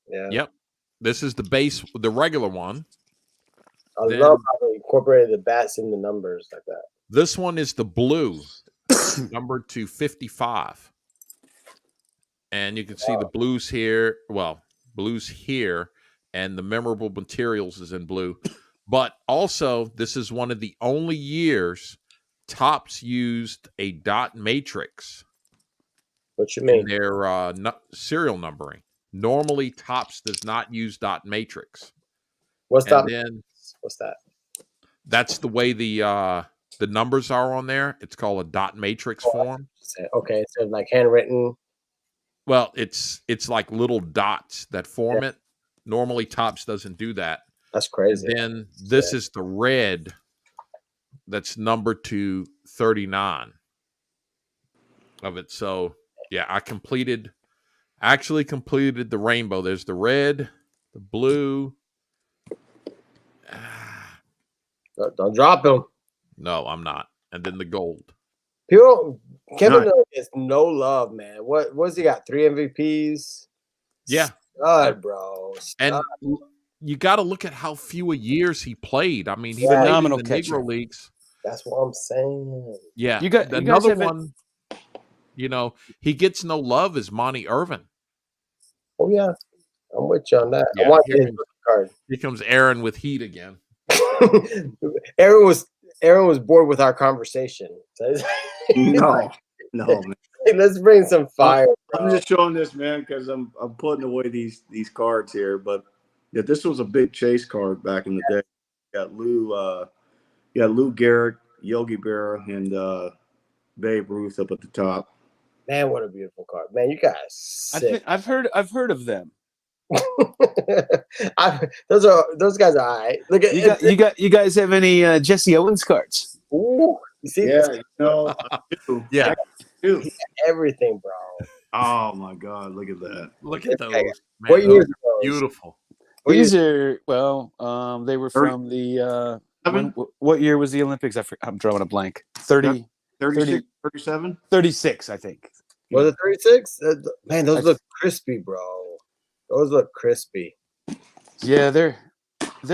Yeah. Yep. This is the base, the regular one. I Then- love how they incorporated the bats in the numbers like that. This one is the blue, numbered to 55. And you can see the blues here. Well, blues here, and the memorable materials is in blue. But also, this is one of the only years Topps used a dot matrix What you in mean? their serial numbering. Normally, Topps does not use dot matrix. What's And that? then What's that? that's the way the numbers are on there. It's called a dot matrix form. Okay, so like handwritten. Well, it's like little dots that form it. Normally, Topps doesn't do that. That's crazy. And then this is the red that's numbered to 39 of it. So yeah, I actually completed the rainbow. There's the red, the blue. Don't drop him. No, I'm not. And then the gold. People, Kevin gets no love, man. What's he got? 3 MVPs. Yeah. Stud, bro. And Stud. you got to look at how few years he played. I mean, he Yeah. played in Phenomenal the catcher. Negro Leagues. That's what I'm saying. Yeah. You guys another haven't- one, he gets no love is Monty Irvin. Oh yeah, I'm with you on that. Yeah, I want here his comes- card. Here comes Aaron with heat again. Aaron was bored with our conversation. So No, man. let's bring some fire. I'm just showing this, man, because I'm putting away these cards here. But yeah, this was a big chase card back in the day. You got Lou Gehrig, Yogi Berra, and Babe Ruth up at the top. Man, what a beautiful card. Man, you guys sick. I've heard of them. Those guys are all right. Look at you guys have any Jesse Owens cards? Ooh, you see, Yeah, I do. Yeah. I do. he got everything, bro. Oh my God, look at that. Look at Okay. those. Man, What those years are are those? beautiful. These are they were 30 from the Seven? what year was the Olympics? I'm drawing a blank. 30, 36, 37? 36, I think. Was it 36? Man, those That's- look crispy, bro. Those look crispy. Yeah, they're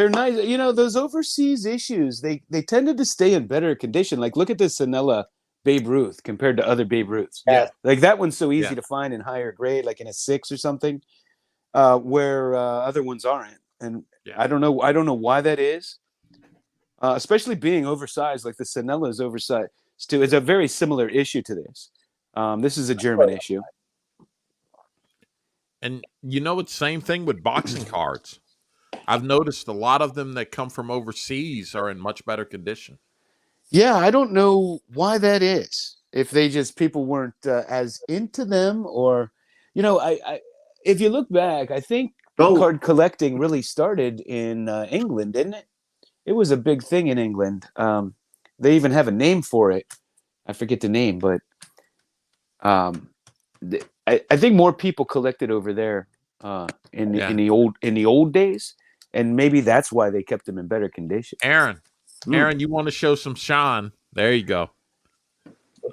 nice. You know, those overseas issues, they tended to stay in better condition. Like, look at this Sanella Babe Ruth compared to other Babe Ruths. Yeah. Like that one's so easy Yeah. to find in higher grade, like in a 6 or something, where other ones aren't. And Yeah. I don't know why that is. Especially being oversized, like the Sanella is oversized too. It's a very similar issue to this. This is a German issue. And you know, it's the same thing with boxing cards. I've noticed a lot of them that come from overseas are in much better condition. Yeah, I don't know why that is. If they just people weren't as into them, or you know, I if you look back, I think card collecting really started in England, didn't it? It was a big thing in England. They even have a name for it. I forget the name, but I think more people collected over there in the old days, and maybe that's why they kept them in better condition. Aaron, you want to show some shine? There you go.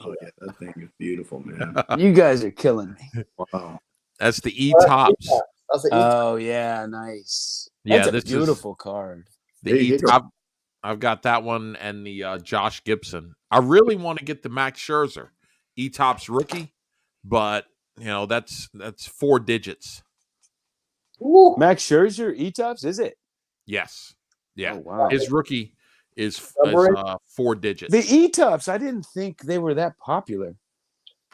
Oh yeah, that thing is beautiful, man. You guys are killing me. Wow. That's the E-tops. That's an Oh yeah, nice. Yeah, That's a this beautiful card. The There you E-top. I've got that one and the Josh Gibson. I really want to get the Max Scherzer E-tops rookie, but you know that's 4 digits. Woo. Max Scherzer E-tops, is it? Yes. Yeah. Oh, wow. His rookie is 4 digits. The E-tops, I didn't think they were that popular.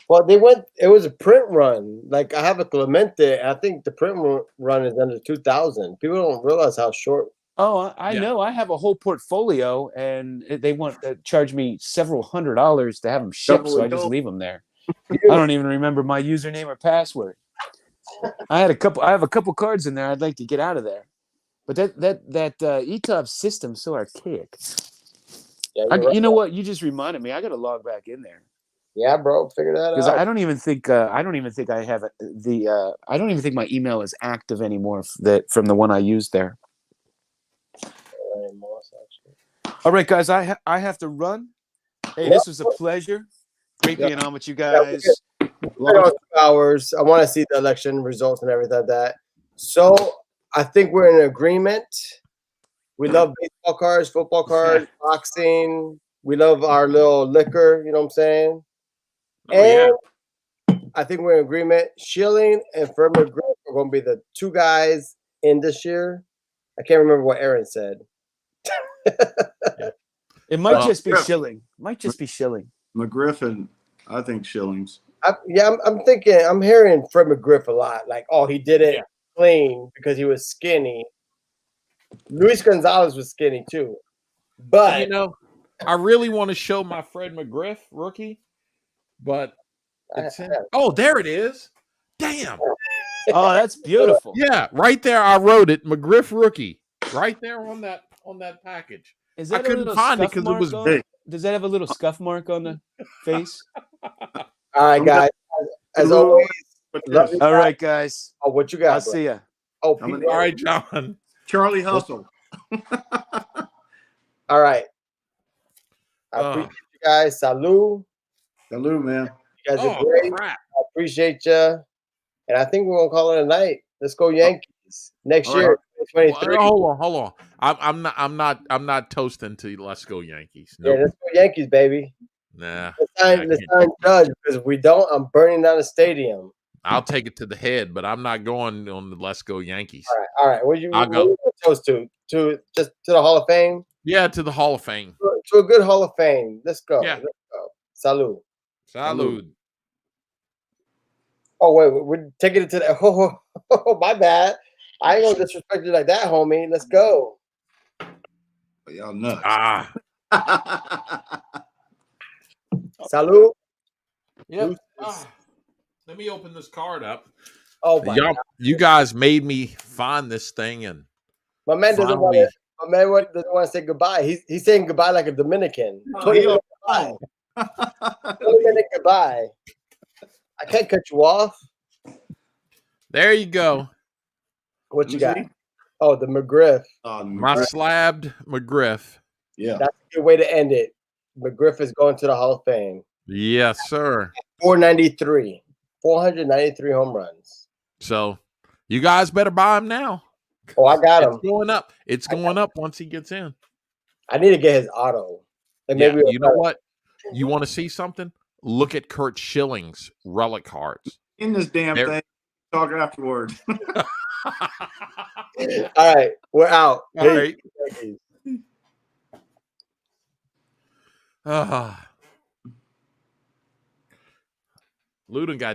Well, it was a print run. Like I have a Clemente. I think the print run is under 2,000. People don't realize how short. Oh, I know. I have a whole portfolio, and they want to charge me several $100s to have them shipped, so I just leave them there. I don't even remember my username or password. I have a couple cards in there I'd like to get out of there, but that E-top system's so archaic. Yeah, You know what? You just reminded me. I got to log back in there. Yeah, bro, figure that out. Because I don't even think I have I don't even think my email is active anymore from the one I used there. All right, guys, I have to run. Hey, this was a pleasure. Great being on with you guys. 2 hours. I want to see the election results and everything like that. So I think we're in agreement. We love baseball cards, football cards, boxing. We love our little liquor. You know what I'm saying? And I think we're in agreement. Schilling and Furman Griff are going to be the 2 guys in this year. I can't remember what Aaron said. It might just be Schilling. Might just be Schilling. McGriffin, I think Shillings. I'm hearing Fred McGriff a lot. Like, oh, he did it clean because he was skinny. Luis Gonzalez was skinny too. But you know, I really want to show my Fred McGriff rookie, but there it is. Damn. Oh, that's beautiful. Yeah, right there. I wrote it. McGriff rookie. Right there on that package. Is that I couldn't find it because it was big. Does that have a little scuff mark on the face? All right, guys. As always. All right, guys. Oh, what you got? I'll see ya. Oh, all right, John. Charlie Hustle. All right. I appreciate you guys. Salud. Salud, man. You guys are great. Crap. I appreciate you. And I think we're gonna call it a night. Let's go Yankees next year. 2023. Hold on. I'm not toasting to let's go Yankees. Nope. Yeah, let's go Yankees, baby. Nah. Let's sign Judge, because if we don't, I'm burning down the stadium. I'll take it to the head, but I'm not going on the let's go Yankees. All right. What I'll go toast to just to the Hall of Fame? Yeah, to the Hall of Fame. To a good Hall of Fame. Let's go. Yeah. Let's go. Salud. Salud. Oh wait, we're taking it to the. Oh, my bad. I ain't gonna disrespect you like that, homie. Let's go. Y'all nuts. Salud. Yep. Let me open this card up. Oh my God. You guys made me find this thing, and My man doesn't want Finally. to. My man doesn't want to say goodbye. He's saying goodbye like a Dominican. Oh, 20-minute goodbye. 20-minute goodbye. I can't cut you off. There you go. What you got? See? Oh, the McGriff. My slabbed McGriff. Yeah. That's a good way to end it. McGriff is going to the Hall of Fame. Yes, sir. 493. 493 home runs. So you guys better buy him now. Oh, I got him. It's going up. It's going up once he gets in. I need to get his auto. And Yeah, maybe you know what? You want to see something? Look at Kurt Schilling's relic cards. In this damn There- thing. Talk afterwards. All right, we're out. All right. Peace. Ludin got